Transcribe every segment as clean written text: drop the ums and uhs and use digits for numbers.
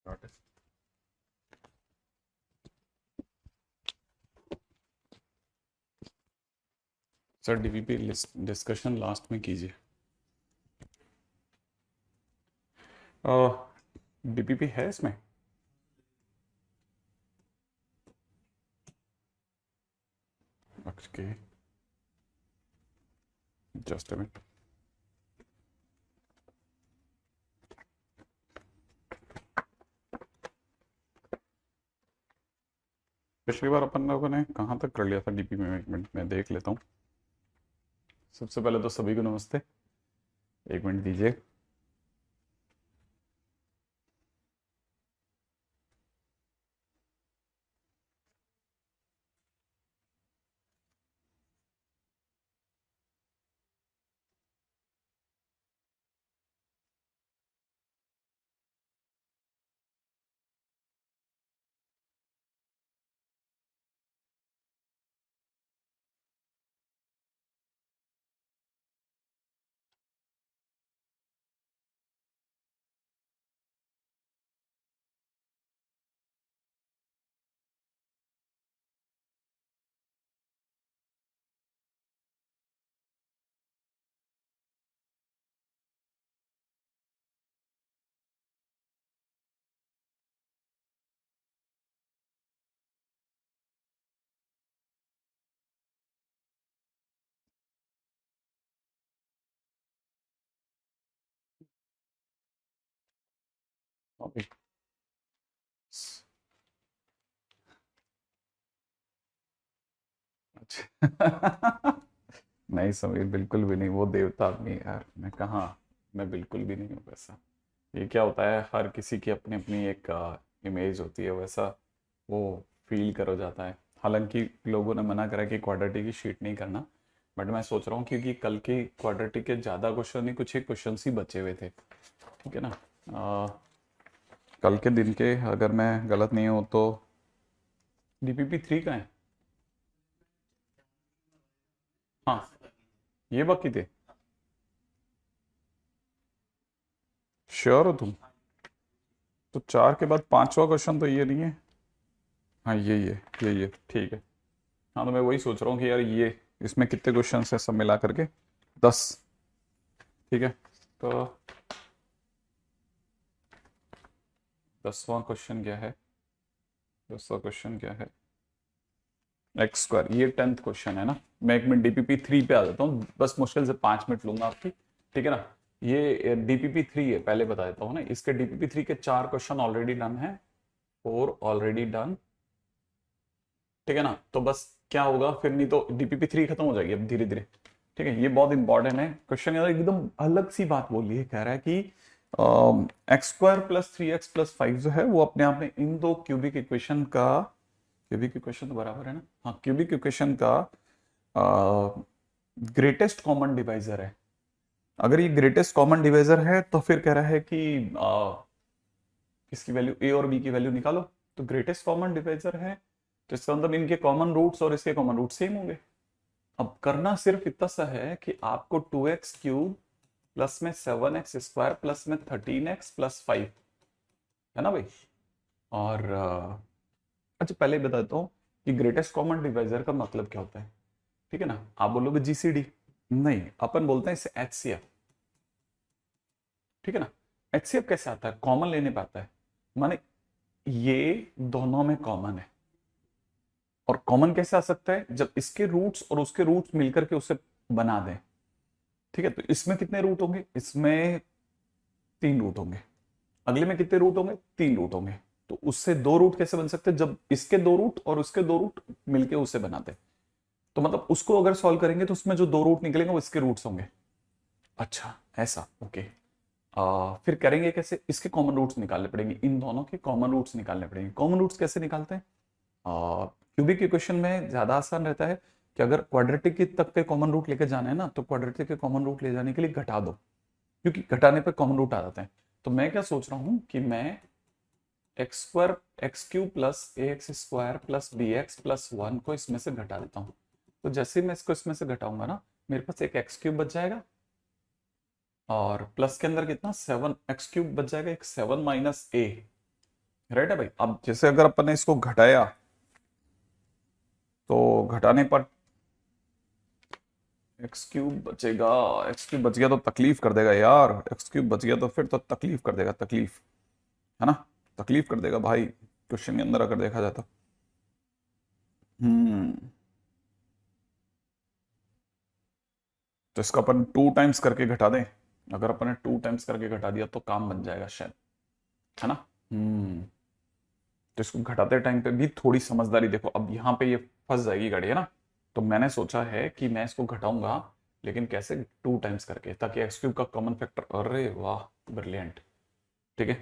Start है। Sir DPP discussion last में कीजिए। डीपीपी है इसमें? Okay, just a minute. पिछली बार अपन लोगों ने कहाँ तक कर लिया था डीपीपी में? एक मिनट में देख लेता हूँ। सबसे पहले तो सभी को नमस्ते। एक मिनट दीजिए। अभी अच्छा नहीं समीर, बिल्कुल भी नहीं। वो देवता आदमी है यार, मैं कहाँ। मैं बिल्कुल भी नहीं हूँ वैसा। ये क्या होता है, हर किसी की अपनी अपनी एक इमेज होती है वैसा। वो फील करो जाता है। हालांकि लोगों ने मना करा कि क्वाड्रेटिक की शीट नहीं करना, बट मैं सोच रहा हूँ क्योंकि कल के क्वाड्रेटिक के ज़्यादा क्वेश्चन नहीं, कुछ एक क्वेश्चन ही बचे हुए थे। ठीक है ना? कल के दिन के, अगर मैं गलत नहीं हूँ तो डीपीपी 3 का है। हाँ, ये बाकी थे। श्योर हो तुम? तो 4 के बाद 5वां क्वेश्चन तो ये नहीं है? हाँ, यही है, ठीक है। हाँ, तो मैं वही सोच रहा हूँ कि यार ये इसमें कितने क्वेश्चन है सब मिला करके? 10। ठीक है। तो 10वां क्वेश्चन क्या है? 10वां क्वेश्चन क्या है? एक्स स्क्वायर, ये 10th क्वेश्चन है ना। मैं एक मिनट डीपीपी 3 पे आ जाता हूँ, बस मुश्किल से 5 मिनट लूंगा आपकी। ठीक है ना? ये डीपीपी 3 है, पहले बता देता हूँ ना। इसके डीपीपी 3 के 4 क्वेश्चन ऑलरेडी डन है, 4 ऑलरेडी डन। ठीक है ना? तो बस क्या होगा फिर, नहीं तो डीपीपी 3 खत्म हो जाएगी अब धीरे धीरे। ठीक है, ये बहुत इंपॉर्टेंट है क्वेश्चन। यार एकदम अलग सी बात बोली है, कह रहा है कि एक्स स्क्वायर प्लस 3x+5 जो है वो अपने आप में इन दो क्यूबिक इक्वेशन का, क्यूबिक इक्वेशन तो बराबर है ना, हाँ, क्यूबिक इक्वेशन का ग्रेटेस्ट कॉमन डिवाइजर है। अगर ये ग्रेटेस्ट कॉमन डिवाइजर है तो फिर कह रहा है कि इसकी वैल्यू ए और बी की वैल्यू निकालो। तो ग्रेटेस्ट कॉमन डिवाइजर है, तो इसका मतलब इनके कॉमन रूट्स और इसके कॉमन रूट सेम होंगे। अब करना सिर्फ इतना सा है कि आपको 2x³ प्लस में 7x² प्लस में 13x+5, है ना भाई? और अच्छा, पहले ही बता देता हूँ कि ग्रेटेस्ट कॉमन डिवाइजर का मतलब क्या होता है। ठीक है ना? आप बोलोगे जीसीडी, नहीं, अपन बोलते हैं इसे एचसीएफ। ठीक है ना? एचसीएफ कैसे आता है? कॉमन लेने पे आता है। माने ये दोनों में कॉमन है। और कॉमन कैसे आ सकता है? जब इसके रूट्स और उसके रूट्स मिलकर के उसे बना दें। ठीक है, तो इसमें कितने रूट होंगे? इसमें 3 रूट होंगे। अगले में कितने रूट होंगे? 3 रूट होंगे। तो उससे 2 रूट कैसे बन सकते हैं? जब इसके 2 रूट और उसके 2 रूट मिलके उसे बनाते हैं। तो मतलब उसको अगर सॉल्व करेंगे तो उसमें जो 2 रूट निकलेंगे वो इसके रूट्स होंगे। अच्छा, ऐसा, ओके। फिर करेंगे कैसे? इसके कॉमन रूट्स निकालने पड़ेंगे, इन दोनों के कॉमन रूट्स निकालने पड़ेंगे। कॉमन रूट्स कैसे निकालते हैं? क्यूबिक इक्वेशन में ज्यादा आसान रहता है कि अगर क्वाड्रेटिक के तक के कॉमन रूट लेके जाना है ना, तो क्वाड्रेटिक के कॉमन रूट ले जाने के लिए घटा दो, क्योंकि घटाने पे कॉमन रूट आ जाते हैं। तो मैं क्या सोच रहा हूं कि मैं x² x³ plus ax² plus bx+1 को इसमें से घटा देता हूं। तो जैसे ही मैं इसको इसमें से घटाऊंगा ना, मेरे पास एक x³ बच जाएगा, और प्लस के अंदर कितना, 7x³ बच जाएगा, एक 7 - a। राइट है भाई। अब जैसे अगर अपन ने इसको घटाया तो घटाने पर एक्स क्यूब बचेगा। एक्स क्यूब बच गया तो तकलीफ कर देगा यार, एक्स क्यूब बच गया तो फिर तो तकलीफ कर देगा, तकलीफ, है ना, तकलीफ कर देगा भाई क्वेश्चन के अंदर अगर देखा जाए तो। हम्म तो इसको अपन 2 टाइम्स करके घटा दें। अगर अपन ने 2 टाइम्स करके घटा दिया तो काम बन जाएगा शायद, है ना। हम्म तो इसको घटाते टाइम पे भी थोड़ी समझदारी देखो, अब यहाँ पे ये फंस जाएगी गाड़ी, है ना। तो मैंने सोचा है कि मैं इसको घटाऊंगा, लेकिन कैसे, 2 टाइम्स करके, ताकि एक्स क्यूब का कॉमन फैक्टर, अरे वाह ब्रिलियंट, ठीक है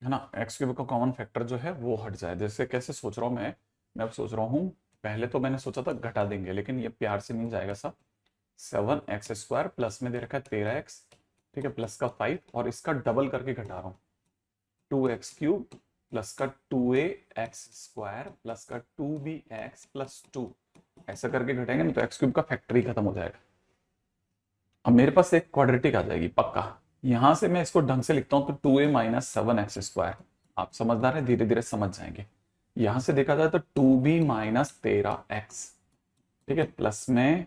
ना, एक्स क्यूब का कॉमन फैक्टर जो है वो हट जाए। जैसे कैसे सोच रहा हूँ मैं अब सोच रहा हूँ, पहले तो मैंने सोचा था घटा देंगे, लेकिन ये प्यार से नहीं जाएगा सब। 7x² प्लस में दे रखा है 13x, ठीक है, प्लस का 5, और इसका डबल करके घटा रहा हूँ, 2x³ प्लस का 2ax² प्लस का 2bx प्लस 2, ऐसा करके घटेंगे ना तो एक्स क्यूब का फैक्टर ही खत्म हो जाएगा। अब मेरे पास एक क्वाड्रेटिक आ जाएगी पक्का। यहां से मैं इसको ढंग से लिखता हूं तो 2a - 7x²। आप समझदार है, धीरे धीरे समझ जाएंगे। यहां से देखा जाए तो 2b - 13x, ठीक है, प्लस में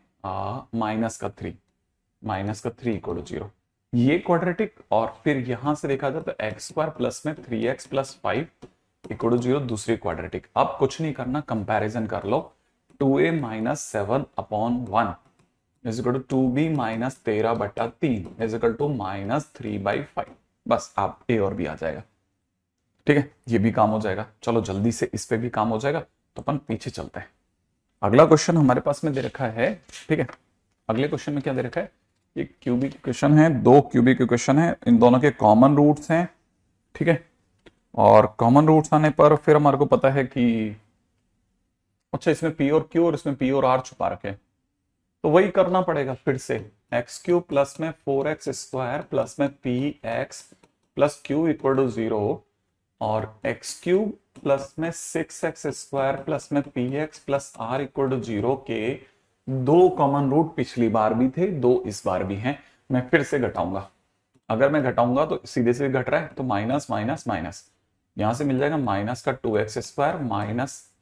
माइनस का 3, -3 = 0, ये क्वाड्रेटिक। और फिर यहां से देखा जाए तो x² प्लस में 3x प्लस 5 = 0, दूसरी क्वाड्रेटिक। अब कुछ नहीं करना, कंपैरिजन कर लो। 2a - 7/1 2b - 13/3 -3/5। बस आप ए और बी आ जाएगा, ठीक है, ये भी काम हो जाएगा। चलो जल्दी से इस पे भी काम हो जाएगा, तो अपन पीछे चलते हैं। अगला क्वेश्चन हमारे पास में दे रखा है, ठीक है। अगले क्वेश्चन में क्या दे रखा है, ये क्यूबिक क्वेश्चन है, 2 क्यूबिक क्वेश्चन है, इन दोनों के कॉमन रूट्स हैं, ठीक है। और कॉमन रूट्स आने पर फिर हमारे को पता है कि, अच्छा, इसमें पी और क्यू और इसमें पी और आर छुपा रखे हैं, तो वही करना पड़ेगा फिर से। x³ प्लस में 4x² प्लस में px प्लस q = 0, और x³ प्लस में 6x² प्लस में px प्लस r = 0 के 2 कॉमन रूट पिछली बार भी थे, 2 इस बार भी हैं। मैं फिर से घटाऊंगा, अगर मैं घटाऊंगा तो सीधे से घट रहा है, तो माइनस माइनस माइनस, यहां से मिल जाएगा -2x²,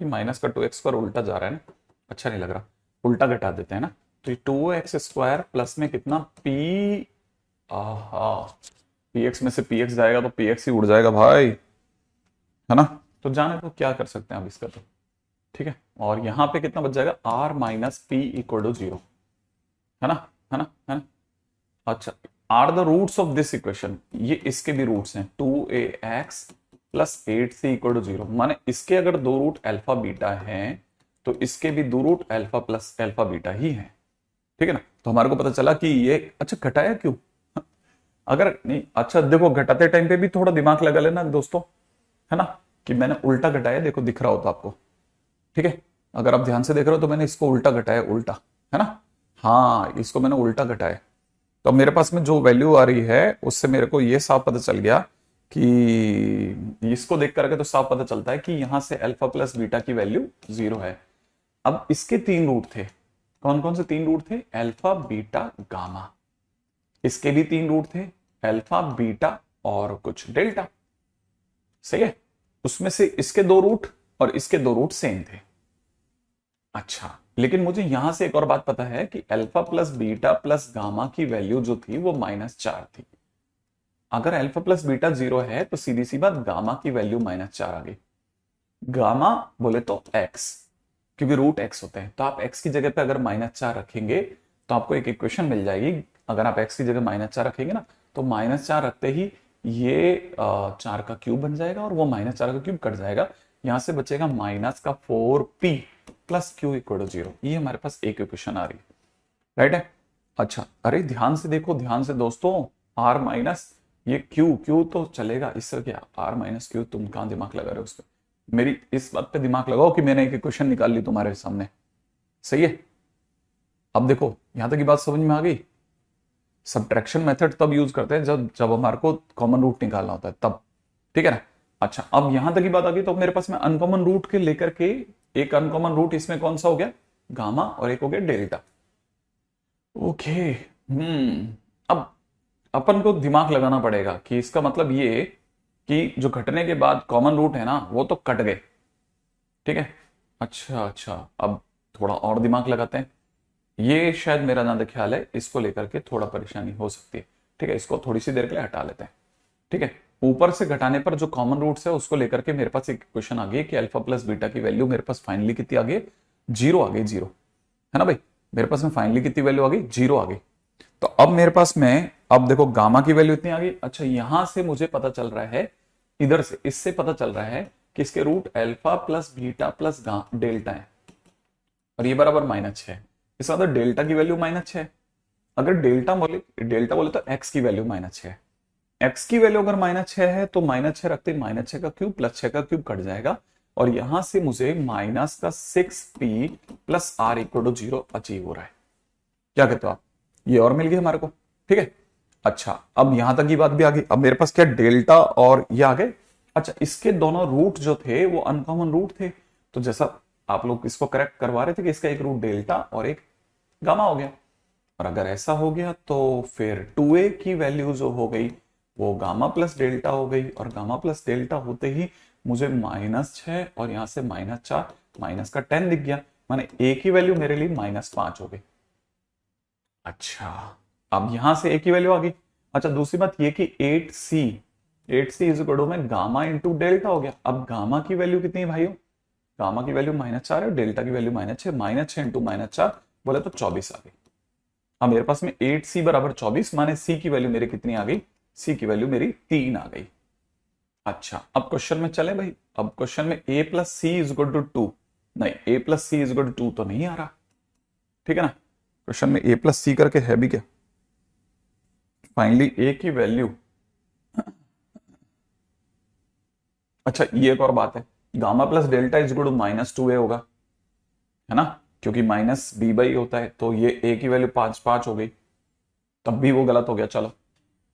-2x² उल्टा जा रहा है ना, अच्छा नहीं लग रहा, उल्टा घटा देते हैं ना। तो ये 2x² प्लस में कितना p, आहा, px में से px जाएगा तो px ही उड़ जाएगा भाई, है ना। तो जाने तो क्या कर सकते हैं अब इसका, तो ठीक है। और यहां पे कितना बच जाएगा, r - p = 0, है ना, है ना, है ना। अच्छा, are the roots of this equation, ये इसके भी रूट्स हैं, 2ax प्लस 8c = 0, माने इसके अगर दो रूट अल्फा बीटा हैं तो इसके भी दो root alpha plus alpha beta ही हैं, ठीक है ना। तो हमारे को पता चला कि ये, अच्छा, घटाया क्यों, अगर नहीं, अच्छा देखो, घटाते टाइम पे भी थोड़ा दिमाग लगा लेना दोस्तों, है ना, कि मैंने उल्टा घटाया, देखो दिख रहा होता आपको, ठीक है। अगर आप ध्यान से देख रहे हो तो मैंने इसको उल्टा घटाया, उल्टा, है ना, हाँ, इसको मैंने उल्टा घटाया। तो मेरे पास में जो वैल्यू आ रही है उससे मेरे को ये साफ पता चल गया कि, इसको देख करके तो साफ पता चलता है कि यहां से अल्फा प्लस बीटा की वैल्यू 0 है। अब इसके 3 रूट थे, कौन कौन से 3 रूट थे, अल्फा बीटा गामा। इसके भी 3 रूट थे, अल्फा बीटा और कुछ डेल्टा, सही है। उसमें से इसके 2 रूट और इसके 2 रूट सेम थे। अच्छा, लेकिन मुझे यहां से एक और बात पता है कि alpha plus beta plus gamma की वैल्यू जो थी वो -4 थी। अगर अल्फा प्लस बीटा 0 है तो सीधी सी बात, गामा की वैल्यू -4 आ गई। गामा बोले तो x, क्योंकि रूट x होते हैं, तो आप x की जगह पे अगर -4 रखेंगे तो आपको एक इक्वेशन मिल जाएगी। अगर आप x की जगह -4 रखेंगे ना, तो -4 रखते ही ये 4 का क्यूब बन जाएगा और वो -4 का क्यूब कट जाएगा, यहां से बचेगा -4p प्लस q = 0। ये हमारे पास एक इक्वेशन आ रही है, राइट है। अच्छा, अरे ध्यान से देखो, ध्यान से दोस्तों, r माइनस ये q तो चलेगा, इससे क्या, r - q, तुम कहां दिमाग लगा रहे हो उस पर, मेरी इस बात पे दिमाग लगाओ कि मैंने एक इक्वेशन निकाल ली तुम्हारे सामने, सही है। अब देखो यहां तक की बात समझ में आ गई। सब्ट्रैक्शन मेथड तब यूज करते हैं जब जब हमारे को कॉमन रूट निकालना होता है, तब, ठीक है ना। अच्छा, अब यहां तक की बात आ गई, तो मेरे पास में अनकॉमन रूट के लेकर के, एक अनकॉमन रूट इसमें कौन सा हो गया, गामा, और एक हो गया डेल्टा। ओके, अब अपन को दिमाग लगाना पड़ेगा कि इसका मतलब ये कि जो घटने के बाद कॉमन रूट है ना वो तो कट गए, ठीक है। अच्छा अच्छा, अब थोड़ा और दिमाग लगाते हैं। ये शायद मेरा ज्यादा ख्याल है, इसको लेकर के थोड़ा परेशानी हो सकती है, ठीक है। इसको थोड़ी सी देर के लिए हटा लेते हैं, ठीक है। ऊपर से घटाने पर जो कॉमन रूट्स है उसको लेकर के मेरे पास एक क्वेश्चन आ गई कि अल्फा प्लस बीटा की वैल्यू मेरे पास फाइनली कितनी आ गई, 0 आ गई, 0, है ना भाई। मेरे पास में फाइनली कितनी वैल्यू आ गई, 0 आ गई। तो अब मेरे पास में, अब देखो गामा की वैल्यू इतनी आ गई। अच्छा, यहां से मुझे पता चल रहा है, इधर से इससे पता चल रहा है कि इसके root alpha plus beta plus delta है, और ये बराबर -6। इसका मतलब डेल्टा की वैल्यू -6। अगर डेल्टा बोले तो एक्स की वैल्यू -6। एक्स की वैल्यू अगर -6 है तो -6 रखते -6 का क्यूब प्लस 6 का क्यूब कट जाएगा, और यहां से मुझे माइनस का 6p plus r equal to 0 achieve हो रहा है। क्या कहते हो आप, ये और मिल गया हमारे को, ठीक है। अच्छा, अब यहां तक की बात भी आ गई। अब मेरे पास क्या, डेल्टा और ये आ गए। अच्छा, इसके दोनों रूट जो थे वो अनकॉमन रूट थे, तो जैसा आप लोग इसको करेक्ट करवा रहे थे कि इसका एक रूट डेल्टा और एक गामा हो गया। और अगर ऐसा हो गया तो फिर 2a की वैल्यू जो हो गई वो गामा प्लस डेल्टा हो गई, और गामा प्लस डेल्टा होते ही मुझे -6 और यहां से -4 माइनस का 10 दिख गया, माने a की वैल्यू मेरे लिए -5 हो गई। अच्छा, अब यहां से a की वैल्यू आ गई। अच्छा, दूसरी बात ये कि 8c इज इक्वल टू में गामा इंटू डेल्टा हो गया। अब गामा की वैल्यू कितनी है भाइयों, गामा की वैल्यू -4 है, डेल्टा की वैल्यू -6, -6 इंटू -4 बोले तो 24 आ गई। अब मेरे पास में 8c बराबर 24, माने c की वैल्यू मेरी कितनी आ गई, c की वैल्यू मेरी 3 आ गई। अच्छा, अब क्वेश्चन में चले भाई। अब क्वेश्चन में a plus C is equal to 2, नहीं, a plus C is equal to 2 तो नहीं आ रहा, ठीक है ना। क्वेश्चन में a प्लस सी करके है भी क्या, फाइनली a की वैल्यू। अच्छा, ये एक और बात है, gamma plus delta is equal to -2a होगा, है ना, क्योंकि माइनस बी बाई होता है, तो ये a की वैल्यू 5 हो गई, तब भी वो गलत हो गया, चलो।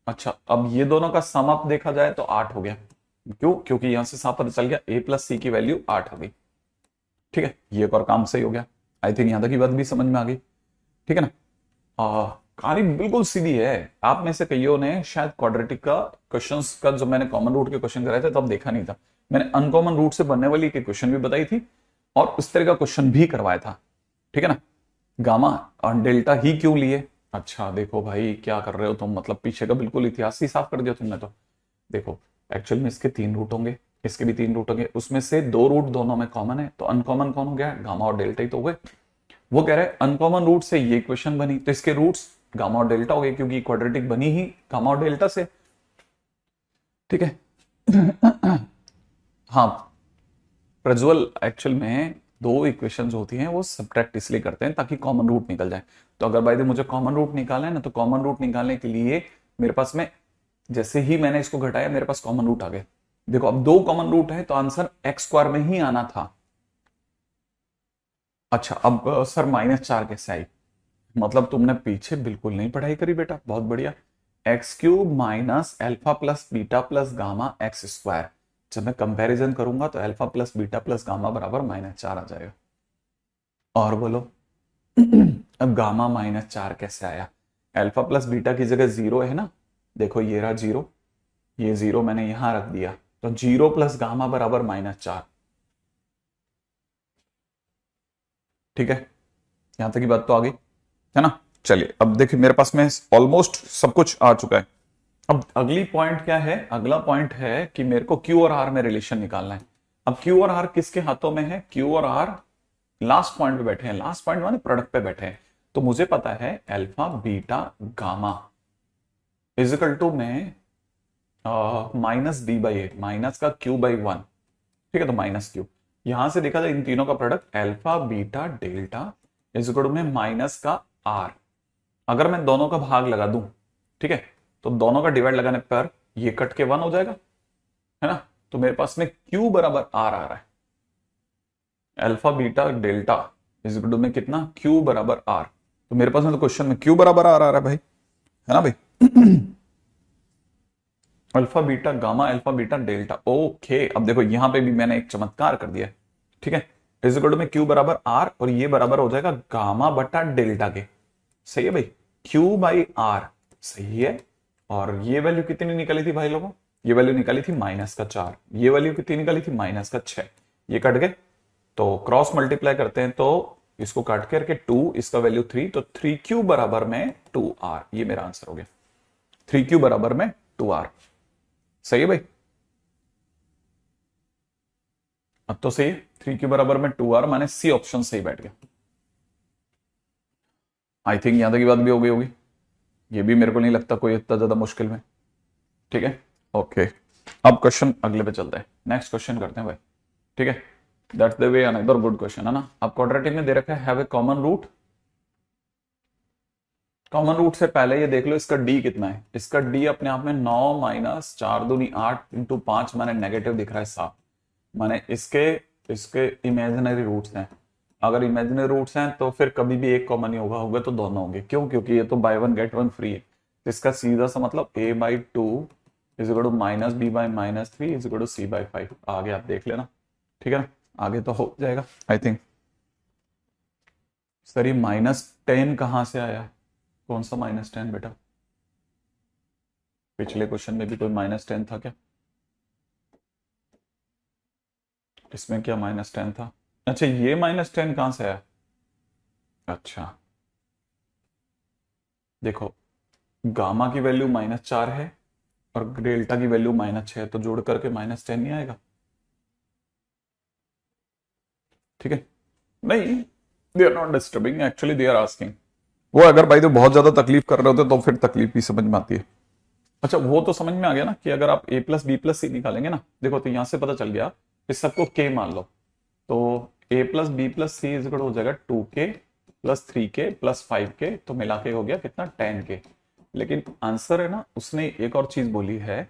अच्छा, अब ये दोनों का सम अप देखा जाए तो 8 हो गया। क्यों, क्योंकि यहां से साफ पता चल गया a प्लस सी की वैल्यू 8 हो गई, ठीक है। ये एक और काम सही हो गया। आई थिंक यहां तक की बात भी समझ में आ गई, ठीक है ना। कहानी बिल्कुल सीधी है। आप में से कईयों ने शायद क्वाड्रेटिक का क्वेश्चंस का, जो मैंने कॉमन रूट के क्वेश्चन कराए थे तब देखा नहीं था। मैंने अनकॉमन रूट से बनने वाली के क्वेश्चन भी बताई थी और उस तरह का क्वेश्चन भी करवाया था, ठीक है ना। गामा और डेल्टा ही क्यों लिए। अच्छा देखो भाई, क्या कर रहे हो तुम, मतलब पीछे का बिल्कुल इतिहास ही साफ कर दिया तुमने तो। देखो, एक्चुअल में इसके 3 रूट होंगे, इसके भी 3 रूट होंगे, उसमें से 2 रूट दोनों में कॉमन है, तो अनकॉमन कौन हो गया, गामा और डेल्टा ही तो हुए। वो कह रहे हैं अनकॉमन रूट से ये इक्वेशन बनी, तो इसके रूट्स गामा और डेल्टा हो गए, क्योंकि क्वाड्रेटिक बनी ही गामा और डेल्टा से, ठीक है। हाँ, प्रज्वल एक्चुअल में 2 इक्वेशंस होती हैं वो सब्ट्रैक्ट इसलिए करते हैं ताकि कॉमन रूट निकल जाए। तो अगर भाई मुझे कॉमन रूट निकालना है ना, तो कॉमन रूट निकालने के लिए मेरे पास में, जैसे ही मैंने इसको घटाया मेरे पास कॉमन रूट आ गए। देखो, अब 2 कॉमन रूट है तो आंसर एक्स स्क्वायर में ही आना था। अच्छा, अब सर -4 कैसे आई, मतलब तुमने पीछे बिल्कुल नहीं पढ़ाई करी बेटा, बहुत बढ़िया। x³ minus alpha plus beta plus gamma x square, जब मैं कंपैरिजन करूंगा तो alpha plus beta plus gamma बराबर -4 आ जाएगा। और बोलो, अब गामा -4 कैसे आया, अल्फा प्लस बीटा की जगह 0 है ना, देखो ये रहा 0, ये 0 मैंने यहां रख दिया, तो 0 प्लस गामा बराबर -4, ठीक है। यहां तक की बात तो आ गई, है ना। चलिए, अब देखिए मेरे पास में ऑलमोस्ट सब कुछ आ चुका है। अब अगली पॉइंट क्या है, अगला पॉइंट है कि मेरे को क्यू और आर में रिलेशन निकालना है। अब क्यू और आर किसके हाथों में है, क्यू और आर लास्ट पॉइंट पे बैठे हैं, लास्ट पॉइंट माने प्रोडक्ट पे बैठे हैं। तो मुझे पता है alpha beta gamma is equal to में -b/a, माइनस का q/1, ठीक है, तो -q। यहां से देखा जाए इन तीनों का product alpha beta delta is equal to में माइनस का r। अगर मैं दोनों का भाग लगा दूं, ठीक है, तो दोनों का डिवाइड लगाने पर ये कट के 1 हो जाएगा, है ना। तो मेरे पास में q बराबर r आ रहा है, alpha beta delta is equal to में कितना, q बराबर r। तो मेरे पास में तो क्वेश्चन में q बराबर r आ रहा है भाई, है ना भाई। Alpha beta gamma alpha beta delta, okay. अब देखो यहां पे भी मैंने एक चमत्कार कर दिया, ठीक है। इजिकल टू में q बराबर r, और ये बराबर हो जाएगा गामा बटा डेल्टा के, सही है भाई, q/r, सही है। और ये वैल्यू कितनी निकली थी भाई लोगों, ये वैल्यू निकाली थी -4, ये वैल्यू कितनी निकाली थी -6, ये कट गए तो क्रॉस मल्टीप्लाई करते हैं तो इसको काट करके 2, इसका वैल्यू 3, तो 3q बराबर में 2r, ये मेरा आंसर हो गया। 3q बराबर में 2r, सही है भाई? अब तो सही है, 3q बराबर में 2r, माने सी ऑप्शन सही बैठ गया। आई थिंक यहां तक की बात भी हो गई होगी, ये भी मेरे को नहीं लगता कोई इतना ज्यादा मुश्किल में। ठीक है, ओके। अब क्वेश्चन अगले पे चलते हैं, नेक्स्ट क्वेश्चन करते हैं भाई। ठीक है, that's the way, another good question है ना। अब क्वाड्रेटिक में दे रखा है have a common root. Common root से पहले ये देख लो इसका डी कितना है। इसका डी अपने आप में 9 माइनस 4 दूनी 8 इंटू 5 माने नेगेटिव दिख रहा है 7, माने इसके इसके इमेजिनरी रूट्स हैं। अगर इमेजिनरी रूट्स हैं तो फिर कभी भी एक कॉमन ही होगा तो दोनों होंगे। क्यों? क्योंकि ये तो buy one get one free है। तो इसका सीधा सा मतलब a/2 is equal to minus b/-3 is equal to c/5। आगे आप देख लेना, ठीक है ना, आगे तो हो जाएगा आई थिंक। सर ये -10 कहां से आया? कौन सा -10 बेटा? पिछले क्वेश्चन में भी कोई -10 था क्या? इसमें क्या -10 था? अच्छा, ये -10 कहां से आया? अच्छा देखो, गामा की वैल्यू -4 है और डेल्टा की वैल्यू -6 है, तो जोड़ करके -10 नहीं आएगा? ठीक है, नहीं, they are not disturbing, actually they are asking. वो अगर भाई तो बहुत ज्यादा तकलीफ कर रहे होते तो फिर तकलीफ भी समझ में आती है। अच्छा, वो तो समझ में आ गया ना कि अगर आप a+b+c निकालेंगे ना, देखो तो यहां से पता चल गया, इस सबको k मान लो, तो a+b+c इज इक्वल हो जाएगा 2k plus 3k plus 5k, तो मिला के हो गया कितना? 10k। लेकिन आंसर है ना, उसने एक और चीज बोली है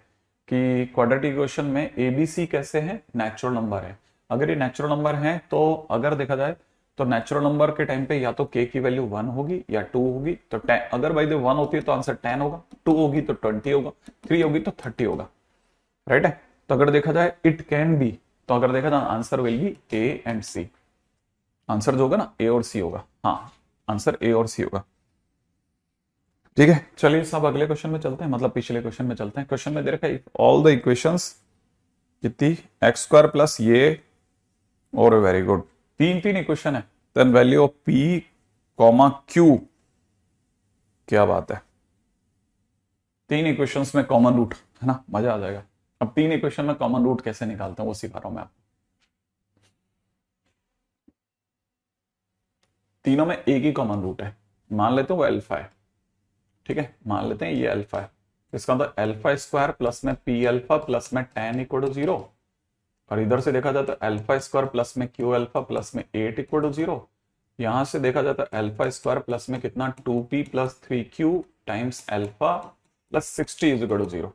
कि क्वाड्रेटिक इक्वेशन में ए बी सी कैसे है? नेचुरल नंबर है। अगर ये नेचुरल नंबर है तो अगर देखा जाए तो नेचुरल नंबर के टाइम पे या तो k की वैल्यू 1 होगी या 2 होगी, तो 10, अगर भाई 1 होती है तो आंसर 10 होगा, 2 होगी तो 20 होगा, 3 होगी तो 30 होगा, राइट है? तो अगर देखा जाए इट कैन बी, तो अगर देखा जाए answer will be A and C. Answer जो होगा ना ए और सी होगा, हाँ आंसर ए और सी होगा। ठीक है, चलिए सब अगले क्वेश्चन में चलते हैं, मतलब पिछले क्वेश्चन में चलते हैं। क्वेश्चन में दे रखा है ऑल द इक्वेशंस कितनी? x² प्लस ये और वेरी गुड, तीन इक्वेशन है, then value of p comma q। क्या बात है, 3 इक्वेशंस में कॉमन रूट है ना, मजा आ जाएगा। अब 3 इक्वेशन में कॉमन रूट कैसे निकालते हैं वो सिखा रहा हूं मैं आपको। तीनों में एक ही कॉमन रूट है, मान लेते हैं वो अल्फा है। ठीक है, मान लेते हैं ये अल्फा है, इसका मतलब α² प्लस में p अल्फा प्लस में tan इक्वल टू 0, और इधर से देखा जाता है α² प्लस में q अल्फा प्लस में 8 इक्वल टू 0। यहां से देखा जाता है α² प्लस में कितना? 2p plus 3q times alpha plus 60 is equal to 0।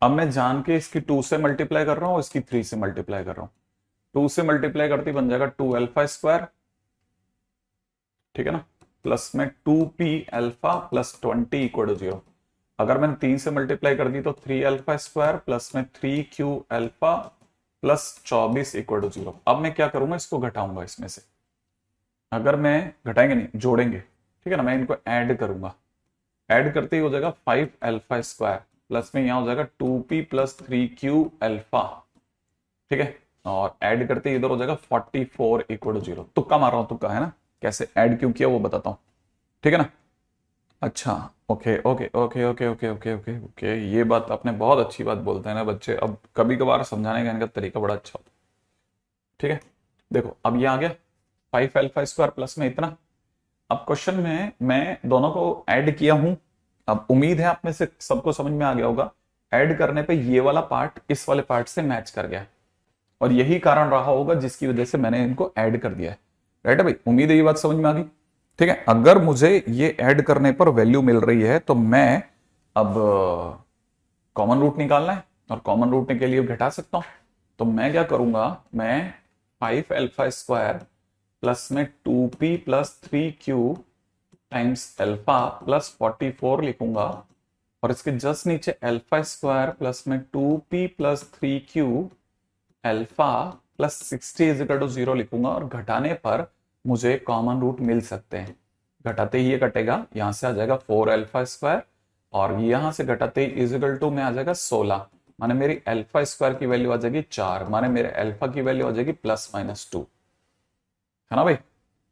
अब मैं जान के इसकी 2 से मल्टीप्लाई कर रहा हूं, इसकी 3 से मल्टीप्लाई कर रहा हूं। 2 से मल्टीप्लाई करती बन जाएगा 2α², ठीक है ना, प्लस में 2p alpha plus 20 equal to 0। अगर मैंने 3 से मल्टीप्लाई कर दी तो 3α² प्लस में 3q alpha plus 24 equal to 0। अब मैं क्या करूंगा, इसको घटाऊंगा इसमें से। अगर मैं घटाएंगे नहीं, जोड़ेंगे, ठीक है ना, मैं इनको ऐड करूंगा, ऐड करते ही हो जाएगा 5α² प्लस में यहां हो जाएगा 2p प्लस 3q अल्फा, ठीक है, और ऐड करते ही इधर हो जाएगा 44 इक्वल टू 0। तुक्का मार रहा हूं, तुक्का है ना, कैसे ऐड क्यों किया वो बताता हूं, ठीक है ना। अच्छा, okay okay okay okay okay okay okay okay, ये बात आपने बहुत अच्छी बात बोलते हैं ना बच्चे, अब कभी कभार समझाने का इनका तरीका बड़ा अच्छा होता है। ठीक है, देखो अब ये आ गया 5α² प्लस में इतना। अब क्वेश्चन में मैं दोनों को ऐड किया हूं, अब उम्मीद है आप में से सबको समझ में आ गया होगा, ऐड करने पे ये वाला पार्ट इस वाले पार्ट से मैच कर गया, और यही कारण रहा होगा जिसकी वजह से मैंने इनको ऐड कर दिया है, राइट है भाई? उम्मीद है ये बात समझ में आ गई। ठीक है, अगर मुझे ये ऐड करने पर वैल्यू मिल रही है तो मैं अब कॉमन रूट निकालना है, और कॉमन रूट के लिए घटा सकता हूं, तो मैं क्या करूंगा, मैं 5α² प्लस में 2p plus 3q times alpha plus 44 लिखूंगा, और इसके जस्ट नीचे α² प्लस में 2p plus 3q alpha plus 60 is equal to 0 लिखूंगा, और घटाने पर मुझे कॉमन रूट मिल सकते हैं। घटाते ही ये कटेगा, यहां से आ जाएगा 4α², और यहां से घटाते ही इजिकल टू में आ जाएगा 16, माने मेरी अल्फा स्क्वायर की वैल्यू आ जाएगी 4, माने मेरे अल्फा की वैल्यू आ जाएगी +-2, है ना भाई।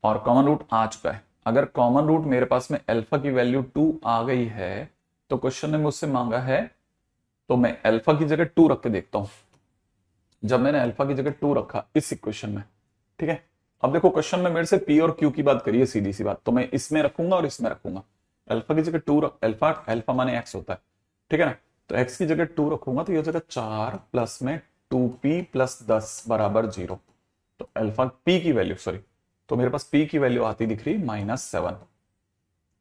और कॉमन रूट आ चुका है। अगर कॉमन रूट मेरे पास में अल्फा की वैल्यू 2 आ गई है तो क्वेश्चन ने मुझसे मांगा है, तो मैं अल्फा की जगह 2 रख के देखता हूं। जब मैंने अल्फा की जगह 2 रखा इस इक्वेशन में, ठीक है, अब देखो क्वेश्चन में मेरे से पी और क्यू की बात करिए, सीधी सी बात, तो मैं इसमें रखूंगा और इसमें रखूंगा। अल्फा की जगह 2 रख, अल्फा अल्फा माने एक्स होता है, ठीक है ना, तो एक्स की जगह 2 रखूंगा तो ये हो जाएगा 4 प्लस में 2p प्लस 10 बराबर 0। तो अल्फा पी की वैल्यू, सॉरी, तो मेरे पास पी की वैल्यू आती दिख रही -7,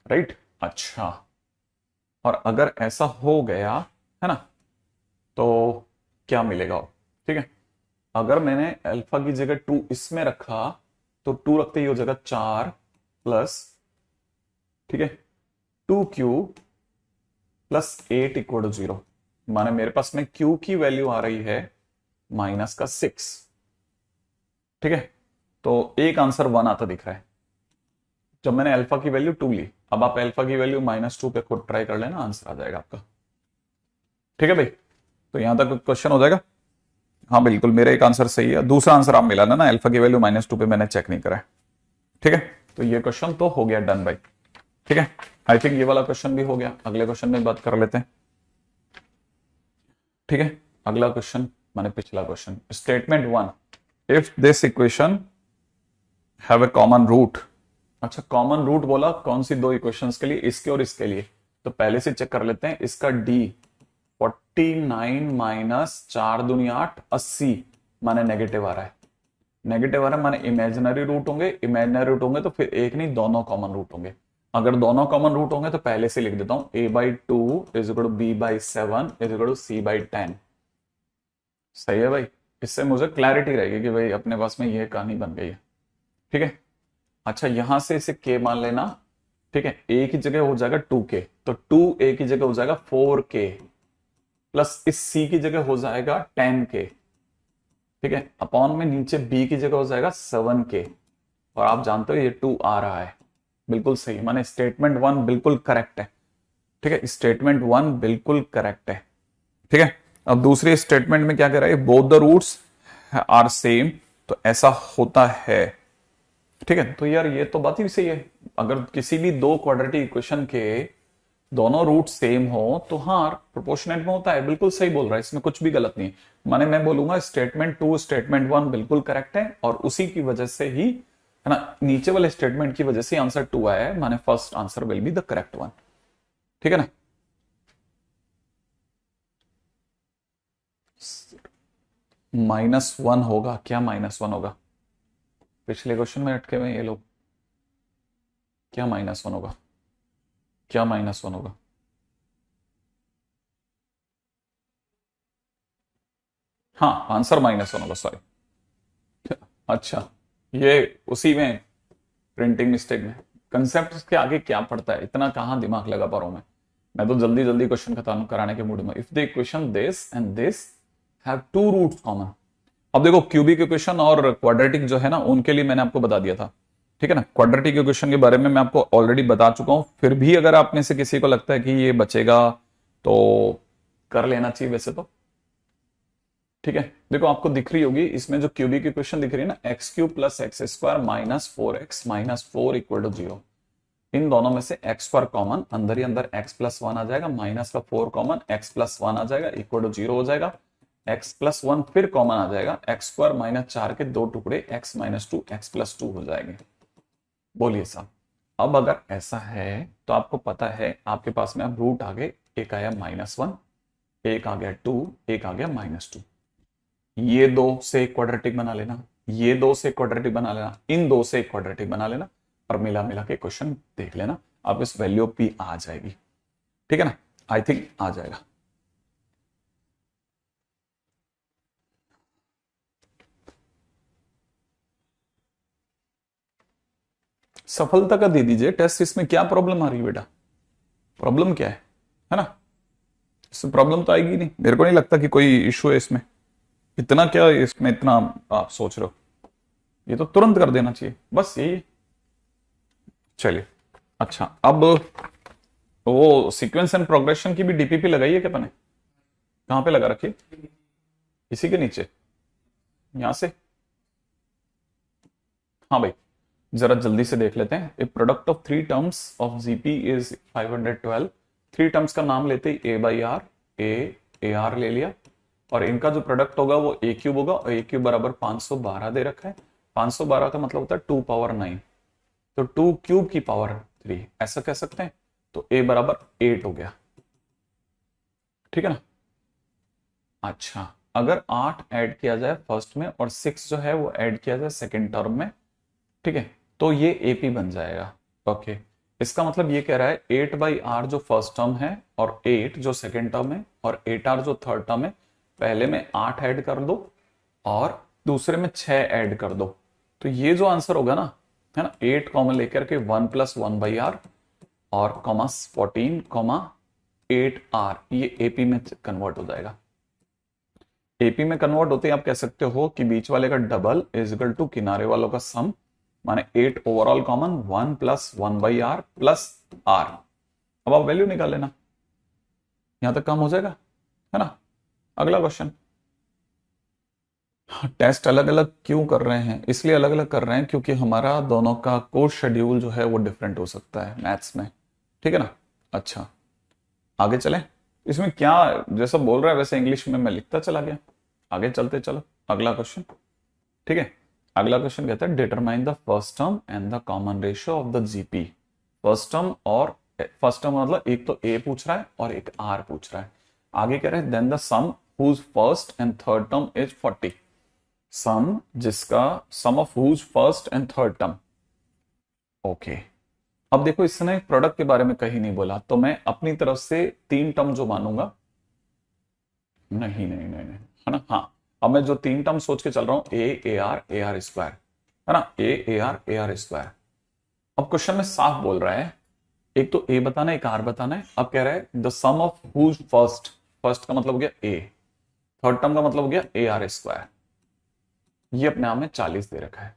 राइट। अच्छा, और अगर ऐसा हो गया है ना, तो क्या मिलेगा, ठीक है, अगर मैंने अल्फा की जगह 2 इसमें रखा तो 2 रखते ही हो जाएगा 4 प्लस, ठीक है, 2q प्लस 8 इक्वल टू 0, माने मेरे पास में q की वैल्यू आ रही है -6, ठीक है, तो एक आंसर 1 आता दिख रहा है जब मैंने अल्फा की वैल्यू 2 ली। अब आप अल्फा की वैल्यू -2 पे खुद ट्राई कर लेना, आंसर आ जाएगा आपका, ठीक है भाई। तो यहां तक क्वेश्चन हो जाएगा। हाँ बिल्कुल, मेरा एक आंसर सही है, दूसरा आंसर आप मिलाना ना, अल्फा की वैल्यू -2 पे मैंने चेक नहीं करा है, ठीक है। तो ये क्वेश्चन तो हो गया डन भाई, ठीक है। आई थिंक ये वाला क्वेश्चन भी हो गया, अगले क्वेश्चन में बात कर लेते हैं, ठीक है। अगला क्वेश्चन माने पिछला question, statement 1, if this equation have a common root. अच्छा, कॉमन रूट बोला कौन सी दो इक्वेशंस के लिए, इसके और इसके लिए, तो पहले से चेक कर लेते हैं। इसका d 49 माइनस 4 दूनी 8 80 माने नेगेटिव आ रहा है, नेगेटिव आ रहा है माने इमेजिनरी रूट होंगे, इमेजिनरी रूट होंगे तो फिर एक नहीं दोनों कॉमन रूट होंगे। अगर दोनों कॉमन रूट होंगे तो पहले से लिख देता हूं a/2 is equal to b/7 is equal to c/10। सही है भाई, इससे मुझे क्लैरिटी रहेगी कि भाई अपने पास में ये कहानी बन गई है, ठीक है। अच्छा, यहां से इसे k मान लेना, ठीक है, a की जगह हो जाएगा 2k, तो 2a की जगह हो जाएगा 4k प्लस इस c की जगह हो जाएगा 10k, ठीक है, अपॉन में नीचे b की जगह हो जाएगा 7k, और आप जानते हो ये 2 आ रहा है, बिल्कुल सही, माने स्टेटमेंट 1 बिल्कुल करेक्ट है, ठीक है, स्टेटमेंट 1 बिल्कुल करेक्ट है, ठीक है। अब दूसरे स्टेटमेंट में क्या कह रहा है, both the roots are same, तो ऐसा होता है, ठीक है। तो यार ये तो बात ही सही है, अगर किसी भी दो क्वाड्रेटिक इक्वेशन के दोनों रूट सेम हो तो हाँ प्रोपोर्शनेट में होता है, बिल्कुल सही बोल रहा है, इसमें कुछ भी गलत नहीं है। माने मैं बोलूंगा स्टेटमेंट 2 स्टेटमेंट 1 बिल्कुल करेक्ट है, और उसी की वजह से ही, है ना, नीचे वाले स्टेटमेंट की वजह से आंसर 2 आया है, माने first answer will be the correct one, ठीक है ना। -1 होगा क्या, -1 होगा, पिछले क्वेश्चन में अटके हुए ये लोग, क्या -1 होगा, क्या -1 होगा, हाँ आंसर -1 होगा, सॉरी। अच्छा, ये उसी में प्रिंटिंग मिस्टेक में, कंसेप्ट के आगे क्या पड़ता है, इतना कहां दिमाग लगा पा रहा हूं मैं तो जल्दी जल्दी क्वेश्चन खत्म कराने के मूड में। If the equation this and this have two roots common, अब देखो क्यूबिक इक्वेशन और क्वाड्रेटिक जो है ना, उनके लिए मैंने आपको बता दिया था, ठीक है ना। क्वाड्रेटिक इक्वेशन के बारे में मैं आपको ऑलरेडी बता चुका हूं, फिर भी अगर आप में से किसी को लगता है कि ये बचेगा तो कर लेना चाहिए वैसे तो, ठीक है। देखो आपको दिख रही होगी इसमें जो क्यूबिक इक्वेशन दिख रही है ना, x³ plus X square minus 4x minus 4 equal to 0, इन दोनों में से x स्क्वायर कॉमन, अंदर ही अंदर x+1 आ जाएगा, माइनस का 4 कॉमन, x+1 आ जाएगा, इक्वल टू 0 हो जाएगा, x+1 फिर कॉमन आ जाएगा, x स्क्वायर -4 के दो टुकड़े x-2 x+2 हो जाएंगे। बोलिए साहब, अब अगर ऐसा है तो आपको पता है आपके पास में अब रूट आ गए, एक आया -1, एक आ गया 2, एक आ गया -2, ये दो से क्वाड्रेटिक बना लेना, ये दो से क्वाड्रेटिक बना लेना, इन दो से क्वाड्रेटिक बना लेना, और मिला मिला के क्वेश्चन देख लेना, अब इस वैल्यू p आ जाएगी, ठीक है ना, आई थिंक आ जाएगा। सफलता का दे दीजिए टेस्ट, इसमें क्या प्रॉब्लम आ रही है बेटा, प्रॉब्लम क्या है ना, इसमें प्रॉब्लम तो आएगी नहीं, मेरे को नहीं लगता कि कोई इशू है इसमें, इतना क्या इसमें इतना आप सोच रहे हो, ये तो तुरंत कर देना चाहिए, बस यही है। चलिए, अच्छा अब वो सीक्वेंस एंड प्रोग्रेशन की भी डीपीपी लगाई है क्या अपने? कहाँ पे लगा रखी है? इसी के नीचे, यहां से। हाँ भाई, जरा जल्दी से देख लेते हैं। A product of three terms of GP is 512। Three terms का नाम लेते ही a by r, a r ले लिया, और इनका जो प्रोडक्ट होगा वो ए क्यूब होगा, और ए क्यूब बराबर 512 दे रखा है। 512 का मतलब होता है 2 पावर 9, तो 2 क्यूब की पावर 3 ऐसा कह सकते हैं। तो ए बराबर 8 हो गया, ठीक है ना। अच्छा, अगर 8 ऐड किया जाए फर्स्ट में और 6 जो है वो ऐड किया जाए सेकेंड टर्म में, ठीक है, तो ये एपी बन जाएगा। ओके, इसका मतलब ये कह रहा है 8 बाई आर जो फर्स्ट टर्म है और 8 जो सेकेंड टर्म है और 8 आर जो थर्ड टर्म है, पहले में 8 ऐड कर दो और दूसरे में 6 ऐड कर दो, तो ये जो आंसर होगा ना, है ना, 8 कॉमन लेकर के 1 प्लस 1 बाई आर और कॉमा 14 कॉमा 8 आर, ये एपी में कन्वर्ट हो जाएगा। एपी में कन्वर्ट होते ही आप कह सकते हो कि बीच वाले का डबल इज इक्वल टू किनारे वालों का सम, माने 8 overall common 1 plus 1 by are plus R. अब आप वैल्यू निकाल लेना, यहां तक काम हो जाएगा, है ना। अगला क्वेश्चन। टेस्ट अलग अलग क्यों कर रहे हैं? इसलिए अलग अलग कर रहे हैं क्योंकि हमारा दोनों का कोर्स शेड्यूल जो है वो डिफरेंट हो सकता है मैथ्स में, ठीक है ना। अच्छा, आगे चलें। इसमें क्या जैसा बोल रहा है वैसे इंग्लिश में मैं लिखता चला गया। आगे चलते चलो, अगला क्वेश्चन, ठीक है। अगला क्वेश्चन कहता है determine the first term and the common ratio of the GP. First term, और फर्स्ट टर्म मतलब एक तो ए पूछ रहा है और एक आर पूछ रहा है। आगे कह रहे हैं then the sum whose first and third term is 40। Sum जिसका sum of whose first and third term. Okay, अब देखो इसने प्रोडक्ट के बारे में कहीं नहीं बोला, तो मैं अपनी तरफ से 3 टर्म जो मानूंगा, नहीं नहीं नहीं नहीं, है ना। हाँ, अब मैं जो 3 टर्म सोच के चल रहा हूं, ए आर स्क्वायर, है ना, ए आर स्क्वायर। अब क्वेश्चन में साफ बोल रहा है, एक तो ए बताना है, एक आर बताना है। अब कह रहा है the sum of whose first, first का मतलब हो गया ए, थर्ड टर्म का मतलब हो गया ए आर स्क्वायर, ये अपने आप में 40 दे रखा है।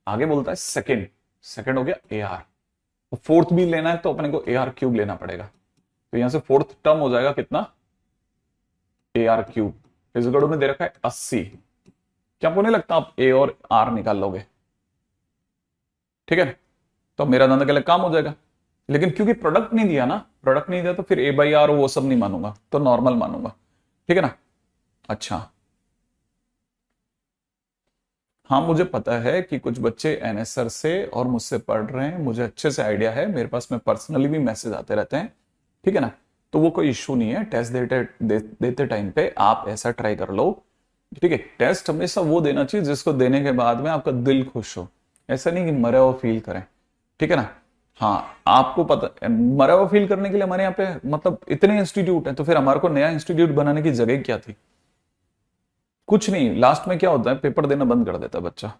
आगे बोलता है सेकेंड, सेकेंड हो गया ए आर, फोर्थ भी लेना है तो अपने को ए आर क्यूब लेना पड़ेगा, तो यहां से फोर्थ टर्म हो जाएगा कितना, ए आर क्यूब इस गड़ो में दे रखा है 80। क्या आपको नहीं लगता आप ए और आर निकाल लोगे? ठीक है, तो मेरा धंधा के लिए काम हो जाएगा। लेकिन क्योंकि प्रोडक्ट नहीं दिया ना, प्रोडक्ट नहीं दिया तो फिर ए बाई आर वो सब नहीं मानूंगा, तो नॉर्मल मानूंगा, ठीक है ना। अच्छा, हाँ मुझे पता है कि कुछ बच्चे एनएसआर से और मुझसे पढ़ रहे हैं, मुझे अच्छे से आइडिया है, मेरे पास में पर्सनली भी मैसेज आते रहते हैं, ठीक है ना। तो वो कोई इश्यू नहीं है, टेस्ट देते टाइम पे आप ऐसा ट्राई कर लो, ठीक है। टेस्ट हमेशा वो देना चाहिए जिसको देने के बाद में आपका दिल खुश हो, ऐसा नहीं कि मरे हुए फील करें, ठीक है ना। हाँ, आपको पता मरा हुआ फील करने के लिए हमारे यहाँ पे मतलब इतने इंस्टीट्यूट हैं, तो फिर हमारे को नया इंस्टीट्यूट बनाने की जगह क्या थी? कुछ नहीं, लास्ट में क्या होता है, पेपर देना बंद कर देता है बच्चा।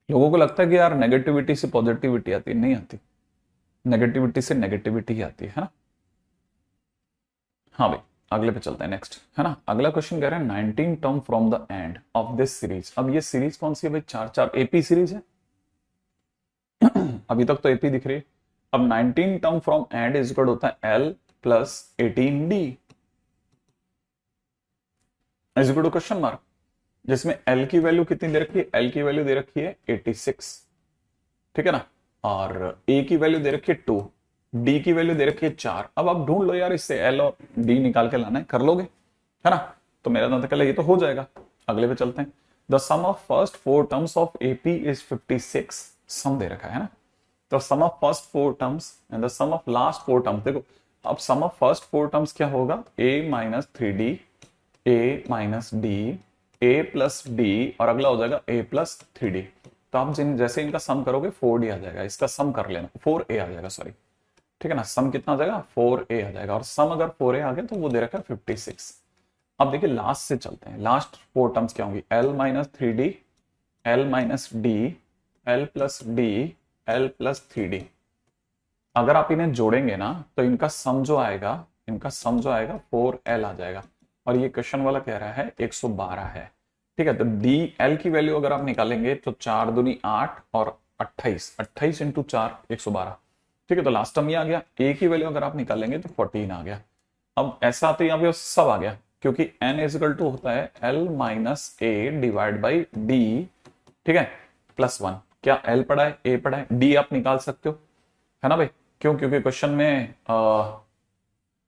लोगों को लगता है कि यार नेगेटिविटी से पॉजिटिविटी आती है, नहीं आती, नेगेटिविटी से नेगेटिविटी ही आती है ना। हाँ भाई, अगले पे चलते हैं, नेक्स्ट, है ना। अगला क्वेश्चन कह रहे हैं 19 term from the end of this series. अब ये सीरीज कौन सी है भाई? 4 एपी सीरीज है। अभी तक तो एपी दिख रही है। अब 19 term from end is equal होता है L plus 18d is equal to question mark, जिसमें एल की वैल्यू कितनी दे रखी है? एल की वैल्यू दे रखी है 86, ठीक है ना, और ए की वैल्यू दे रखी है 2, डी की वैल्यू दे रखी है 4। अब आप ढूंढ लो यार, इससे एल और डी निकाल के लाना है, कर लोगे, है ना। तो मेरा मतलब ये तो हो जाएगा। अगले पे चलते हैं। The sum of first 4 terms of AP is 56, sum दे रखा है ना। तो sum of first 4 terms and the sum of last 4 terms, देखो अब सम ऑफ फर्स्ट 4 टर्म्स क्या होगा? A minus 3d, a minus d, a plus d, और अगला हो जाएगा ए प्लस 3d। तो आप जिन जैसे इनका सम करोगे 4d आ जाएगा, इसका सम कर लेना 4a आ जाएगा, सॉरी, ठीक है ना। सम कितना आ जाएगा? 4a आ जाएगा, और सम अगर 4a आ गया तो वो दे रखा है 56। अब देखिए लास्ट से चलते हैं, लास्ट 4 टर्म्स क्या होंगी? l minus 3d, l minus D, l plus D, l plus 3d। अगर आप इन्हें जोड़ेंगे ना तो इनका सम जो आएगा, इनका सम जो आएगा 4l आ जाएगा, और ये क्वेश्चन वाला कह रहा है 112 है, ठीक है। तो डी एल की वैल्यू अगर आप निकालेंगे तो 4 दूनी 8 और 28, 28 इंटू 4 112, ठीक है, तो लास्ट टर्म ये आ गया, ए की वैल्यू अगर आप निकालेंगे तो 14 आ गया। अब ऐसा तो यहाँ पे सब आ गया, क्योंकि n इजिकल टू होता है l minus A divide by D, ठीक है, प्लस 1। क्या l पढ़ा है, a पढ़ा है, d आप निकाल सकते हो, है ना भाई। क्यों, क्योंकि क्वेश्चन में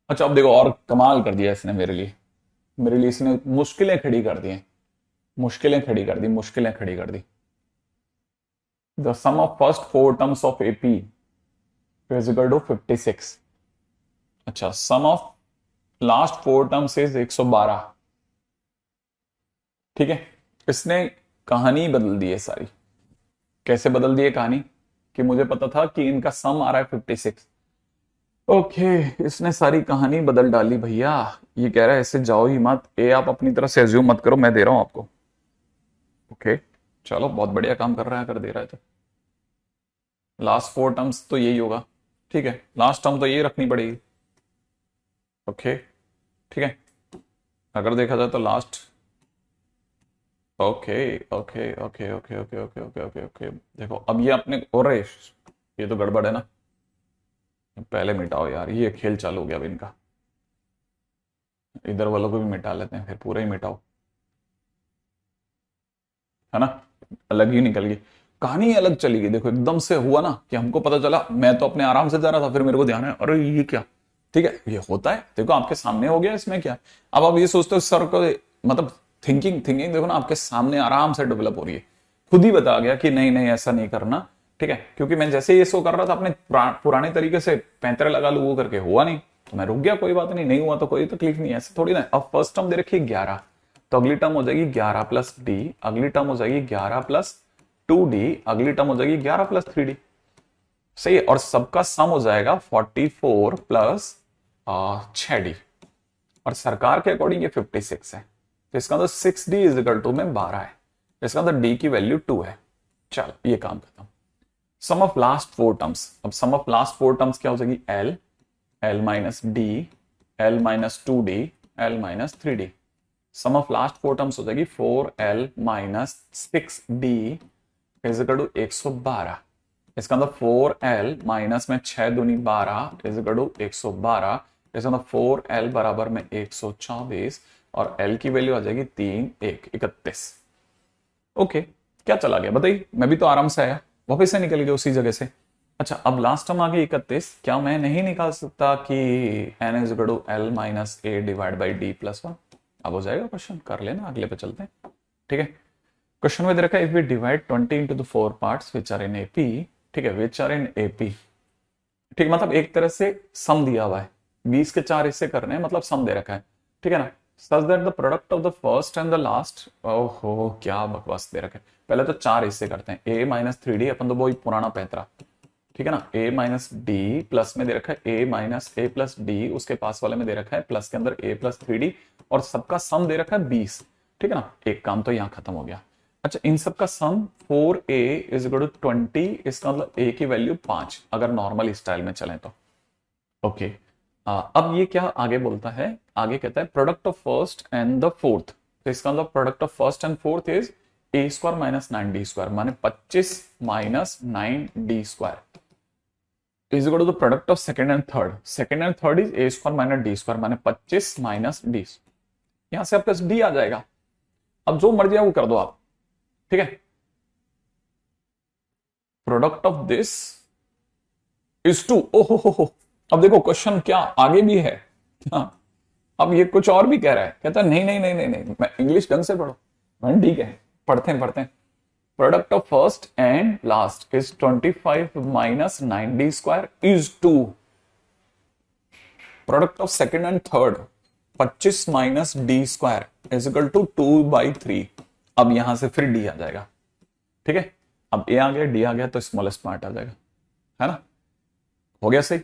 अच्छा अब देखो और कमाल कर दिया इसने मेरे लिए इसने मुश्किलें खड़ी कर दी हैं, मुश्किलें खड़ी कर दी, मुश्किलें खड़ी कर दी। The sum of first four terms of AP is equal to 56। अच्छा, sum of last four terms is 112। ठीक है, इसने कहानी बदल दी है सारी। कैसे बदल दी है कहानी, कि मुझे पता था कि इनका सम आ रहा है 56। ओके, इसने सारी कहानी बदल डाली भैया। ये कह रहा है ऐसे जाओ ही मत, ए आप अपनी तरफ से एज्यूम मत करो, मैं दे रहा हूं आपको। ओके, चलो बहुत बढ़िया काम कर रहा है अगर दे रहा है तो। लास्ट फोर टर्म्स तो यही होगा, ठीक है, लास्ट टर्म तो यही रखनी पड़ेगी। ओके, ठीक है, अगर देखा जाए तो last. Okay okay okay okay okay okay okay okay okay, देखो अब ये अपने और ये तो गड़बड़ है ना, पहले मिटाओ यार, ये खेल चालू हो गया अब इनका। इधर वालों को भी मिटा लेते हैं, फिर पूरा ही मिटाओ, है ना। अलग ही निकल गई कहानी, अलग चली गई। देखो एकदम से हुआ ना कि हमको पता चला, मैं तो अपने आराम से जा रहा था, फिर मेरे को ध्यान है अरे ये क्या। ठीक है, ये होता है, देखो आपके सामने हो गया, इसमें क्या। अब आप ये सोचते हो सर को, मतलब थिंकिंग थिंकिंग देखो ना आपके सामने आराम से डेवलप हो रही है, खुद ही बता गया कि नहीं नहीं ऐसा नहीं करना। ठीक है, क्योंकि मैं जैसे ये शो कर रहा था अपने पुराने तरीके से पैंतरे लगा लू, वो करके हुआ नहीं तो मैं रुक गया, कोई बात नहीं, नहीं हुआ तो कोई तकलीफ नहीं है, ऐसे थोड़ी ना। अब फर्स्ट टर्म दे रखी 11, तो अगली टर्म हो जाएगी 11 प्लस डी, अगली टर्म हो जाएगी 11 प्लस 2d, अगली टर्म हो जाएगी 11 प्लस 3d। सही है, और सबका सम हो जाएगा 44 प्लस 6d, और सरकार के अकॉर्डिंग ये 56 है, तो इसका मतलब 6d इज इक्वल टू में 12 है, इसका मतलब d की वैल्यू 2 है। चल ये काम खत्म। Sum of last four terms, अब sum of last four terms क्या हो जाएगी, l, l minus D, l minus 2d, l minus 3d। Sum of last four terms हो जाएगी 4l minus 6d is equal to 112। इसका मतलब 4l minus में 6 दूनी 12 इज इक्वल टू 112, इसका मतलब 4l बराबर में 124, और l की वैल्यू आ जाएगी 3 1 31। ओके, क्या चला गया बताइए, मैं भी तो आराम से आया, वापस से निकल गया उसी जगह से। अच्छा, अब लास्ट टर्म आ गई 31, क्या मैं नहीं निकाल सकता कि n is equal to l minus a divide by d plus 1। अब हो जाएगा क्वेश्चन, कर लेना, अगले पे चलते हैं। ठीक है, क्वेश्चन में दे रखा है if we divide 20 into the four parts which are in AP, ठीक है, व्हिच आर इन एपी, ठीक, मतलब एक तरह से सम दिया हुआ है, 20 के 4 हिस्से करने हैं, मतलब सम दे रखा है, ठीक है ना। Such that the product of the first and the last, ओहो क्या बकवास दे रखा है। पहले तो 4 हिस्से करते हैं, a माइनस 3d, अपन तो वही पुराना पैंतरा, ठीक है ना, a माइनस डी, प्लस में दे रखा है a minus a plus D, उसके पास वाले में दे रखा है प्लस के अंदर a प्लस 3d, और सबका सम दे रखा है 20, ठीक है ना। एक काम तो यहां खत्म हो गया। अच्छा, इन सबका सम 4a इज इक्वल टू 20, इसका मतलब a की वैल्यू 5 अगर नॉर्मल स्टाइल में चले तो। ओके, अब ये क्या आगे बोलता है, आगे कहता है product of first and the fourth, तो इसका मतलब product of first and fourth is a square minus 9d square, माने 25 minus 9d square is equal to the product of second and third, second and third is a square minus d square, माने 25 minus d। यहां से आपका d आ जाएगा, अब जो मर्जी है वो कर दो आप, ठीक है। Product of this is two, ओहो, अब देखो क्वेश्चन क्या आगे भी है। हाँ, अब ये कुछ और भी कह रहा है, कहता है नहीं नहीं नहीं नहीं नहीं, मैं इंग्लिश ढंग से पढ़ो, मैंने ठीक है, पढ़ते हैं। Product of first and last is 25 minus 9d square is 2, product of second and third 25 minus d square is equal to 2/3। अब यहां से फिर d आ जाएगा, ठीक है, अब a आ गया, d आ गया, तो स्मॉलेस्ट पार्ट आ जाएगा, है ना। हो गया सही,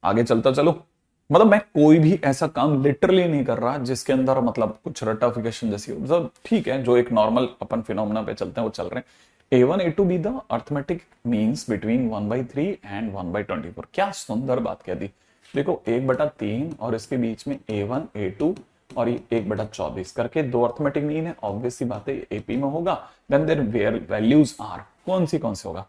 आगे चलता चलो। मतलब मैं कोई भी ऐसा काम लिटरली नहीं कर रहा जिसके अंदर मतलब कुछ रटाफिकेशन जैसी हो, मतलब ठीक है, जो एक नॉर्मल अपन फिनोमेना पे चलते हैं वो चल रहे हैं। A1 A2 be the arithmetic means between 1/3 and 1/24। क्या सुंदर बात कह दी, देखो 1/3 और इसके बीच में A1 A2 और 1/24 करके दो अर्थमेटिक मीन है, ऑब्वियसली बात है एपी में होगा। Then there were values are, कौन से होगा,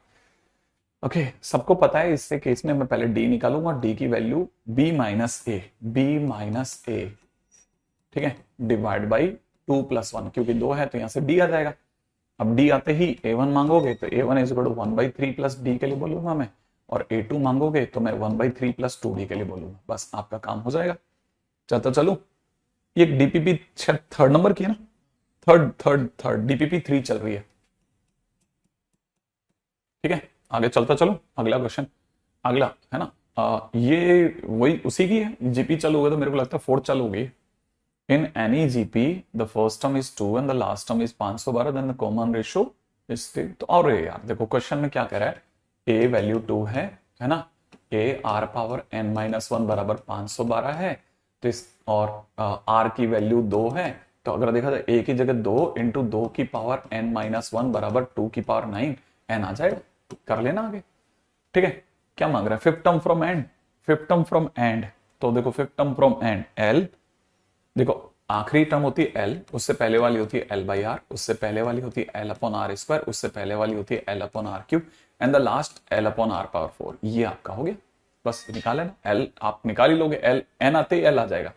ओके सबको पता है इससे केस में मैं पहले डी निकालूंगा, डी की वैल्यू बी माइनस ए, बी माइनस ए, ठीक है, डिवाइड बाई 2+1, क्योंकि 2 है तो यहां से डी आ जाएगा। अब डी आते ही a1 मांगोगे तो a1 is equal to 1/3 plus D के लिए बोलूंगा मैं, और a2 मांगोगे तो मैं 1/3 प्लस 2d के लिए बोलूंगा, बस आपका काम हो जाएगा। चाहता चलू, ये डीपीपी थर्ड नंबर की है ना, थर्ड डीपीपी 3 चल रही है, ठीक है। आगे चलता चलो, अगला क्वेश्चन, अगला है ना, ये वही उसी की है, जीपी चालू हो गया तो मेरे को लगता है फोर्थ चालू हो गई। In any GP, the first term is 2 and the last term is 512, then the common ratio is 3। तो और यार देखो क्वेश्चन में क्या कह रहा है, a वैल्यू 2 है ना, a r power n minus 1 बराबर 512 है, तो इस और r की वैल्यू 2 है, तो अगर देखा जाए a की जगह 2 इंटू 2 की पावर n माइनस 1 बराबर 2 की पावर 9 n आ जाएगा, कर लेना आगे, ठीक है। क्या मांग रहा है, fifth term from and, fifth term from and, तो देखो fifth term from and l, देखो आखिरी टर्म होती है एल, उससे पहले वाली होती है एल बाई आर, उससे पहले वाली होती है एल अपॉन आर स्क्वायर, उससे पहले वाली होती है L upon R cube, and the last L upon R power 4। ये आपका हो गया, बस निकाल लेना, एल आप निकाल ही लोगे, एल एन आते ही एल आ जाएगा,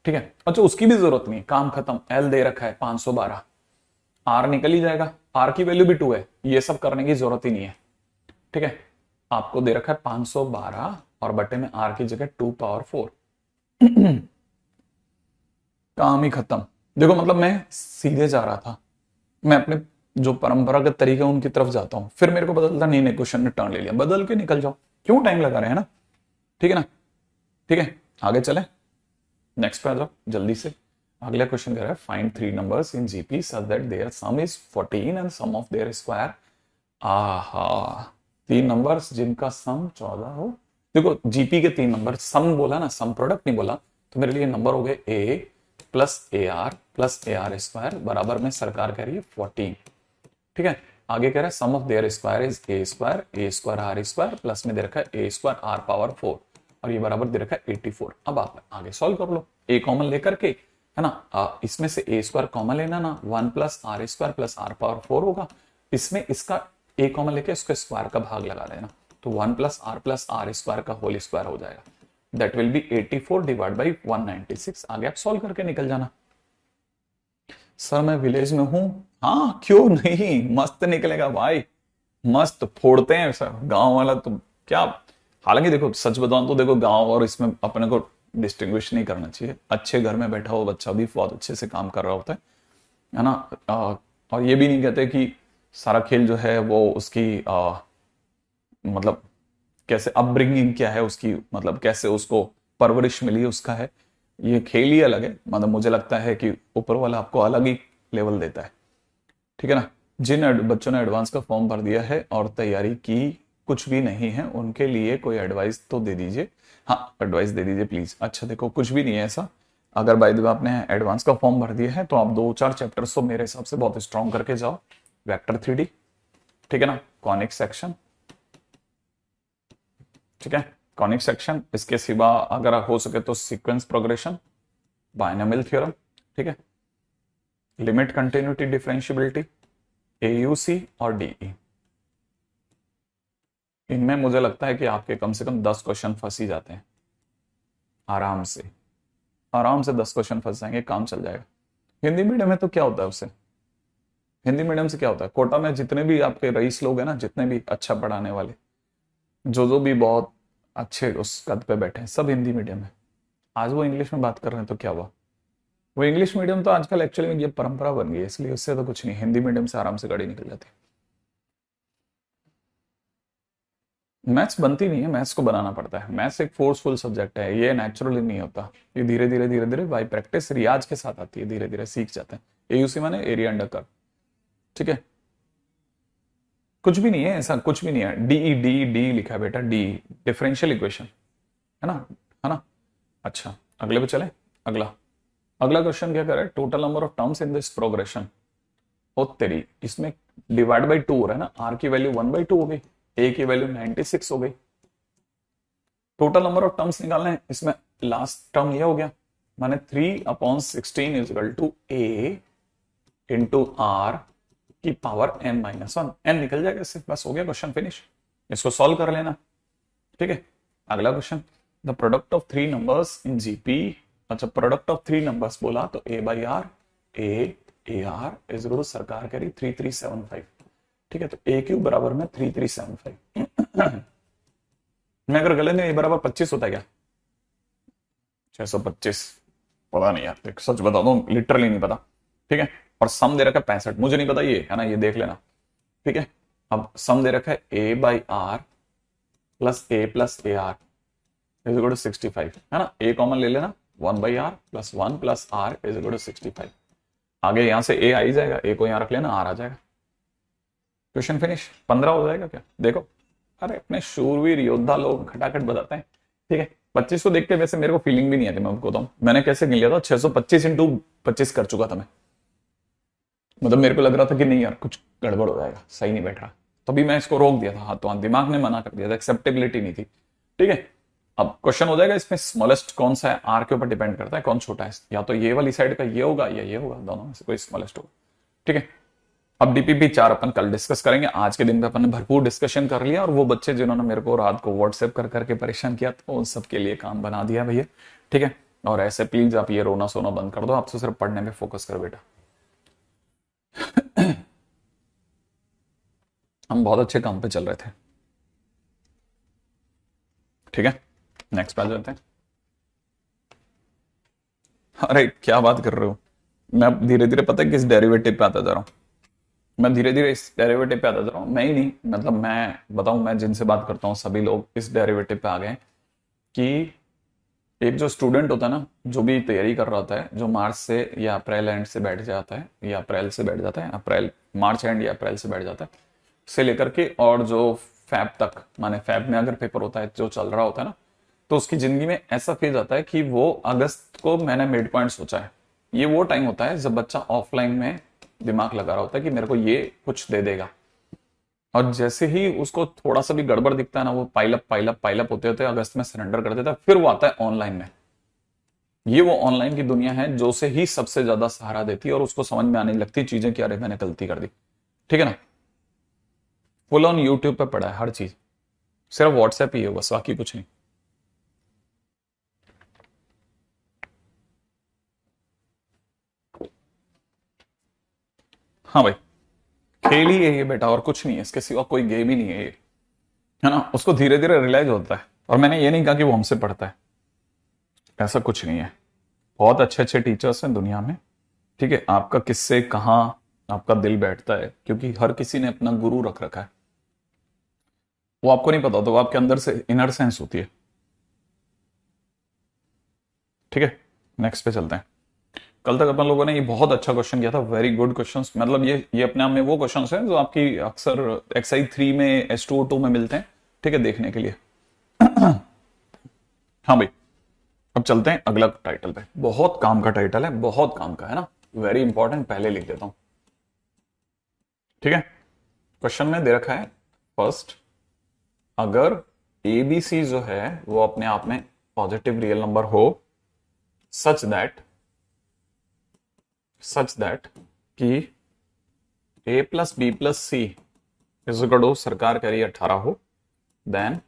ठीक है। अच्छा उसकी भी जरूरत नहीं, काम खत्म, एल दे रखा है 512, आर निकल ही जाएगा, आर की वैल्यू भी 2 है, ये सब करने की जरूरत ही नहीं है, ठीक है। आपको दे रखा है 512 और बटे में आर की जगह 2 पावर 4, काम ही खत्म। देखो मतलब मैं सीधे जा रहा था, मैं अपने जो परंपरागत तरीके उनकी तरफ जाता हूं, फिर मेरे को पता चलता नहीं क्वेश्चन ने टर्न ले लिया, बदल के निकल जाओ, क्यों टाइम लगा रहे हैं ना, ठीक है ना, ठीक है। आगे चले, नेक्स्ट पे आ जाओ जल्दी से। अगला क्वेश्चन कह रहा है find 3 numbers in GP such that their sum is 14 and sum of their square. आहा, 3 नंबर्स जिनका सम 14 हो। देखो जीपी के 3 नंबर, सम बोला ना, सम प्रोडक्ट नहीं बोला, तो मेरे लिए नंबर हो गए ए प्लस ए आर स्क्वायर बराबर में सरकार कह रही है 14, ठीक है। आगे कह रहा है sum of their square is a square r square plus में दे रखा है ए स्क्वायर आर पावर 4, और ये बराबर दे रखा है 84। अब आप आगे सॉल्व कर लो, ए कॉमन लेकर के, है ना, इसमें से ए स्क्वायर कॉमन लेना ना, 1 plus R square plus R power 4 होगा, इसमें इसका ए कॉमन लेके इसका स्क्वायर का भाग लगा देना, तो 1 प्लस आर स्क्वायर का होल स्क्वायर हो जाएगा, that will be 84 divide by 196। आगे आप सॉल्व करके निकल जाना। सर मैं विलेज में हूं, हाँ क्यों नहीं, मस्त निकलेगा भाई, मस्त फोड़ते हैं सर, गांव वाला तो क्या। हालांकि देखो सच बताऊं तो देखो गांव और इसमें अपने को डिस्टिंग्विश नहीं करना चाहिए, अच्छे घर में बैठा हुआ बच्चा भी बहुत अच्छे से काम कर रहा होता है ना। और ये भी नहीं कहते कि सारा खेल जो है वो उसकी मतलब कैसे अपब्रिंगिंग क्या है उसकी, मतलब कैसे उसको परवरिश मिली उसका है, ये खेल ही अलग है। मतलब मुझे लगता है कि ऊपर वाला आपको अलग ही लेवल देता है, ठीक है ना। जिन बच्चों ने एडवांस का फॉर्म भर दिया है और तैयारी की कुछ भी नहीं है, उनके लिए कोई एडवाइस तो दे दीजिए, हाँ एडवाइस दे दीजिए प्लीज। अच्छा देखो कुछ भी नहीं है ऐसा, अगर बाय द वे आपने एडवांस का फॉर्म भर दिया है तो आप 2-4 चैप्टर्स तो मेरे हिसाब से बहुत स्ट्रॉन्ग करके जाओ, वेक्टर 3D, ठीक है ना, कॉनिक सेक्शन, ठीक है, कॉनिक सेक्शन, इसके सिवा अगर हो सके तो सीक्वेंस प्रोग्रेशन, बायनॉमियल थ्योरम, ठीक है, लिमिट कंटिन्यूटी डिफरेंशियबिलिटी, AUC और DE। इनमें मुझे लगता है कि आपके कम से कम 10 क्वेश्चन फंस ही जाते हैं, आराम से, आराम से 10 क्वेश्चन फंस जाएंगे, काम चल जाएगा। हिंदी मीडियम में तो क्या होता है उससे, हिंदी मीडियम से क्या होता है, कोटा में जितने भी आपके रईस लोग हैं ना, जितने भी अच्छा पढ़ाने वाले, जो भी बहुत अच्छे उस कद पे बैठे हैं, सब हिंदी मीडियम है। आज वो इंग्लिश में बात कर रहे हैं तो क्या हुआ, वो इंग्लिश मीडियम तो आजकल एक्चुअली में ये परंपरा बन गई है, इसलिए उससे तो कुछ नहीं, हिंदी मीडियम से आराम से गाड़ी निकल जाती है। मैथ्स बनती नहीं है, मैथ्स को बनाना पड़ता है, मैथ्स एक फोर्सफुल सब्जेक्ट है, ये नेचुरली नहीं होता, ये धीरे धीरे बाई प्रैक्टिस रियाज के साथ आती है, धीरे धीरे सीख जाते हैं। AUC माने एरिया अंडर कर्व, ठीक है, कुछ भी नहीं है ऐसा, कुछ भी नहीं है। डी लिखा है बेटा, डी डिफरेंशियल इक्वेशन, है ना, है ना। अच्छा अगले पे चले, अगला अगला क्वेश्चन क्या कर रहा है, total number of terms in this progression. ओ तेरी, इसमें डिवाइड बाई 2 हो रहा है ना, आर की वैल्यू 1/2 हो गई, ए की वैल्यू 96 हो गई, टोटल नंबर ऑफ टर्म्स निकालने हैं, इसमें लास्ट टर्म ये हो गया, माने 3/16 is equal to A into R की पावर n-1, n निकल जाएगा इससे, बस हो गया क्वेश्चन फिनिश। इसको सॉल्व कर लेना। ठीक है, अगला question, the product of three numbers in GP. अच्छा, प्रोडक्ट ऑफ थ्री नंबर्स बोला तो a by r, a r is equal to सरकार कह रही 3375। ठीक है, तो ए क्यूब बराबर में 3375। मैं अगर गलत नहीं, ए बराबर 25 होता है क्या? 625, पता नहीं यार, देख सच बता दो, लिटरली नहीं पता। ठीक है, और सम दे रखा है 65, मुझे नहीं पता ये है ना, ये देख लेना। ठीक है, अब सम दे रखा है a by are plus a r is equal to 65, है ना। ए कॉमन ले लेना, 1/r plus 1 + r is equal to 65। आगे यहां से ए आ ही जाएगा, ए को यहां रख लेना, आर आ जाएगा। Question finish. 15 हो जाएगा क्या? देखो, अरे अपने शूरवीर योद्धा लोग खटाखट बताते हैं। ठीक है, 25 को देख के वैसे मेरे को फीलिंग भी नहीं आती, मैं आपको बताऊं मैंने कैसे गिन लिया था, 625 इंटू 25 कर चुका था मैं। मतलब मेरे को लग रहा था कि नहीं यार कुछ गड़बड़ हो जाएगा, सही नहीं बैठ रहा, तभी मैं इसको रोक दिया था, हाथों हाथ दिमाग ने मना कर दिया था, एक्सेप्टेबिलिटी नहीं थी। ठीक है, अब क्वेश्चन हो जाएगा इसमें स्मॉलेस्ट कौन सा है, आर के ऊपर डिपेंड करता है कौन छोटा है, या तो ये वाली साइड का ये होगा या ये होगा, दोनों में से कोई स्मॉलेस्ट होगा। ठीक है, अब डीपीपी 4 अपन कल डिस्कस करेंगे, आज के दिन पे अपन ने भरपूर डिस्कशन कर लिया, और वो बच्चे जिन्होंने मेरे को रात को व्हाट्सएप कर करके परेशान किया, तो उन सबके लिए काम बना दिया भैया। ठीक है, और ऐसे प्लीज आप ये रोना सोना बंद कर दो, आप तो सिर्फ पढ़ने में फोकस करो बेटा। हम बहुत अच्छे काम पे चल रहे थे। ठीक है, नेक्स्ट पे आ जाते हैं। अरे क्या बात कर रहे हो, मैं धीरे धीरे पता है किस डेरिवेटिव पे आता जा रहा हूँ, मैं धीरे धीरे इस डेरिवेटिव पे आता जा रहा हूँ। मैं ही नहीं, मतलब मैं बताऊं, मैं जिनसे बात करता हूँ सभी लोग इस डेरिवेटिव पे आ गए कि एक जो स्टूडेंट होता है ना, जो भी तैयारी कर रहा होता है, जो मार्च से या अप्रैल एंड से बैठ जाता है, या अप्रैल से बैठ जाता है, अप्रैल मार्च एंड या अप्रैल से बैठ जाता है, से लेकर के और जो फैब तक, माने फैब में अगर पेपर होता है जो चल रहा होता है ना, तो उसकी जिंदगी में ऐसा फेज आता है कि वो अगस्त को मैंने मिड पॉइंट सोचा है, ये वो टाइम होता है जब बच्चा ऑफलाइन में दिमाग लगा रहा होता है कि मेरे को ये कुछ दे देगा, और जैसे ही उसको थोड़ा सा भी गड़बड़ दिखता है ना, वो पाइल अप होते होते अगस्त में सरेंडर कर देता है, फिर वो आता है ऑनलाइन में। ये वो ऑनलाइन की दुनिया है जो से ही सबसे ज्यादा सहारा देती है, और उसको समझ में आने लगती चीजें कि अरे मैंने गलती कर दी। ठीक है ना, फुल ऑन यूट्यूब पे पड़ा है हर चीज, सिर्फ व्हाट्सएप ही है बस, बाकी कुछ नहीं। हाँ भाई, खेल ही है ये बेटा, और कुछ नहीं है, इसके सिवा कोई गेम ही नहीं है ये, है ना। उसको धीरे धीरे रियलाइज होता है, और मैंने ये नहीं कहा कि वो हमसे पढ़ता है, ऐसा कुछ नहीं है। बहुत अच्छे अच्छे टीचर्स हैं दुनिया में। ठीक है, आपका किससे कहाँ आपका दिल बैठता है, क्योंकि हर किसी ने अपना गुरु रख रखा है, वो आपको नहीं पता, तो वो आपके अंदर से इनर सेंस होती है। ठीक है, नेक्स्ट पे चलते हैं। कल तक अपन लोगों ने ये बहुत अच्छा क्वेश्चन किया था, वेरी गुड क्वेश्चंस, मतलब ये अपने आप में वो क्वेश्चंस हैं जो आपकी अक्सर एक्सरसाइज 3 में H2O2 में मिलते हैं। ठीक है, देखने के लिए। हाँ भाई, अब चलते हैं अगला टाइटल पे, बहुत काम का टाइटल है, बहुत काम का है ना, वेरी इंपॉर्टेंट, पहले लिख देता हूं। ठीक है, क्वेश्चन में दे रखा है फर्स्ट, अगर ABC जो है वो अपने आप में पॉजिटिव रियल नंबर हो, सच दैट कि A plus B plus C is equal to, सरकार कह रही है 18 हो, देन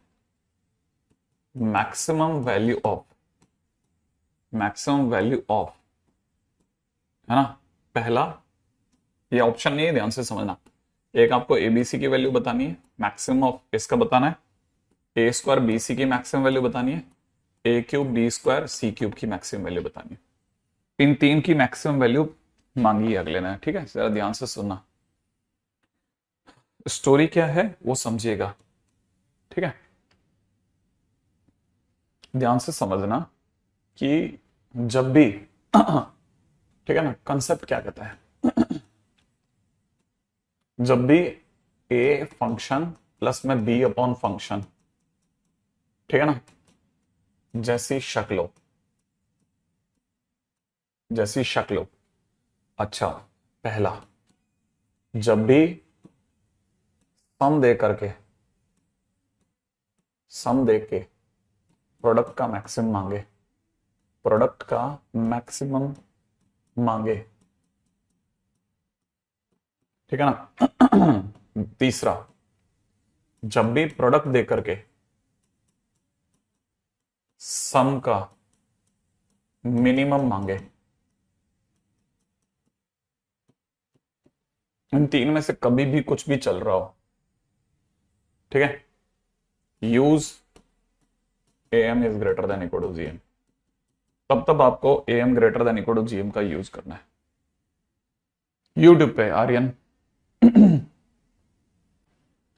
मैक्सिमम वैल्यू ऑफ, है ना। पहला, ये ऑप्शन नहीं है, ध्यान से समझना, एक आपको ABC की वैल्यू बतानी है, मैक्सिमम ऑफ इसका बताना है, A स्क्वायर BC की मैक्सिमम वैल्यू बतानी है, A cube B square C cube की मैक्सिमम वैल्यू बतानी है। इन तीन की मैक्सिमम वैल्यू मांगी है अगले ने। ठीक है, जरा ध्यान से सुनना, स्टोरी क्या है वो समझिएगा। ठीक है, ध्यान से समझना कि जब भी ठीक है ना, कंसेप्ट क्या कहता है, जब भी A फंक्शन प्लस में B अपॉन फंक्शन, ठीक है ना, जैसी शक्ल हो। अच्छा, पहला, जब भी सम दे के प्रोडक्ट का मैक्सिमम मांगे। ठीक है ना। तीसरा, जब भी प्रोडक्ट दे करके सम का मिनिमम मांगे, इन तीन में से कभी भी कुछ भी चल रहा हो, ठीक है, use am is greater than equal to gm, तब आपको am greater than equal to gm का यूज करना है। यूट्यूब पे आर्यन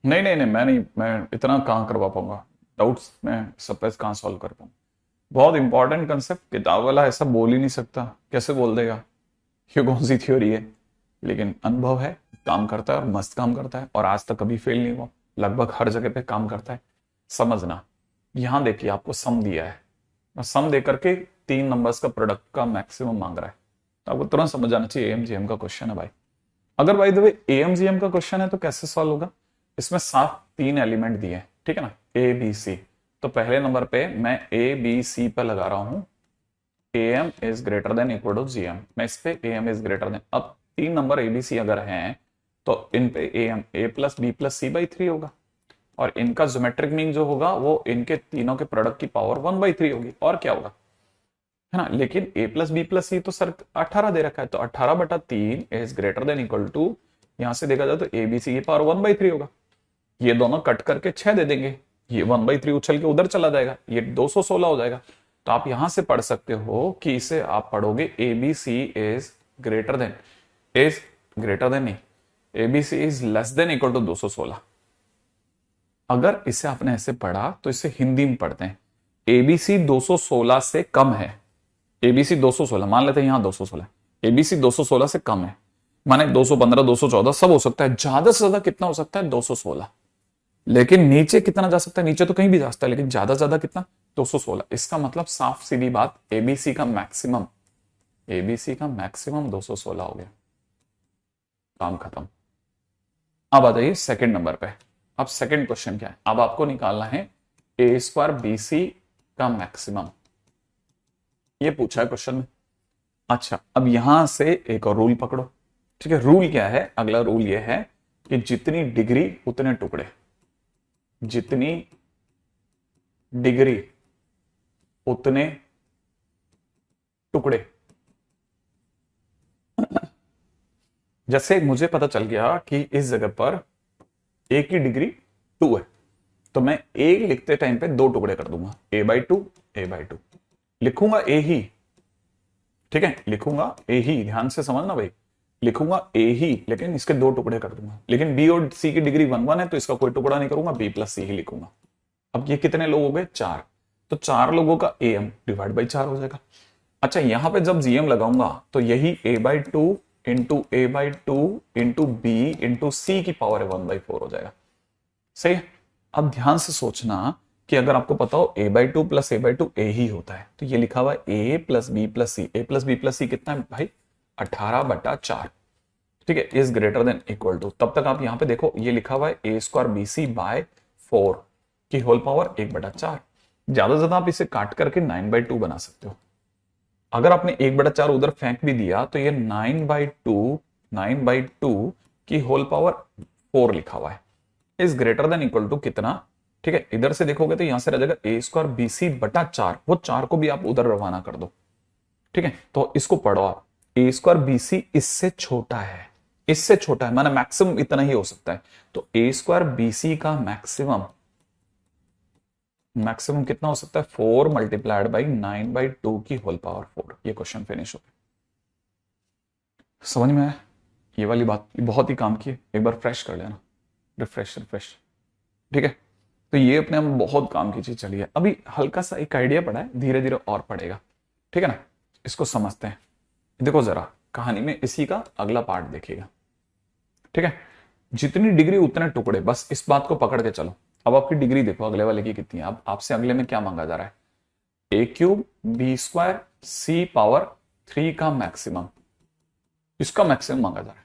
नहीं नहीं नहीं, मैं इतना कहां करवा पाऊंगा, डाउट्स मैं सब पे कहां सॉल्व कर पाऊंगा। बहुत इंपॉर्टेंट कंसेप्ट, किताब वाला ऐसा बोल ही नहीं सकता, कैसे बोल देगा, ये कौन सी थ्योरी है, लेकिन अनुभव है, काम करता है और मस्त काम करता है, और आज तक कभी फेल नहीं हुआ, लगभग हर जगह पे काम करता है। समझना, यहां देखिए आपको सम दिया है, और सम दे करके 3 नंबर्स का प्रोडक्ट का मैक्सिमम मांग रहा है, तो आपको तुरंत समझ आना चाहिए एएमजीएम का क्वेश्चन है भाई। अगर बाय द वे एएमजीएम का क्वेश्चन है तो कैसे सॉल्व होगा, इसमें साफ 3 एलिमेंट दिए हैं, ठीक है ना, ए बी सी। तो पहले नंबर पे मैं ए बी सी पर लगा रहा हूं am is greater than equal to gm, मैं इस पे am इज ग्रेटर देन, अब 3 नंबर एबीसी अगर हैं तो इन पे am a plus B plus C by 3 होगा, और इनका ज्योमेट्रिक मीन जो होगा वो इनके तीनों के प्रोडक्ट की पावर 1/3 होगी, और क्या होगा, है ना। लेकिन a प्लस बी प्लस सी तो सर 18 दे रखा है, तो 18/3 is greater than equal to, यहां से देखा जाए तो ए बी सी की पावर 1/3 होगा, ये दोनों कट करके 6 दे देंगे, ये 1/3 उछल के उधर चला जाएगा, ये 216 हो जाएगा। तो आप यहां से पढ़ सकते हो कि इसे आप पढ़ोगे a b c is greater than, is greater than नहीं, a b c is less than equal to 216। अगर इसे आपने ऐसे पढ़ा तो इसे हिंदी में पढ़ते हैं, एबीसी 216 से कम है, एबीसी 216 मान लेते हैं, यहां 216, एबीसी 216 से कम है, माने 215 214 सब हो सकता है, ज्यादा से ज्यादा कितना हो सकता है 216, लेकिन नीचे कितना जा सकता है, नीचे तो कहीं भी जा सकता है, लेकिन ज्यादा ज्यादा कितना 216। इसका मतलब साफ सीधी बात, एबीसी का मैक्सिमम, एबीसी का मैक्सिमम 216 हो गया, काम खत्म। अब आ जाइए सेकंड नंबर पे, अब सेकंड क्वेश्चन क्या है, अब आपको निकालना है ए स्क्वायर बीसी का मैक्सिमम, ये पूछा है क्वेश्चन में। अच्छा, अब यहां से एक और रूल पकड़ो, ठीक है, रूल क्या है, अगला रूल यह है कि जितनी डिग्री उतने टुकड़े, जितनी डिग्री उतने टुकड़े। जैसे मुझे पता चल गया कि इस जगह पर ए की डिग्री 2 है, तो मैं ए लिखते टाइम पे 2 टुकड़े कर दूंगा, a/2 a/2 लिखूंगा ए ही, ठीक है, लिखूंगा ए ही, ध्यान से समझना भाई, लिखूंगा ए ही, लेकिन इसके 2 टुकड़े कर दूंगा, लेकिन बी और सी की डिग्री 1 1 है तो इसका कोई टुकड़ा नहीं करूंगा, बी प्लस सी ही लिखूंगा। अब ये कितने लोग हो गए, 4, तो 4 लोगों का एम डिवाइड बाई 4 हो जाएगा। अच्छा, यहां पे जब जीएम लगाऊंगा तो यही a/2 into a/2 into b into c की पावर 1/4 हो जाएगा, सही है। अब ध्यान से सोचना कि अगर आपको पता हो a/2 प्लस a/2 ए ही होता है, तो ये लिखा हुआ है a plus B plus c, a plus B plus c कितना है भाई 18/4, ठीक है, is greater than equal to, तब तक आप यहां पे देखो ये लिखा हुआ है a square B C by 4 की होल पावर 1/4, ज्यादा से ज्यादा आप इसे काट करके 9/2 बना सकते हो। अगर आपने 1/4 उधर फेंक भी दिया तो ये 9/2 की होल पावर 4 लिखा हुआ है, is greater than equal to कितना, ठीक है, इधर से देखोगे तो यहां से रह जाएगा ए स्क्वायर बीसी बटा 4, वो 4 को भी आप उधर रवाना कर दो, ठीक है। तो इसको पढ़ो आप, ए स्क्वायर बीसी इससे छोटा है, इससे छोटा है, माने मैक्सिमम इतना ही हो सकता है, तो ए स्क्वायर बीसी का मैक्सिमम, मैक्सिमम कितना हो सकता है 4 मल्टीप्लाइड बाई 9/2 की होल पावर 4। ये क्वेश्चन फिनिश हो गया, समझ में आया, ये वाली बात बहुत ही काम की है, एक बार फ्रेश कर लेना, रिफ्रेश रिफ्रेश, ठीक है। तो ये अपने आप में बहुत काम की चीज चली है, अभी हल्का सा एक आइडिया पड़ा है, धीरे धीरे और पड़ेगा, ठीक है ना। इसको समझते हैं, देखो जरा कहानी में इसी का अगला पार्ट देखिएगा, ठीक है। जितनी डिग्री उतने टुकड़े, बस इस बात को पकड़ के चलो। अब आपकी डिग्री देखो अगले वाले की कितनी है, अब आपसे अगले में क्या मांगा जा रहा है, a³ b² c पावर 3 का मैक्सिमम, इसका मैक्सिमम मांगा जा रहा है।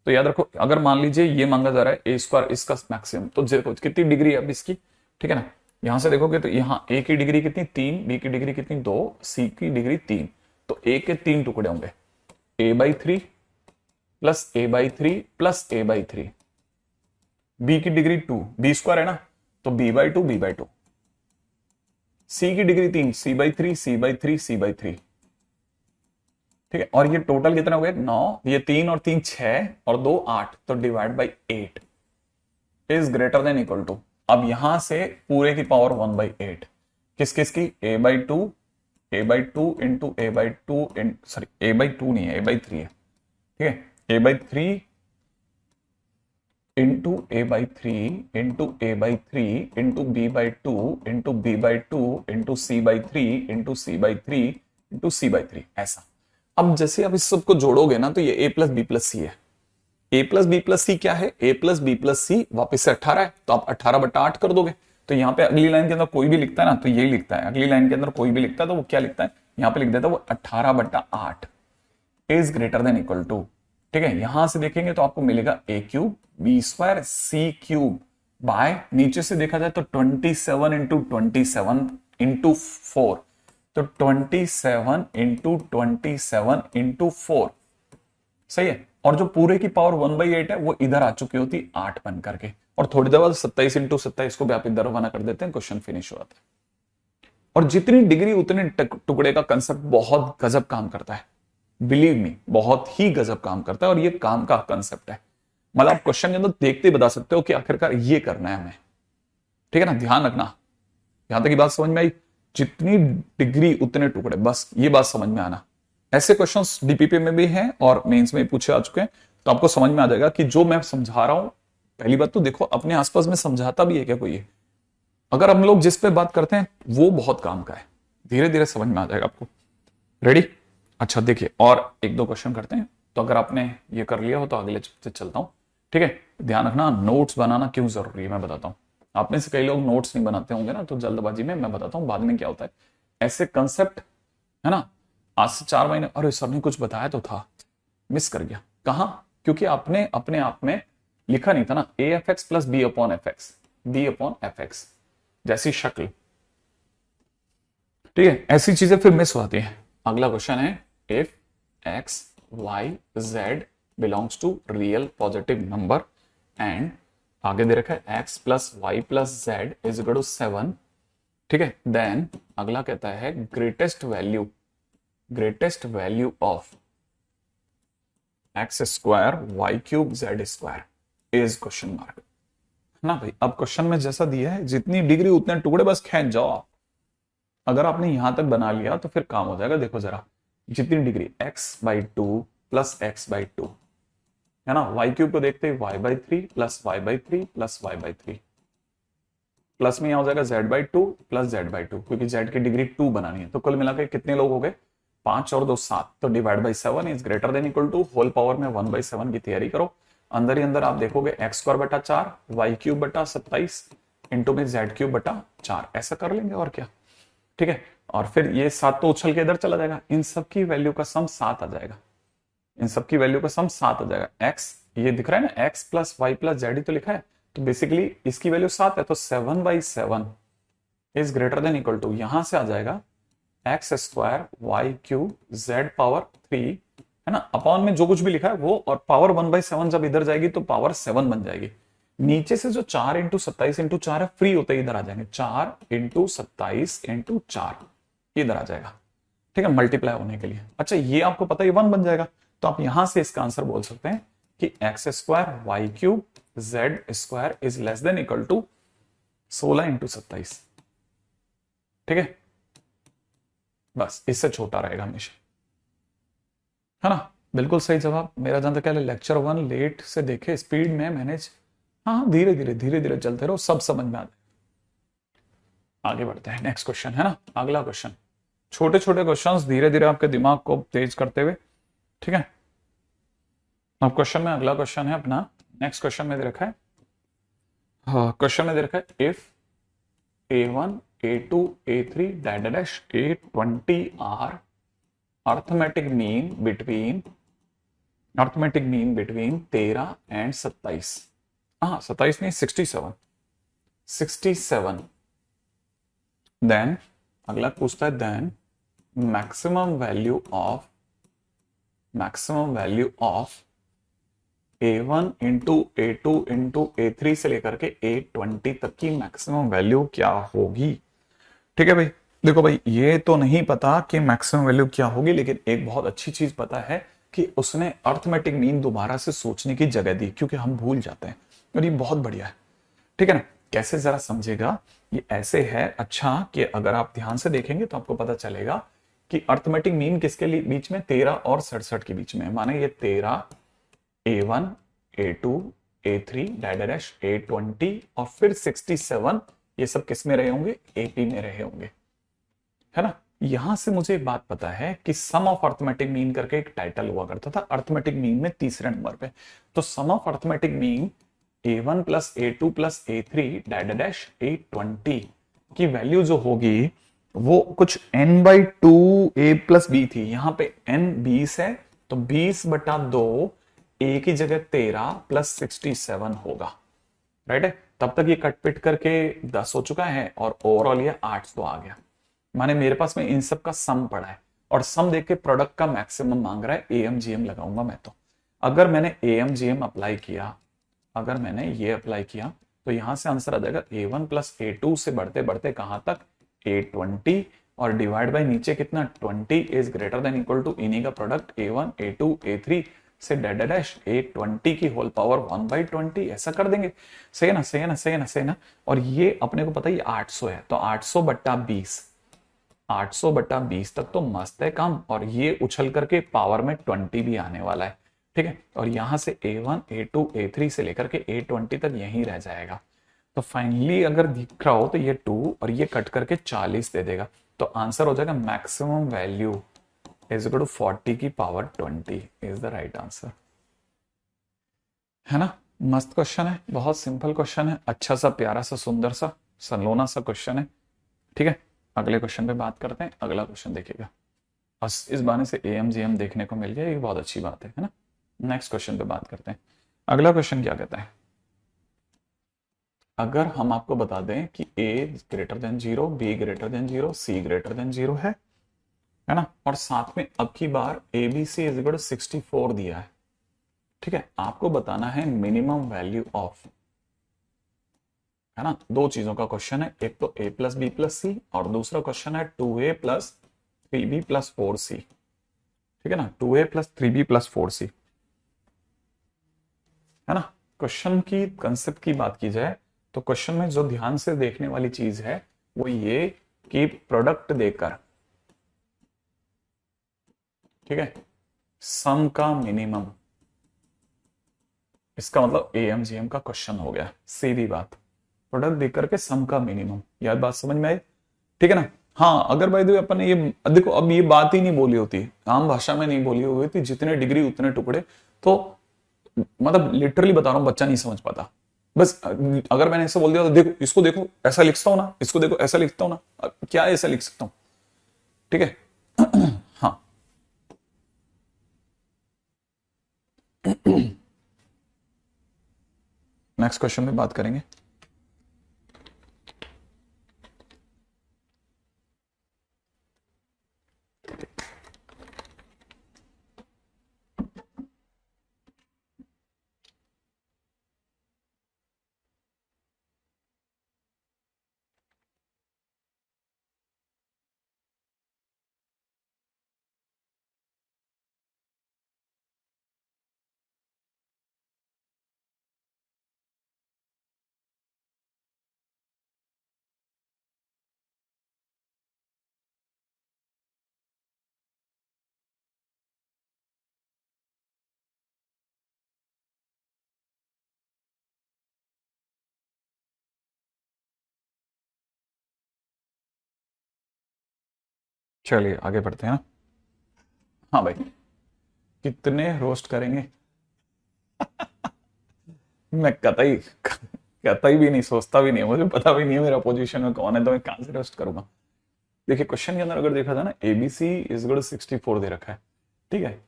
तो याद रखो, अगर मान लीजिए ये मांगा जा रहा है a² इसका मैक्सिमम, तो देखो कितनी डिग्री है अब इसकी, ठीक है ना। यहां से देखोगे तो यहाँ a की डिग्री कितनी 3, b की डिग्री कितनी 2, c की डिग्री 3, तो a के 3 टुकड़े होंगे, a/3 plus a/3 plus a/3, B की डिग्री 2, बी स्क्वायर है ना, तो b/2 b/2। सी की डिग्री 3, c/3 c/3 c/3। ठीक है, और ये टोटल कितना हो गया 9, ये 3 और 3 6 और 2 8, तो divide by 8 is greater than equal to. अब यहां से पूरे की पावर 1/8 किस किस की, a/2 into a/2 sorry a/2 नहीं है, a/3 है। ठीक है, a/3 into a/3 into a/3 into b/2 into b/2 into c/3 into c/3 into c/3, ऐसा। अब जैसे आप इस सबको जोड़ोगे ना, तो ये a प्लस बी प्लस सी है। a प्लस बी प्लस सी क्या है, a प्लस बी प्लस सी वापिस से 18 है, तो आप 18/8 कर दोगे। तो यहाँ पे अगली लाइन के अंदर कोई भी लिखता है ना, तो यही लिखता है। अगली लाइन के अंदर कोई भी लिखता है तो वो क्या लिखता है, यहाँ पे लिख देता है वो 18/8 is greater than equal to. ठीक है, यहां से देखेंगे तो आपको मिलेगा a³ b²c³ बाय, नीचे से देखा जाए तो 27 इंटू 27 इंटू 4, तो 27 इंटू 27 इंटू 4, सही है। और जो पूरे की पावर 1/8 है वो इधर आ चुकी होती 8 बन करके, और थोड़ी देर बाद 27 इंटू 27 को भी आप इधर बना कर देते हैं, क्वेश्चन फिनिश हो जाता है। और जितनी डिग्री उतने टुकड़े का कंसेप्ट बहुत गजब काम करता है, बिलीव मी, बहुत ही गजब काम करता है, और ये काम का कंसेप्ट है। मतलब आप क्वेश्चन के अंदर देखते ही बता सकते हो कि आखिरकार ये करना है हमें। ठीक है ना, ध्यान रखना। यहां तक की बात समझ में आई, जितनी डिग्री उतने टुकड़े, बस ये बात समझ में आना। ऐसे क्वेश्चंस डीपीपी में भी हैं और मेंस में भी पूछे आ चुके हैं, तो आपको समझ में आ जाएगा कि जो मैं समझा रहा हूं, पहली बात तो देखो अपने आसपास में समझाता भी है क्या कोई। अगर हम लोग जिस पे बात करते हैं वो बहुत काम का है, धीरे धीरे समझ में आ जाएगा आपको। रेडी? अच्छा देखिए, और एक दो क्वेश्चन करते हैं, तो अगर आपने ये कर लिया हो तो अगले से चलता हूं। ठीक है, ध्यान रखना, नोट्स बनाना क्यों जरूरी है मैं बताता हूं। आप में से कई लोग नोट्स नहीं बनाते होंगे ना, तो जल्दबाजी में मैं बताता हूं बाद में क्या होता है। ऐसे कंसेप्ट है ना, आज से 4 महीने, अरे सर ने कुछ बताया तो था, मिस कर गया। कहां? क्योंकि आपने अपने आप में लिखा नहीं था ना, a(f(x) प्लस b/fx, b/fx जैसी शक्ल। ठीक है, ऐसी चीजें फिर मिस होती हैं। अगला क्वेश्चन है, if x y z belongs to real positive number and आगे दे रखा है x plus Y plus Z is equal to 7। ठीक है, देन अगला कहता है greatest value of x² y³ z² is question mark ना भाई। अब क्वेश्चन में जैसा दिया है, जितनी डिग्री उतने टुकड़े बस खींच जाओ आप। अगर आपने यहां तक बना लिया तो फिर काम हो जाएगा। देखो जरा, जितनी डिग्री x/2 प्लस x/2 है ना, y³ को देखते ही y/3 plus y/3 plus y/3, plus में यहां हो जाएगा z/2 प्लस z/2, क्योंकि z की डिग्री 2 बनानी है। तो कुल मिलाकर कितने लोग हो गए, 5 और 2 7, तो divide by 7 is greater than equal to whole power में 1/7 की तैयारी करो। अंदर ही अंदर आप देखोगे x²/4 y³/27 इंटू में z³/4, ऐसा कर लेंगे और क्या। ठीक है, और फिर ये 7 तो उछल के इधर चला जाएगा, इन सब की वैल्यू का सम 7 आ जाएगा, इन सब की वैल्यू का सम 7 आ जाएगा। x ये दिख रहा है ना, x plus Y plus z ही तो लिखा है, तो बेसिकली इसकी वैल्यू 7 है, तो 7/7 is greater than equal to, यहां से आ जाएगा x² y³ z⁻3 है ना, अपॉन में जो कुछ भी लिखा है वो, और पावर 1/7 जब इधर जाएगी तो पावर 7 बन जाएगी। नीचे से जो 4 इंटू 27 इंटू 4 है, फ्री होते ही इधर आ जाएंगे, 4 इंटू 27 इंटू 4 इधर आ जाएगा। ठीक है, मल्टीप्लाई होने के लिए। अच्छा ये आपको पता है 1 बन जाएगा, तो आप यहां से इसका आंसर बोल सकते हैं कि x² y³ z² is less than equal to 16 into 27। ठीक है, बस इससे छोटा रहेगा हमेशा, है ना। बिल्कुल सही जवाब मेरा। जहां तक लेक्चर 1 लेट से देखे, स्पीड में मैनेज, हाँ धीरे धीरे चलते रहो, सब समझ में आ जाए। आगे बढ़ते हैं, नेक्स्ट क्वेश्चन है ना, अगला क्वेश्चन। छोटे छोटे क्वेश्चंस धीरे धीरे आपके दिमाग को तेज करते हुए। ठीक है, अब क्वेश्चन में अगला क्वेश्चन है अपना, नेक्स्ट क्वेश्चन में दे रखा है, क्वेश्चन में दे रखा है if a1 a2 a3 dash a20 are arithmetic mean between 13 and 27, हाँ 27 नहीं 67, देन अगला पूछता है then maximum value of A1 into A2 into A3 से लेकर के A20 तक की मैक्सिमम वैल्यू क्या होगी। ठीक है भाई, देखो भाई ये तो नहीं पता कि मैक्सिमम वैल्यू क्या होगी, लेकिन एक बहुत अच्छी चीज पता है कि उसने अर्थमेटिक मीन दोबारा से सोचने की जगह दी, क्योंकि हम भूल जाते हैं, और ये बहुत बढ़िया है। ठीक है ना, कैसे जरा समझेगा। ये ऐसे है अच्छा कि अगर आप ध्यान से देखेंगे तो आपको पता चलेगा कि अर्थमेटिक मीन किसके लिए बीच में, 13 और 67 के बीच में है। माने ये 13, A1, A2, A3 dash A20 और फिर 67, ये सब किस में रहे होंगे, AP में रहे होंगे, है ना। यहां से मुझे एक बात पता है कि सम ऑफ अर्थमेटिक मीन करके एक टाइटल हुआ करता था अर्थमेटिक मीन में तीसरे नंबर पे। तो sum of arithmetic mean A1 plus A2 plus A3 dash A20 की वैल्यू जो होगी वो कुछ n/2 A प्लस बी थी। यहां पे n 20 है, तो 20/2 A की जगह 13 प्लस 67 होगा, राइट है। तब तक ये कट पिट करके 10 हो चुका है और ओवरऑल ये 800 आ गया। माने मेरे पास में इन सब का सम पड़ा है, और सम देख के प्रोडक्ट का मैक्सिमम मांग रहा है। AMGM लगाऊंगा मैं तो। अगर मैंने AMGM अप्लाई किया, अगर मैंने ये अप्लाई किया, तो यहां से आंसर आ जाएगा A1 प्लस A2 से बढ़ते बढ़ते कहां तक, A20, और डिवाइड बाय नीचे कितना, 20 is greater than equal to इन्हीं का प्रोडक्ट A1 A2 A3 से डैश A20 की होल पावर 1/20, ऐसा कर देंगे। सही है ना, सही है ना, सही है ना, सही है ना। और ये अपने को पता है 800 है, तो 800/20, 800/20 तक तो मस्त है काम, और ये उछल करके पावर में 20 भी आने वाला है। ठीक है, और यहां से A1 A2 A3 से लेकर के A20 तक यहीं रह जाएगा। तो फाइनली अगर दिख रहा हो तो ये 2 और ये कट करके 40 दे देगा। तो आंसर हो जाएगा maximum value is equal to 40 की power 20 is the right answer, है ना। मस्त क्वेश्चन है, बहुत सिंपल क्वेश्चन है, अच्छा सा प्यारा सा सुंदर सा सलोना सा क्वेश्चन है। ठीक है, अगले क्वेश्चन पे बात करते हैं। अगला क्वेश्चन देखिएगा, इस बहाने से AMGM देखने को मिल गया, ये बहुत अच्छी बात है ना। नेक्स्ट क्वेश्चन पे बात करते हैं। अगला क्वेश्चन क्या कहता है, अगर हम आपको बता दें कि A greater than 0, B greater than 0, C greater than 0 है ना, और साथ में अब की बार ABC इज इक्वल टू 64 दिया है। ठीक है, आपको बताना है मिनिमम वैल्यू ऑफ, है ना। दो चीजों का क्वेश्चन है, एक तो A प्लस बी प्लस सी, और दूसरा क्वेश्चन है 2A plus 3B plus 4C। ठीक है ना, 2A plus 3B plus 4C, है ना। क्वेश्चन की कंसेप्ट की बात की जाए तो क्वेश्चन में जो ध्यान से देखने वाली चीज है वो ये कि प्रोडक्ट देकर, ठीक है, सम का मिनिमम, इसका मतलब AMGM का क्वेश्चन हो गया, सीधी बात। प्रोडक्ट देकर के सम का मिनिमम, यार बात समझ में आई। ठीक है ना। हाँ, अगर भाई देखो अपन ने ये देखो, अब ये बात ही नहीं बोली होती, आम भाषा में नहीं बोली हुई थी, जितने डिग्री उतने टुकड़े, तो मतलब लिटरली बता रहा हूं, बच्चा नहीं समझ पाता। बस अगर मैंने ऐसा बोल दिया तो देखो इसको, देखो ऐसा लिखता हूं ना, इसको देखो ऐसा लिखता हूं ना, क्या ऐसा लिख सकता हूं। ठीक है। हाँ, नेक्स्ट क्वेश्चन पे बात करेंगे। चलिए आगे बढ़ते हैं ना। हाँ भाई, कितने रोस्ट करेंगे। मैं कतई भी नहीं सोचता भी नहीं, मुझे पता भी नहीं है मेरा पोजीशन में कौन है, तो मैं कहां से रोस्ट करूंगा। देखिए क्वेश्चन के अंदर अगर देखा था ना, ABC इज इक्वल टू 64 दे रखा है। ठीक है,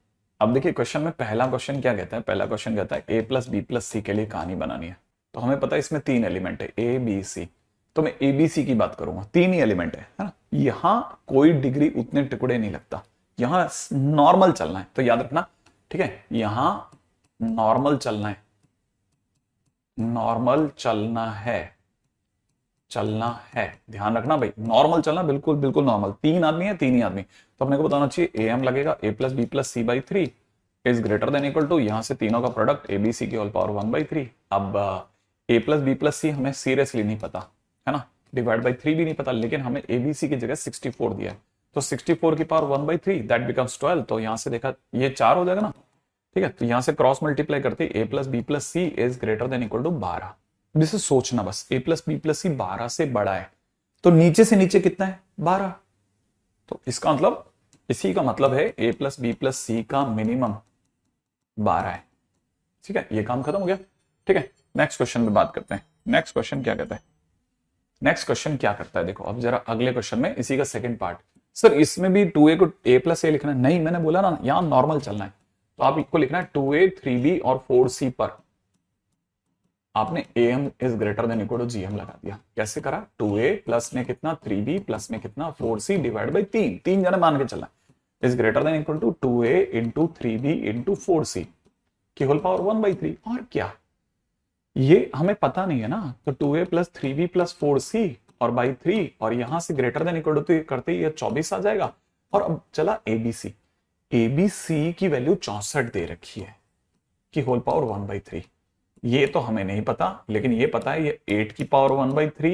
अब देखिए क्वेश्चन में पहला क्वेश्चन क्या कहता है, पहला क्वेश्चन कहता है A प्लस बी प्लस सी के लिए कहानी बनानी है। तो हमें पता है इसमें 3 एलिमेंट है ABC, तो मैं ABC की बात करूंगा, 3 ही एलिमेंट है ना। यहां कोई डिग्री उतने टुकड़े नहीं लगता, यहां नॉर्मल चलना है, तो याद रखना। ठीक है, यहां नॉर्मल चलना है, नॉर्मल चलना है, चलना है, ध्यान रखना भाई, नॉर्मल चलना, बिल्कुल बिल्कुल नॉर्मल। तीन आदमी है, तीन ही आदमी, तो अपने को बताना चाहिए ए एम लगेगा a plus B plus C by three is greater than equal to, यहां से तीनों का प्रोडक्ट ए बी सी की whole power one by three. अब a plus B plus c हमें सीरियसली नहीं पता है ना, डिवाइड बाई थ्री भी नहीं पता, लेकिन हमें ए बी सी की जगह 64 दिया है, तो 64 की power one by three that becomes 12, तो यहां से देखा ये चार हो जाएगा ना, ठीक है, तो यहां से क्रॉस मल्टीप्लाई करते a plus B plus C is greater than equal to 12। जिसे सोचना बस, a plus B plus c 12 से बड़ा है, तो नीचे से नीचे कितना है 12, तो इसका मतलब, इसी का मतलब है ए प्लस बी प्लस सी का मिनिमम 12 है। ठीक है, ये काम खत्म हो गया। ठीक है, नेक्स्ट क्वेश्चन पे बात करते हैं। नेक्स्ट क्वेश्चन क्या कहता है, नेक्स्ट क्वेश्चन क्या करता है, देखो अब जरा अगले क्वेश्चन में इसी का सेकंड पार्ट। सर इसमें भी 2a को a प्लस ए लिखना है, नहीं मैंने बोला ना यहां नॉर्मल चलना है, तो आप इसको लिखना है 2a 3b और 4c पर आपने am is greater than equal to gm लगा दिया। कैसे करा, 2a प्लस में कितना 3b प्लस में कितना 4c डिवाइड बाई तीन, तीन जने मान के चलना is greater than equal to 2a into 3b into 4c की whole power one by three. और क्या, ये हमें पता नहीं है ना, तो 2a plus 3b plus 4c और बाई थ्री, और यहां से ग्रेटर देन इक्वल टू करते ही ये 24 आ जाएगा। और अब चला एबीसी, एबीसी की वैल्यू 64 दे रखी है कि whole power one by three, ये तो हमें नहीं पता, लेकिन ये पता है ये 8 की power one by three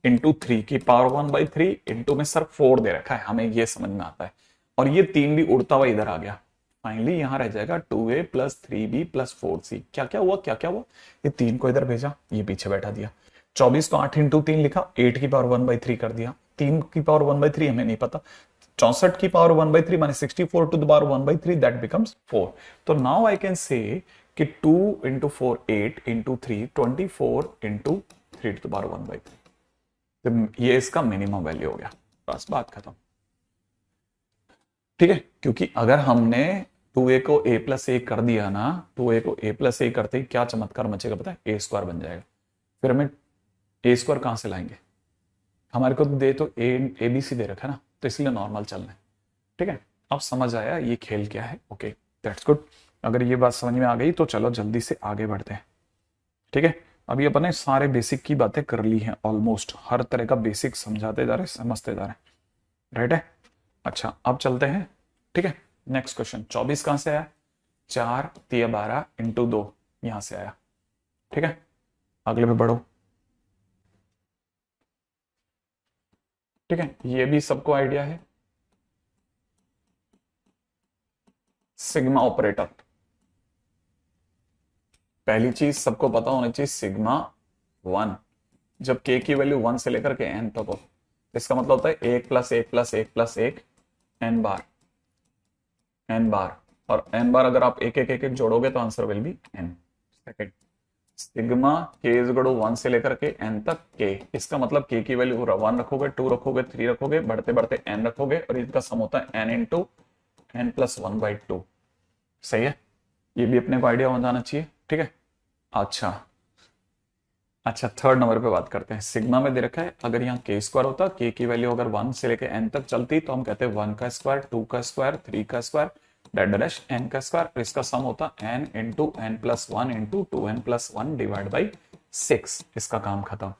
into 3 की power one by three into में सर 4 दे रखा है, हमें ये समझ में आता है। और ये तीन भी उड़ता हुआ इधर आ गया, फाइनली यहां रह जाएगा 2a plus 3b plus 4c। क्या क्या हुआ, क्या क्या हुआ, ये तीन को इधर भेजा, ये पीछे बैठा दिया, 24 को 8 इंटू तीन लिखा, 8 की पावर वन बाई थ्री कर दिया, तीन की पावर वन बाई थ्री हमें नहीं पता, 64 की पावर वन बाई थ्री माने 64 to the power one by three that becomes 4। तो नाउ आई कैन से कि 2 into 4 8 into 3 24 into 3 to the power one by three, तो ये इसका मिनिमम वैल्यू हो गया, बस बात खत्म। ठीक है, क्योंकि अगर हमने 2a को a प्लस ए कर दिया ना, 2a को a प्लस ए करते ही क्या चमत्कार मचेगा पता है, ए स्क्वायर बन जाएगा। फिर हमें ए स्क्वायर कहां से लाएंगे, हमारे को दे तो ए बी सी दे रखा है ना, तो इसलिए नॉर्मल चलना है। ठीक है, अब समझ आया ये खेल क्या है, ओके दैट्स गुड। अगर ये बात समझ में आ गई तो चलो जल्दी से आगे बढ़ते हैं। ठीक है, अभी अपने सारे बेसिक की बातें कर ली हैं, ऑलमोस्ट हर तरह का बेसिक समझाते जा रहे, समझते जा रहे, राइट है। अच्छा अब चलते हैं, ठीक है, नेक्स्ट क्वेश्चन। 24 कहां से आया, 4 तिया 12 इंटू 2 यहां से आया। ठीक है, अगले पे बढ़ो। ठीक है, ये भी सबको आइडिया है, सिग्मा ऑपरेटर। पहली चीज सबको पता होनी चाहिए, सिग्मा वन, जब के की वैल्यू वन से लेकर के एन तक हो, इसका मतलब होता है एक प्लस एक प्लस एक प्लस एक एन बार, एन बार, और एन बार अगर आप एक एक एक एक जोड़ोगे तो answer will be n. Second, sigma k is equal to one से लेकर के एन तक के, इसका मतलब के की वैल्यू वन रखोगे, टू रखोगे, थ्री रखोगे, बढ़ते बढ़ते एन रखोगे, और इसका सम होता है n into n plus one by two. सही है, ये भी अपने को आइडिया हो जाना चाहिए। ठीक है, अच्छा अच्छा, थर्ड नंबर पे बात करते हैं। सिग्मा में दे रखा है, अगर यहाँ के स्क्वायर होता, के की वैल्यू अगर वन से लेकर एन तक चलती, तो हम कहते हैं वन का स्क्वायर, टू का स्क्वायर, थ्री का स्क्वायर, डैश डैश एन का स्क्वायर, और इसका सम होता n into n plus one into two n plus one divide by six. इसका काम खत्म।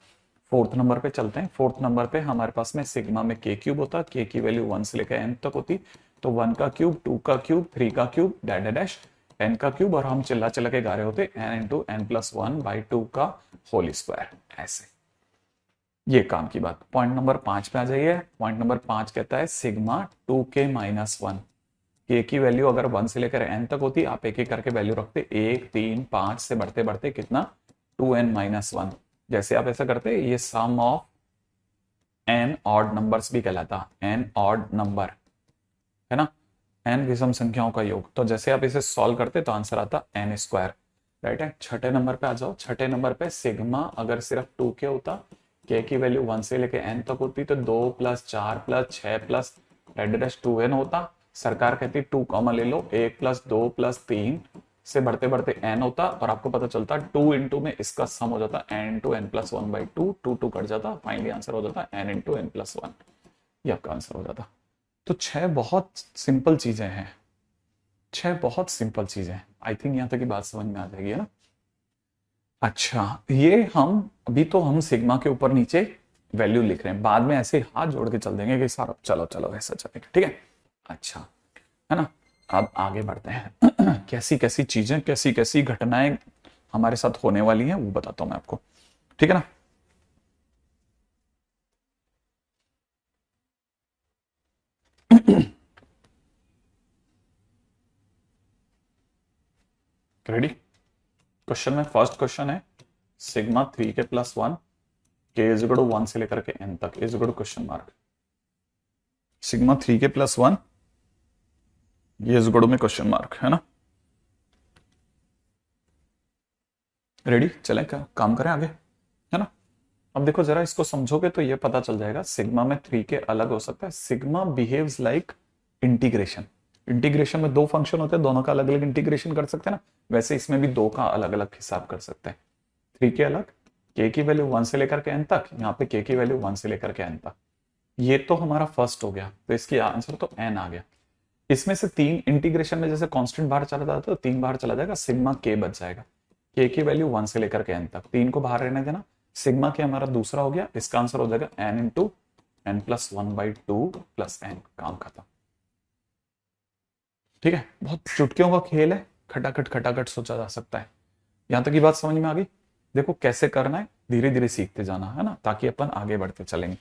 फोर्थ नंबर पे चलते हैं। फोर्थ नंबर पे हमारे पास में सिग्मा में के क्यूब होता, के की वैल्यू वन से लेकर एन तक होती, तो वन का क्यूब, टू का क्यूब, थ्री का क्यूब, डैश डैश एन का क्यूब, और हम चिल्ला चिल्ला के गा रहे होते n into n plus one by two का होल स्क्वायर। ऐसे ये काम की बात। पॉइंट नंबर 5 पे आ जाइए। पॉइंट नंबर 5 कहता है सिग्मा 2k माइनस वन, के की वैल्यू अगर वन से लेकर एन तक होती, आप एक एक करके वैल्यू रखते, 1 3 5 से बढ़ते बढ़ते कितना 2n माइनस वन। जैसे आप ऐसा करते, ये सम ऑफ n ऑड नंबर्स भी कहलाता, n ऑड नंबर है ना, n विषम संख्याओं का योग। तो जैसे आप इसे सॉल्व करते तो आंसर आता n स्क्वायर, राइट है। छठे नंबर पे आ जाओ। छठे नंबर पे सिग्मा अगर सिर्फ 2k होता, k की वैल्यू 1 से लेके n तक होती, तो 2 plus 4 plus 6 plus dash 2n होता। सरकार कहती 2 कॉमन ले लो, 1 प्लस 2 प्लस 3 से बढ़ते बढ़ते n होता, और आपको पता चलता 2 इंटू में इसका सम हो जाता n into n plus one by two, two two cut जाता, फाइनली आंसर हो जाता n into n plus one, ये आपका आंसर हो जाता। तो 6 बहुत सिंपल चीजें हैं, छह बहुत सिंपल चीजें हैं। आई थिंक यहां तक की बात समझ में आ जाएगी, है ना। अच्छा, ये हम अभी तो हम सिग्मा के ऊपर नीचे वैल्यू लिख रहे हैं, बाद में ऐसे हाथ जोड़ के चल देंगे कि सारा चलो चलो ऐसा चलेगा, ठीक है। अच्छा, है ना। अब आगे बढ़ते हैं। कैसी कैसी चीजें, कैसी कैसी घटनाएं हमारे साथ होने वाली हैं वो बताता हूं मैं आपको, ठीक है ना। रेडी। क्वेश्चन में फर्स्ट क्वेश्चन है सिग्मा 3k+1 के इज इक्वल टू 1 से लेकर के n तक is equal to question mark. Sigma 3k+1 ये इज इक्वल टू में क्वेश्चन मार्क, है ना। रेडी, चलें क्या काम करें आगे, है ना। अब देखो जरा इसको समझोगे तो ये पता चल जाएगा सिग्मा में 3k अलग हो सकता है। Sigma behaves like integration. Integration में दो फंक्शन होते हैं, दोनों का अलग अलग इंटीग्रेशन कर सकते हैं ना, वैसे इसमें भी दो का अलग अलग हिसाब कर सकते हैं। 3k अलग, k की वैल्यू 1 से लेकर के n तक, यहाँ पे k की वैल्यू 1 से लेकर के n तक। ये तो हमारा फर्स्ट हो गया, तो इसकी आंसर तो n आ गया। इसमें से तीन इंटीग्रेशन में जैसे कांस्टेंट बाहर चला जाता है तो 3 बाहर चला जाएगा, सिग्मा k बच जाएगा। k की वैल्यू 1 से लेकर के n तक, 3 को बाहर रहने देना। सिग्मा के हमारा दूसरा हो गया, इसका आंसर हो जाएगा n into n plus 1/2 plus n। काम खत्म, ठीक है। बहुत चुटकियों का खेल है, खटाखट खटाखट सोचा जा सकता है। यहां तक की बात समझ में आ गई। देखो कैसे करना है, धीरे धीरे सीखते जाना, है ना, ताकि अपन आगे बढ़ते चलेंगे,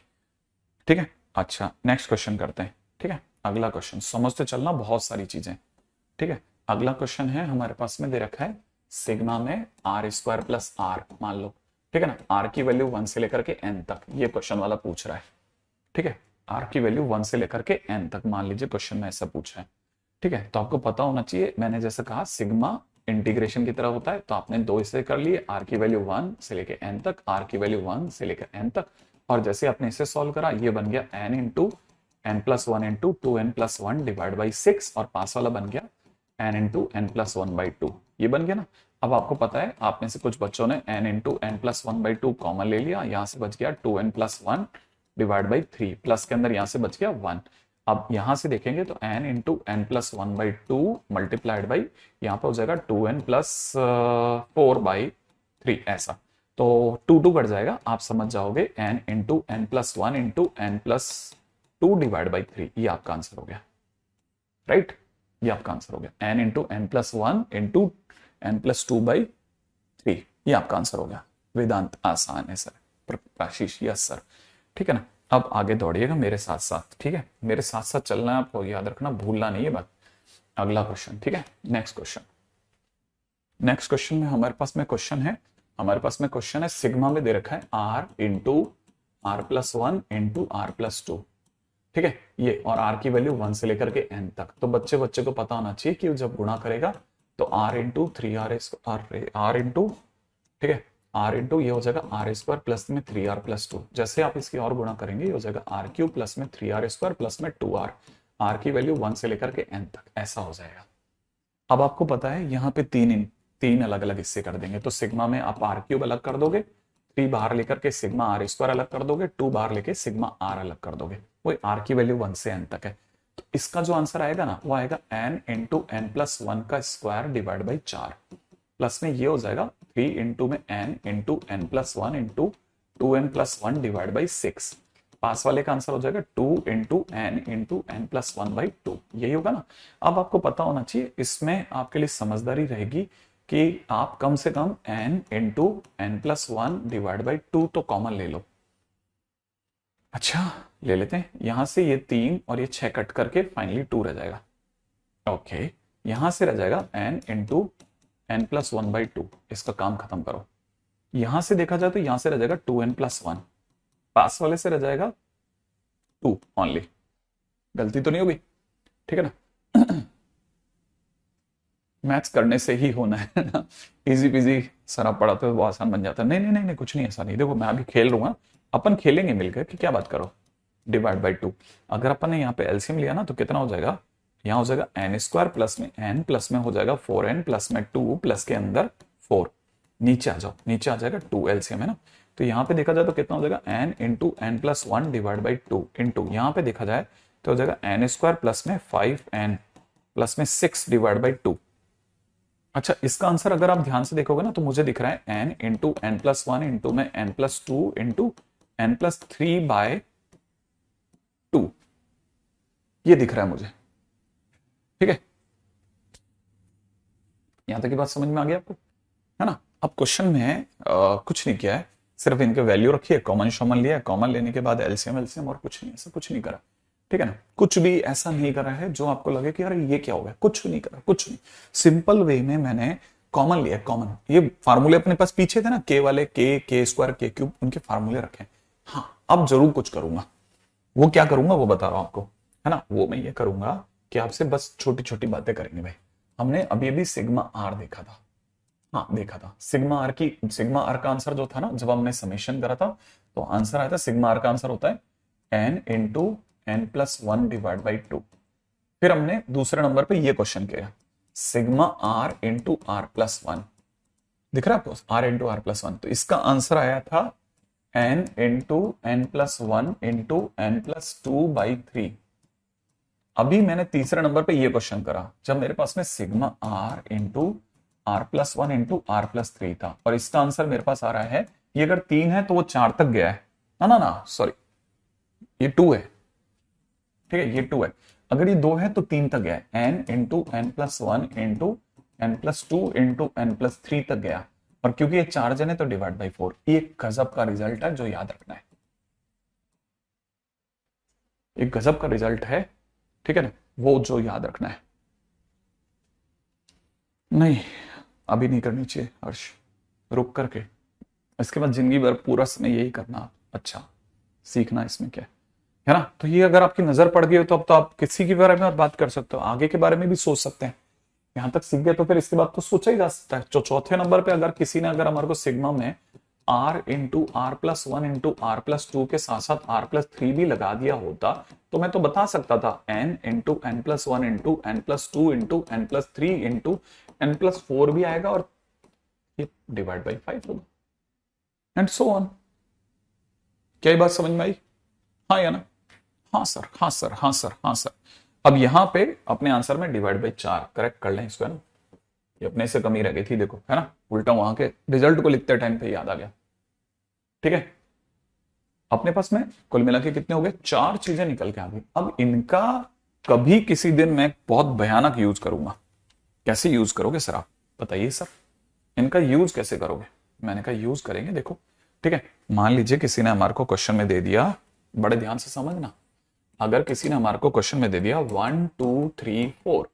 ठीक है। अच्छा, नेक्स्ट क्वेश्चन करते हैं, ठीक है। अगला क्वेश्चन समझते चलना, बहुत सारी चीजें, ठीक है। अगला क्वेश्चन है हमारे पास में दे रखा है सिग्मा में r² प्लस आर मान लो, ठीक है ना। r की वैल्यू 1 से लेकर के n तक, ये क्वेश्चन वाला पूछ रहा है, ठीक है। r की वैल्यू 1 से लेकर के n तक मान लीजिए क्वेश्चन में ऐसा पूछा है, ठीक है। तो आपको पता होना चाहिए, मैंने जैसे कहा सिग्मा इंटीग्रेशन की तरह होता है, तो आपने दो इसे कर लिए, r की वैल्यू 1 से लेकर n तक, r की वैल्यू 1 से लेकर n तक, और जैसे आपने इसे सॉल्व करा ये बन गया n into n plus 1 into 2n plus 1 divide by 6, और पास वाला बन गया n इंटू n प्लस 1/2, ये बन गया ना। अब आपको पता है आप में से कुछ बच्चों ने n into n plus 1/2 common ले लिया, यहां से बच गया 2n plus 1 divide by 3, plus के अंदर यहां से बच गया 1। अब यहां से देखेंगे तो n into n plus 1/2 multiplied by यहाँ पे हो जाएगा 2n प्लस 4/3, ऐसा। तो 2 कट जाएगा, आप समझ जाओगे n into n plus 1 into n plus 2 divide by 3, ये आपका आंसर हो गया, राइट। ये आपका आंसर हो गया n into n plus 1 into n plus 2/3, ये आपका आंसर हो गया। वेदांत आसान है सर, आशीष यस सर, ठीक है ना। अब आगे दौड़िएगा मेरे साथ साथ, ठीक है, मेरे साथ साथ चलना है, आपको याद रखना, भूलना नहीं है बात। अगला क्वेश्चन, ठीक है, नेक्स्ट क्वेश्चन। नेक्स्ट क्वेश्चन में हमारे पास में क्वेश्चन है, सिग्मा में दे रखा है r into r plus 1 into r plus 2, ठीक है ये, और r की वैल्यू 1 से लेकर के n तक। तो बच्चे को पता होना चाहिए कि जब गुणा करेगा तो r into 3r r into, ठीक है, r इंटू ये हो जाएगा r² प्लस में 3r प्लस 2। जैसे आप इसकी और गुणा करेंगे ये हो जाएगा r³ प्लस में 3r² प्लस में 2r, r की वैल्यू 1 से लेकर के n तक, ऐसा हो जाएगा। अब आपको पता है यहाँ पे तीन अलग अलग हिस्से कर देंगे, तो सिग्मा में आप r³ अलग कर दोगे, 3 बाहर लेकर के सिग्मा r² अलग कर दोगे, 2 बाहर लेके सिग्मा r अलग कर दोगे, वही r की वैल्यू 1 से n तक है। तो इसका जो आंसर आएगा ना वो आएगा n इंटू n प्लस 1 का स्क्वायर डिवाइड बाई 4, प्लस में ये हो जाएगा 3 इंटू में n into n plus 1 into 2n plus 1 divide by 6, पास वाले का आंसर हो जाएगा 2 इंटू n प्लस 1/2, यही होगा ना। अब आपको पता होना चाहिए, इसमें आपके लिए समझदारी रहेगी कि आप कम से कम n into n plus 1 divide by 2 तो कॉमन ले लो। अच्छा ले लेते हैं, यहां से ये 3 और ये 6 कट करके फाइनली 2 रह जाएगा, ओके। यहां से रह जाएगा n इंटू n प्लस 1/2, इसका काम खत्म करो। यहां से देखा जाए तो यहां से रह जाएगा 2n प्लस 1, पास वाले से रह जाएगा 2 ओनली, गलती तो नहीं होगी, ठीक है ना। मैथ्स करने से ही होना है ना, इजी पीजी सर आप पढ़ाते हो वो आसान बन जाता है। नहीं नहीं नहीं नहीं, कुछ नहीं ऐसा नहीं, देखो मैं अभी खेल रहा हूँ, अपन खेलेंगे मिलकर कि क्या बात करो, डिवाइड बाई 2। अगर अपन ने यहाँ पे एलसीएम लिया ना तो कितना हो जाएगा, यहाँ हो जाएगा n² प्लस में n प्लस में हो जाएगा 4n प्लस में 2 प्लस के अंदर 4, नीचे आ जाओ, नीचे आ जाएगा 2 एलसीएम है ना। तो यहाँ पे देखा जाए तो कितना हो जाएगा n into n plus 1 divide by 2 into यहाँ पे देखा जाए तो हो जाएगा n² प्लस में 5n प्लस में 6 डिवाइड बाई 2। अच्छा, इसका आंसर अगर आप ध्यान से देखोगे ना तो मुझे दिख रहा है n into n plus one into में n plus two into n plus three by 2, ये दिख रहा है मुझे। ठीक है, यहां तक की बात समझ में आ गई आपको, है ना। अब क्वेश्चन में कुछ नहीं किया है, सिर्फ इनके वैल्यू रखी है, कॉमन शॉमन लिया है, कॉमन लेने के बाद एलसीएम एलसीएम और कुछ नहीं, ऐसा कुछ नहीं करा। ठीक है ना, कुछ भी ऐसा नहीं करा है जो आपको लगे कि अरे ये क्या हो गया, कुछ नहीं करा, कुछ नहीं। सिंपल वे में मैंने कॉमन लिया, कॉमन। ये फार्मूले अपने पास पीछे थे ना, के वाले, के स्क्वायर, के क्यूब, उनके फार्मूले रखे। हाँ, अब जरूर कुछ करूंगा। वो क्या करूंगा वो बता रहा हूं आपको, है ना। वो मैं ये करूंगा कि आपसे बस छोटी छोटी बातें करेंगे भाई। हमने अभी अभी सिग्मा आर देखा था, हाँ देखा था। सिग्मा आर का आंसर जो था ना, जब हमने समेशन करा था तो आंसर आया था, सिग्मा आर का आंसर होता है n into n plus one divide by two. फिर हमने दूसरे नंबर पे ये क्वेश्चन किया, sigma r into r plus one, दिख रहा है आपको, r into r plus one. तो इसका आंसर आया था n into n plus one into n plus two by three. अभी मैंने तीसरे नंबर पे ये क्वेश्चन करा जब मेरे पास में sigma r into r plus one into r plus three था, और इसका आंसर मेरे पास आ रहा है, ये अगर 3 है तो वो 4 तक गया है ना, ना ना सॉरी, ये 2 है। ठीक है, ये 2 है। अगर ये 2 है तो 3 तक गया है, n into n plus one into n plus two into n plus three तक गया। और क्योंकि ये 4 जन है तो डिवाइड बाई 4। ये गजब का रिजल्ट है जो याद रखना है, एक गजब का रिजल्ट है। ठीक है ना, वो जो याद रखना है। नहीं, अभी नहीं करनी चाहिए हर्ष, रुक करके, इसके बाद जिंदगी भर पूरा समय यही करना। अच्छा, सीखना इसमें क्या है ना। तो ये अगर आपकी नजर पड़ गई हो तो अब तो आप किसी के बारे में और बात कर सकते हो, आगे के बारे में भी सोच सकते हैं। यहां तक सीख गए तो फिर इसके बाद तो सोचा ही जा सकता है। जो चौथे नंबर पे अगर किसी ने अगर हमारे को सिग्मा में r into r plus one into r plus two के साथ साथ आर प्लस थ्री भी लगा दिया होता तो मैं तो बता सकता था n into n plus one into n plus two into n plus three into n plus four भी आएगा, और ये डिवाइड बाई 5 होगा, एंड सो ऑन। क्या ये बात समझ में आई? हाँ या ना? हाँ सर, हाँ सर, हाँ सर, हाँ सर। अब यहां पे अपने आंसर में डिवाइड बाई 4 करेक्ट कर लें इसको, है ना। ये अपने से कमी रह गई थी, देखो, है ना। उल्टा वहां के रिजल्ट को लिखते टाइम पे याद आ गया। ठीक है, अपने पास में कुल मिला के कितने हो गए, 4 चीजें निकल के आ गई। अब इनका कभी किसी दिन मैं बहुत भयानक यूज करूंगा। कैसे यूज करोगे सर आप बताइए सर, इनका यूज कैसे करोगे? मैंने कहा यूज करेंगे, देखो। ठीक है, मान लीजिए किसी ने हमारे को क्वेश्चन में दे दिया, बड़े ध्यान से समझना। अगर किसी ने हमारे को क्वेश्चन में दे दिया 1 2 3 4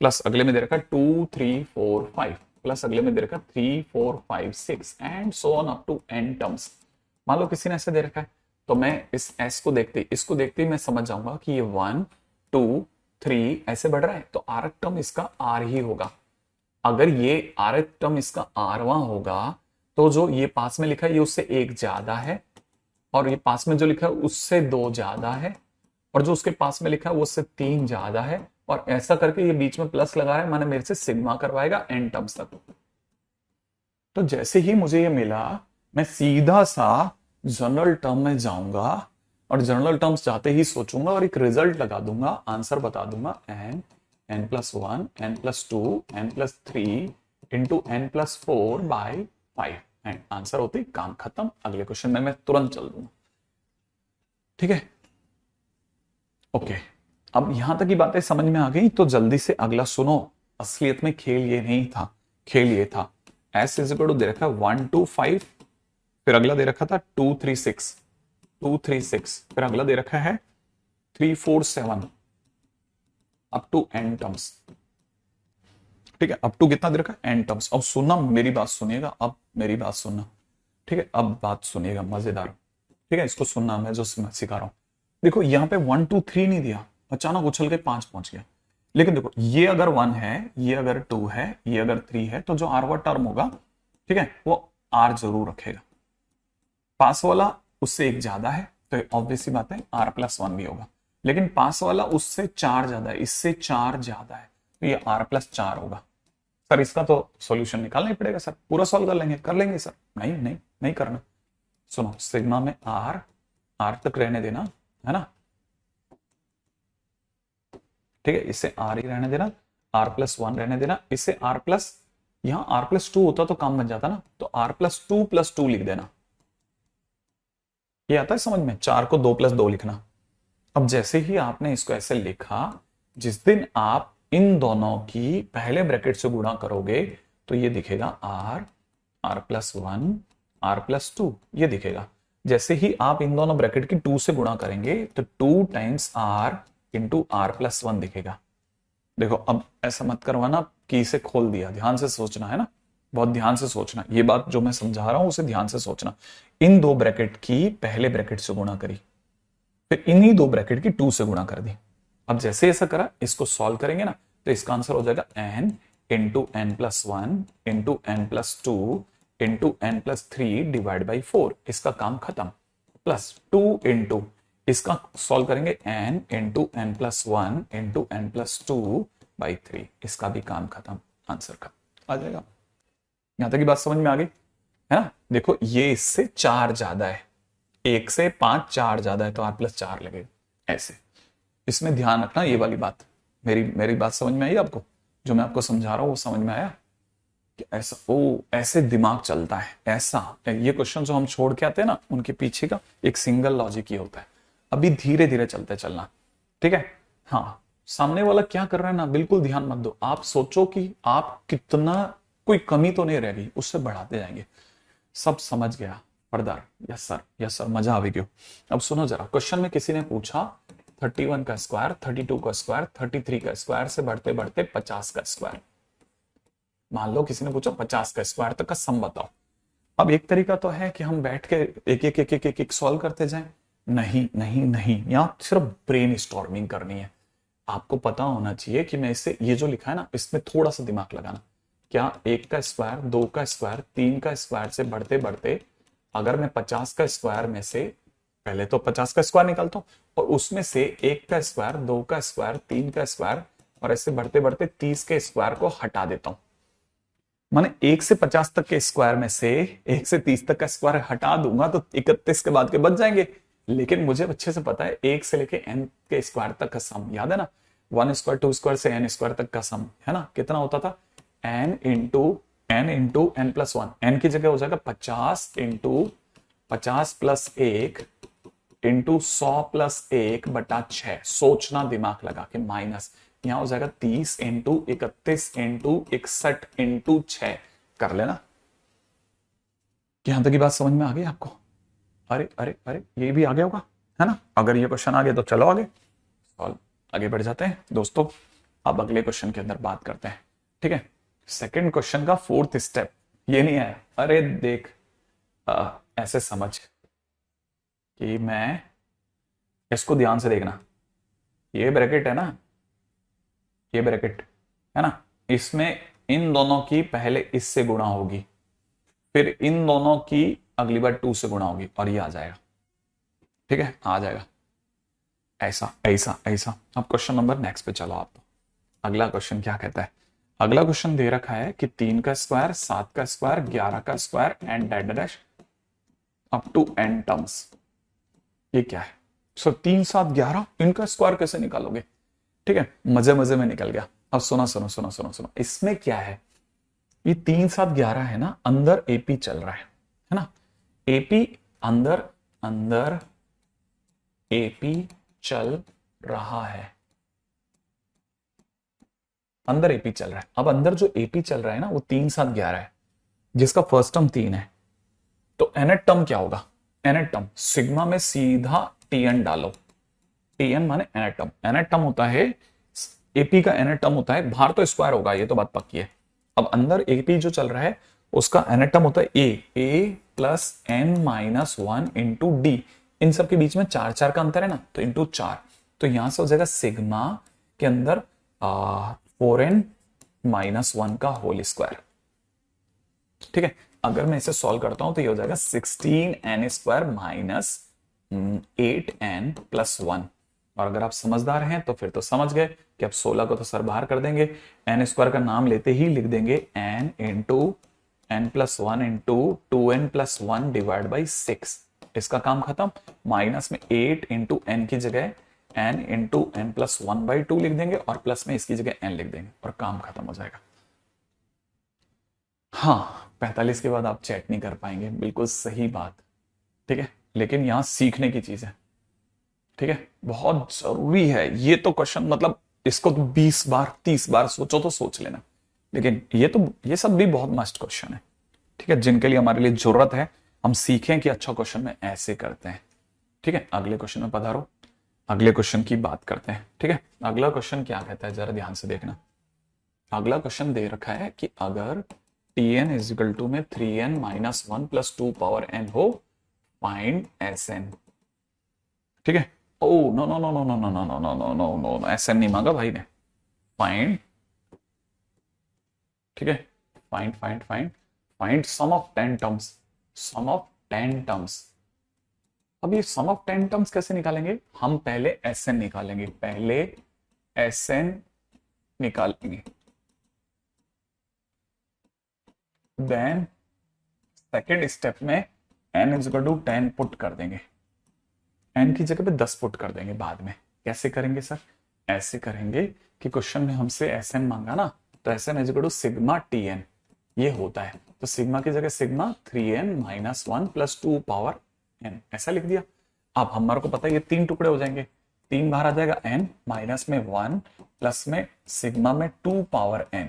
प्लस अगले में दे रखा 2 3 4 5 प्लस अगले में दे रखा 3 4 5 6 and so on up to n terms. मान लो किसी ने ऐसे दे रखा है तो मैं इस एस को देखते इसको देखते ही मैं समझ जाऊंगा कि ये 1 2 3 ऐसे बढ़ रहा है तो आर टर्म इसका आर ही होगा। अगर ये आर टर्म इसका आरवां होगा तो जो ये पास में लिखा है ये उससे एक ज्यादा है, और ये पास में जो लिखा है उससे 2 ज्यादा है, और जो उसके पास में लिखा है वो उससे 3 ज्यादा है, और ऐसा करके ये बीच में प्लस लगा है, माने मेरे से सिग्मा करवाएगा एन टर्म्स तक। तो जैसे ही मुझे ये मिला मैं सीधा सा जनरल टर्म में जाऊंगा, और जनरल टर्म्स जाते ही सोचूंगा और एक रिजल्ट लगा दूंगा, आंसर बता दूंगा n n plus one n plus two n plus three into n plus four by 5 and answer होते ही काम खत्म। अगले क्वेश्चन में मैं तुरंत चल दूंगा। ठीक है, ओके। अब यहां तक की बातें समझ में आ गई तो जल्दी से अगला सुनो। असलियत में खेल ये नहीं था, खेल ये था एस इज इक्वल टू दे रखा है 1 2 5, फिर अगला दे रखा था 2 3 6 2 3 6, फिर अगला दे रखा है 3 4 7 अप टू एन टर्म्स। ठीक है, अप टू कितना दे रखा है एन टर्म्स। अब सुनना, मेरी बात सुनिएगा, अब मेरी बात सुनना। ठीक है, अब बात सुनिएगा मजेदार। ठीक है, इसको सुनना, मैं जो सिखा रहा हूं। देखो यहाँ पे 1 2 3 नहीं दिया, अचानक उछल के 5 पहुंच गया। लेकिन देखो ये अगर 1 है, ये अगर 2 है, ये अगर 3 है, तो जो आर वाला टर्म होगा, ठीक है, वो आर जरूर रखेगा। पास वाला उससे एक ज्यादा है तो ऑब्वियस सी बात है आर प्लस वन भी होगा, लेकिन पास वाला उससे 4 ज्यादा है, इससे 4 ज्यादा है, तो ये आर प्लस 4 होगा। सर इसका तो सॉल्यूशन निकालना ही पड़ेगा सर, पूरा सॉल्व कर लेंगे सर। नहीं नहीं नहीं करना। सुनो, सिग्मा में आर आर तक रहने देना, है ना। ठीक है, इसे आर ही रहने देना, r+1 रहने देना, इसे यहां r+2 होता तो काम बन जाता ना, तो r+2 लिख देना। ये आता है समझ में, 4 को 2+2 लिखना। अब जैसे ही आपने इसको ऐसे लिखा, जिस दिन आप इन दोनों की पहले ब्रैकेट से गुणा करोगे तो ये दिखेगा r+1 r+2 ये दिखेगा। जैसे ही आप इन दोनों ब्रैकेट की 2 से गुणा करेंगे तो 2 टाइम्स r इंटू r+1 दिखेगा। देखो अब ऐसा मत करवाना कि इसे खोल दिया, ध्यान से सोचना है ना, बहुत ध्यान से सोचना, ये बात जो मैं समझा रहा हूं उसे ध्यान से सोचना। इन दो ब्रैकेट की पहले ब्रैकेट से गुणा करी, फिर इन्हीं दो ब्रैकेट की 2 से गुणा कर दी। अब जैसे ऐसा करा, इसको सॉल्व करेंगे ना, तो इसका आंसर हो जाएगा n into n+1 into n+2 into n+3 divide by 4। इसका काम खत्म। प्लस 2 इंटू, इसका सॉल्व करेंगे n into n+1 into n+2 by 3। इसका भी काम खत्म, आंसर का आ जाएगा। यहां तक की बात समझ में आ गई है ना। देखो ये इससे 4 ज्यादा है, 1 से 5 4 ज्यादा है तो r+4 लगेगा ऐसे। इसमें ध्यान रखना ये वाली बात। मेरी बात समझ में आई आपको? जो मैं आपको समझा रहा हूं वो समझ में आया कि ऐसा ऐसे दिमाग चलता है। ऐसा ये क्वेश्चन जो हम छोड़ के आते हैं ना, उनके पीछे का एक सिंगल लॉजिक ही होता है। अभी धीरे धीरे चलते चलना, ठीक है। हाँ, सामने वाला क्या कर रहा है ना, बिल्कुल ध्यान मत दो। आप सोचो कि आप कितना, कोई कमी तो नहीं रहेगी, उससे बढ़ाते जाएंगे। सब समझ गया पर्दार? यस सर, यस सर, मजा आ गया। अब सुनो जरा, क्वेश्चन में किसी ने पूछा 31 का स्क्वायर, 32 का स्क्वायर, 33 का स्क्वायर से बढ़ते बढ़ते 50 का स्क्वायर। मान लो किसी ने पूछा 50 का स्क्वायर तक का सम बताओ। अब एक तरीका तो है कि हम बैठ के एक एक एक एक एक, एक सॉल्व करते जाएं। नहीं नहीं नहीं, यहां सिर्फ ब्रेन स्टॉर्मिंग करनी है। आपको पता होना चाहिए कि मैं इसे, ये जो लिखा है ना, इसमें थोड़ा सा दिमाग लगाना। क्या 1 का स्क्वायर, 2 का स्क्वायर, 3 का स्क्वायर से बढ़ते बढ़ते अगर मैं 50 का स्क्वायर में से, पहले तो 50 का स्क्वायर निकालता हूं और उसमें से 1 का स्क्वायर, 2 का स्क्वायर, 3 का स्क्वायर और ऐसे बढ़ते बढ़ते 30 के स्क्वायर को हटा देता हूं। माने 1 से 50 तक के स्क्वायर में से 1 से 30 तक का स्क्वायर हटा दूंगा तो 31 के बाद के बच जाएंगे। लेकिन मुझे अच्छे से पता है 1 से लेके n के स्क्वायर तक का सम, याद है ना, 1 स्क्वायर 2 स्क्वायर से n स्क्वायर तक का सम है ना, कितना होता था, n इंटू n+1। n की जगह हो जाएगा 50 इंटू 50 प्लस 1 इंटू 100 प्लस 1 बटा 6। सोचना दिमाग लगा के, माइनस यहां हो जाएगा 30 इंटू 31 इंटू 61 इंटू 6। कर लेना। यहां तक की बात समझ में आ गई आपको? अरे अरे अरे, ये भी आ गया होगा है ना। अगर ये क्वेश्चन आ गया तो चलो आगे सॉल्व, आगे बढ़ जाते हैं दोस्तों। अब अगले क्वेश्चन के अंदर बात करते हैं, ठीक है। सेकंड क्वेश्चन का 4th स्टेप ये नहीं है। अरे देख, ऐसे समझ कि मैं, इसको ध्यान से देखना, ये ब्रैकेट है ना, ये ब्रैकेट है ना, इसमें इन दोनों की पहले इससे गुणा होगी, फिर इन दोनों की अगली बार 2 से गुणा होगी और ये आ जाएगा, ठीक है, आ जाएगा ऐसा ऐसा ऐसा। अब क्वेश्चन नंबर नेक्स्ट पे चलो आप। अगला क्वेश्चन क्या कहता है? अगला क्वेश्चन दे रखा है कि 3 का स्क्वायर, 7 का स्क्वायर, 11 का square and dash dash up to n terms. ये क्या है? सो 3 7 11, इनका स्क्वायर कैसे निकालोगे? ठीक है, मजे मजे में निकल गया। अब सुनो सुनो सुनो सुनो सुनो, इसमें क्या है, ये 3 7 11 है ना, अंदर एपी चल रहा है ना, एपी अंदर, अंदर एपी चल रहा है, अंदर एपी चल रहा है। अब अंदर जो एपी चल रहा है ना वो 3 7 11 है, जिसका फर्स्ट टर्म 3 है। तो nth टर्म क्या होगा? nth टर्म सिग्मा में सीधा tn डालो, tn माने nth टर्म। nth टर्म होता है, एपी का nth टर्म होता है, बाहर तो स्क्वायर होगा, ये तो बात पक्की है। अब अंदर एपी जो चल रहा है उसका nth टर्म होता है a plus n minus 1 into d. इन सब के बीच में 4 4 का अंतर है ना, तो इंटू 4। तो यहां से हो जाएगा सिग्मा के अंदर 4n माइनस 1 का होल स्क्वायर, ठीक है। अगर मैं इसे सॉल्व करता हूं तो ये हो जाएगा 16n square minus 8n plus 1। और अगर आप समझदार हैं तो फिर तो समझ गए कि अब 16 को तो सर बाहर कर देंगे, n स्क्वायर का नाम लेते ही लिख देंगे n into n plus 1 into 2n plus 1 divide by 6। इसका काम खत्म। माइनस में 8 इंटू n की जगह n इंटू एन प्लस 1/2 लिख देंगे और प्लस में इसकी जगह n लिख देंगे और काम खत्म हो जाएगा। हाँ, 45 के बाद आप चेक नहीं कर पाएंगे, बिल्कुल सही बात। ठीक है, लेकिन यहां सीखने की चीज है। ठीक है, बहुत जरूरी है ये तो क्वेश्चन, मतलब इसको तो 20 बार 30 बार सोचो तो सोच लेना, लेकिन ये सब भी बहुत मस्त क्वेश्चन है। ठीक है, जिनके लिए हमारे लिए जरूरत है हम सीखें कि अच्छा क्वेश्चन में ऐसे करते हैं। ठीक है, अगले क्वेश्चन में पधारो, अगले क्वेश्चन की बात करते हैं। ठीक है, अगला क्वेश्चन क्या कहता है, जरा ध्यान से देखना। अगला क्वेश्चन दे रखा है कि अगर tn इज इक्वल टू में 3n minus 1 plus 2 power n हो, फाइंड Sn। ठीक है, oh no no no no no no no no no no no no no, Sn नहीं मांगा भाई ने, फाइंड। ठीक है, find find find find sum of 10 terms, sum of 10 terms. अब ये सम ऑफ 10 टर्म्स कैसे निकालेंगे, हम पहले Sn निकालेंगे, पहले Sn निकालेंगे, देन सेकेंड स्टेप में n is equal to 10 put कर देंगे, n की जगह पे 10 पुट कर देंगे बाद में। कैसे करेंगे सर, ऐसे करेंगे कि क्वेश्चन में हमसे Sn मांगा ना, तो Sn is equal to sigma Tn, ये होता है, तो सिग्मा की जगह sigma 3n minus 1 plus 2 power n, ऐसा लिख दिया। अब हमारे को पता है ये 3 टुकड़े हो जाएंगे, 3 बाहर आ जाएगा n, माइनस में 1 प्लस में सिग्मा में 2 पावर n।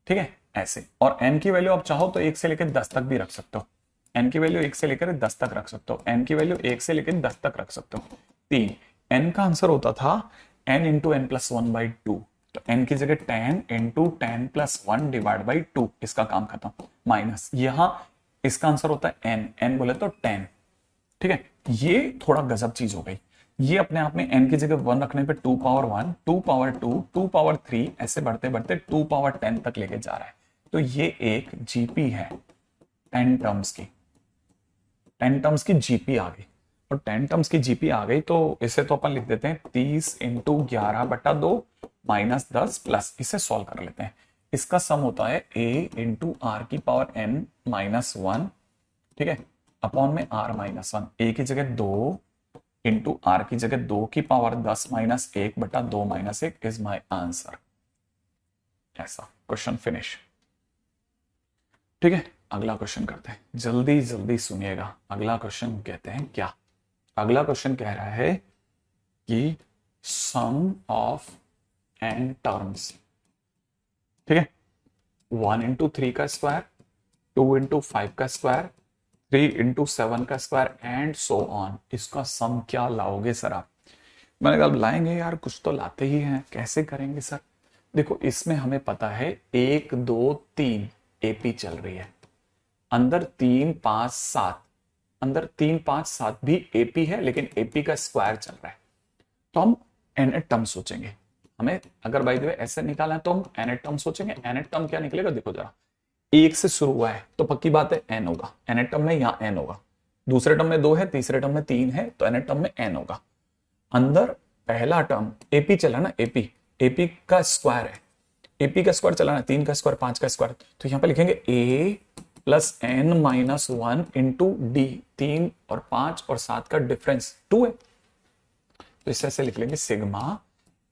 ठीक है, ऐसे, और n की वैल्यू आप चाहो तो 1 से लेकर 10 तक भी रख सकते हो, n की वैल्यू 1 से लेकर 10 तक रख सकते हो, n की वैल्यू 1 से लेकर 10 तक रख सकते हो। 3, n का आंसर होता था n इंटू एन प्लस 1/2, तो n की जगह 10 इंटू 10 प्लस 1 डिवाइड बाई 2, इसका काम खत्म, माइनस यहां इसका आंसर होता है n बोले तो 10। ठीक है, ये थोड़ा गजब चीज हो गई, ये अपने आप में n की जगह 1 रखने पे 2 पावर 1, 2 पावर 2, 2 पावर 3, ऐसे बढ़ते बढ़ते 2 पावर 10 तक लेके जा रहा है। तो ये एक जीपी है, 10 टर्म्स की, 10 टर्म्स की जीपी आ गई, और 10 टर्म्स की जीपी आ गई तो इसे तो अपन लिख देते हैं 30 इंटू 11/2 माइनस 10 प्लस, इसे सॉल्व कर लेते हैं। इसका सम होता है a इंटू आर की पावर n माइनस 1, ठीक है, अपॉन में r माइनस 1, a की जगह 2 इंटू आर की जगह 2 की power 10 minus 1/2 minus 1 is my answer. ऐसा क्वेश्चन फिनिश। ठीक है, अगला क्वेश्चन करते हैं, जल्दी जल्दी सुनिएगा। अगला क्वेश्चन कहते हैं क्या, अगला क्वेश्चन कह रहा है कि सम ऑफ n टर्म्स, ठीक है, 1 इंटू 3 का स्क्वायर, 2 इंटू 5 का स्क्वायर, 3 इंटू 7 का स्क्वायर एंड सो ऑन, इसका सम क्या लाओगे सर आप। मैंने कहा लाएंगे यार, कुछ तो लाते ही हैं, कैसे करेंगे सर। देखो इसमें हमें पता है 1 2 3 एपी चल रही है, अंदर 3 5 7, अंदर 3 5 7 भी एपी है, लेकिन एपी का स्क्वायर चल रहा है, तो हम एन टर्म सोचेंगे। हमें अगर बाय द वे ऐसे निकालना है तो हम एन टर्म सोचेंगे। एन टर्म क्या निकलेगा, देखो जरा, 1 से शुरू हुआ है तो पक्की बात है एन होगा, एन टर्म में यहाँ एन होगा, दूसरे टर्म में 2 है, तीसरे टर्म में 3 है, तो एन टर्म में एन होगा। अंदर पहला टर्म एपी चला ना, एपी, एपी का स्क्वायर है, एपी का स्क्वायर चला ना, 3 का स्क्वायर 5 का स्क्वायर, तो यहां पे लिखेंगे a plus n minus 1 into d, 3 और 5 और 7 का डिफरेंस 2 है, तो इसे ऐसे लिख लेंगे सिग्मा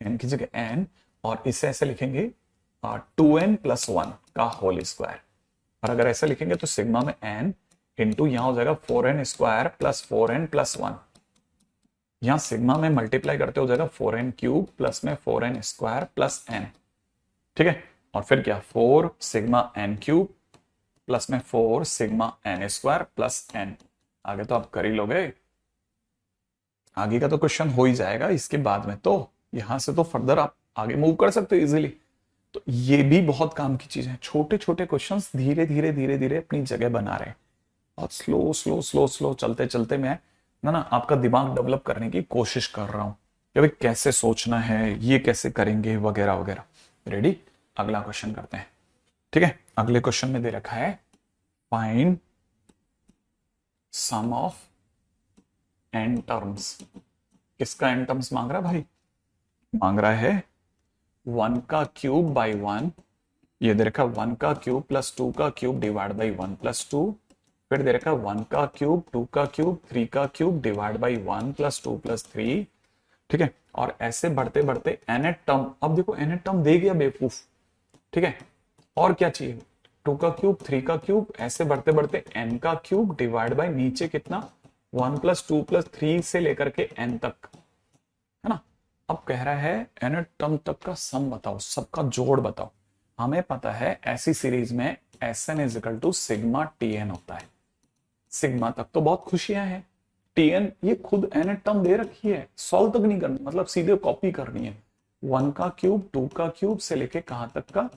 एन की जगह एन, और इसे ऐसे लिखेंगे 2n प्लस 1 का होल स्क्वायर, और अगर ऐसे लिखेंगे तो सिग्मा में n इंटू यहां हो जाएगा 4n square plus 4n plus 1, यहां सिग्मा में मल्टीप्लाई करते हो जाएगा 4n क्यूब प्लस में 4n स्क्वायर प्लस n, ठीक है, और फिर क्या 4 सिग्मा n क्यूब प्लस में 4 sigma n square plus n। आगे तो आप कर ही लोगे, आगे का तो क्वेश्चन हो ही जाएगा, इसके बाद में तो यहां से तो फर्दर आप आगे मूव कर सकते हो इजीली। तो ये भी बहुत काम की चीज है, छोटे छोटे क्वेश्चंस धीरे धीरे धीरे धीरे अपनी जगह बना रहे हैं, बहुत स्लो स्लो स्लो स्लो चलते चलते मैं ना आपका दिमाग डेवलप करने की कोशिश कर रहा हूं कि भाई कैसे सोचना है, ये कैसे करेंगे वगैरह वगैरह। रेडी, अगला क्वेश्चन करते हैं। ठीक है, अगले क्वेश्चन में दे रखा है find sum of n terms. किसका n टर्म्स मांग रहा है भाई, मांग रहा है 1 का क्यूब बाई 1, ये दे रखा 1 का क्यूब प्लस 2 का क्यूब डिवाइड बाई 1 प्लस 2, फिर दे रखा 1 का क्यूब 2 का क्यूब 3 का cube divide by 1 plus 2 plus 3, ठीक है, और ऐसे बढ़ते बढ़ते nth टर्म, अब देखो nth टर्म दे गया बेवकूफ, ठीक है, और क्या चाहिए, 2 का क्यूब, 3 का क्यूब, ऐसे बढ़ते बढ़ते n का क्यूब डिवाइड बाय नीचे कितना 1 + 2 + 3 से लेकर के n तक, है ना। अब कह रहा है nth टर्म तक का सम बताओ, सबका जोड़ बताओ। हमें पता है ऐसी सीरीज में Sn = सिग्मा Tn होता है। सिग्मा तक तो बहुत खुशियां हैं, Tn ये खुद nth टर्म दे रखी है, सॉल्व तक नहीं करनी, मतलब सीधे कॉपी करनी है। 1 का क्यूब, 2 का क्यूब से लेके कहां तक का,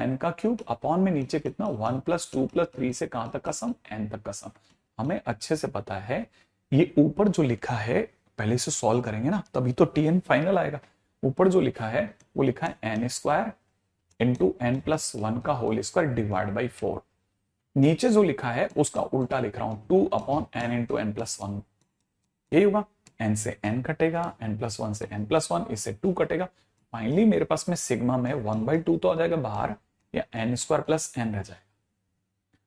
n का क्यूब अपॉन में नीचे कितना 1 + 2 + 3 से कहां तक का सम, n तक का सम। हमें अच्छे से पता है ये ऊपर जो लिखा है पहले से सॉल्व करेंगे ना, तभी तो Tn फाइनल आएगा। ऊपर जो लिखा है वो लिखा है n² इंटू n+1 का होल स्क्वायर डिवाइड बाई 4। नीचे जो लिखा है उसका उल्टा लिख रहा हूं, 2/n इंटू n+1, यही होगा। n से n कटेगा, n+1 से n+1, इससे 2 कटेगा। फाइनली मेरे पास में सिग्मा में 1/2 तो आ जाएगा बाहर, या n² + n रह जाएगा।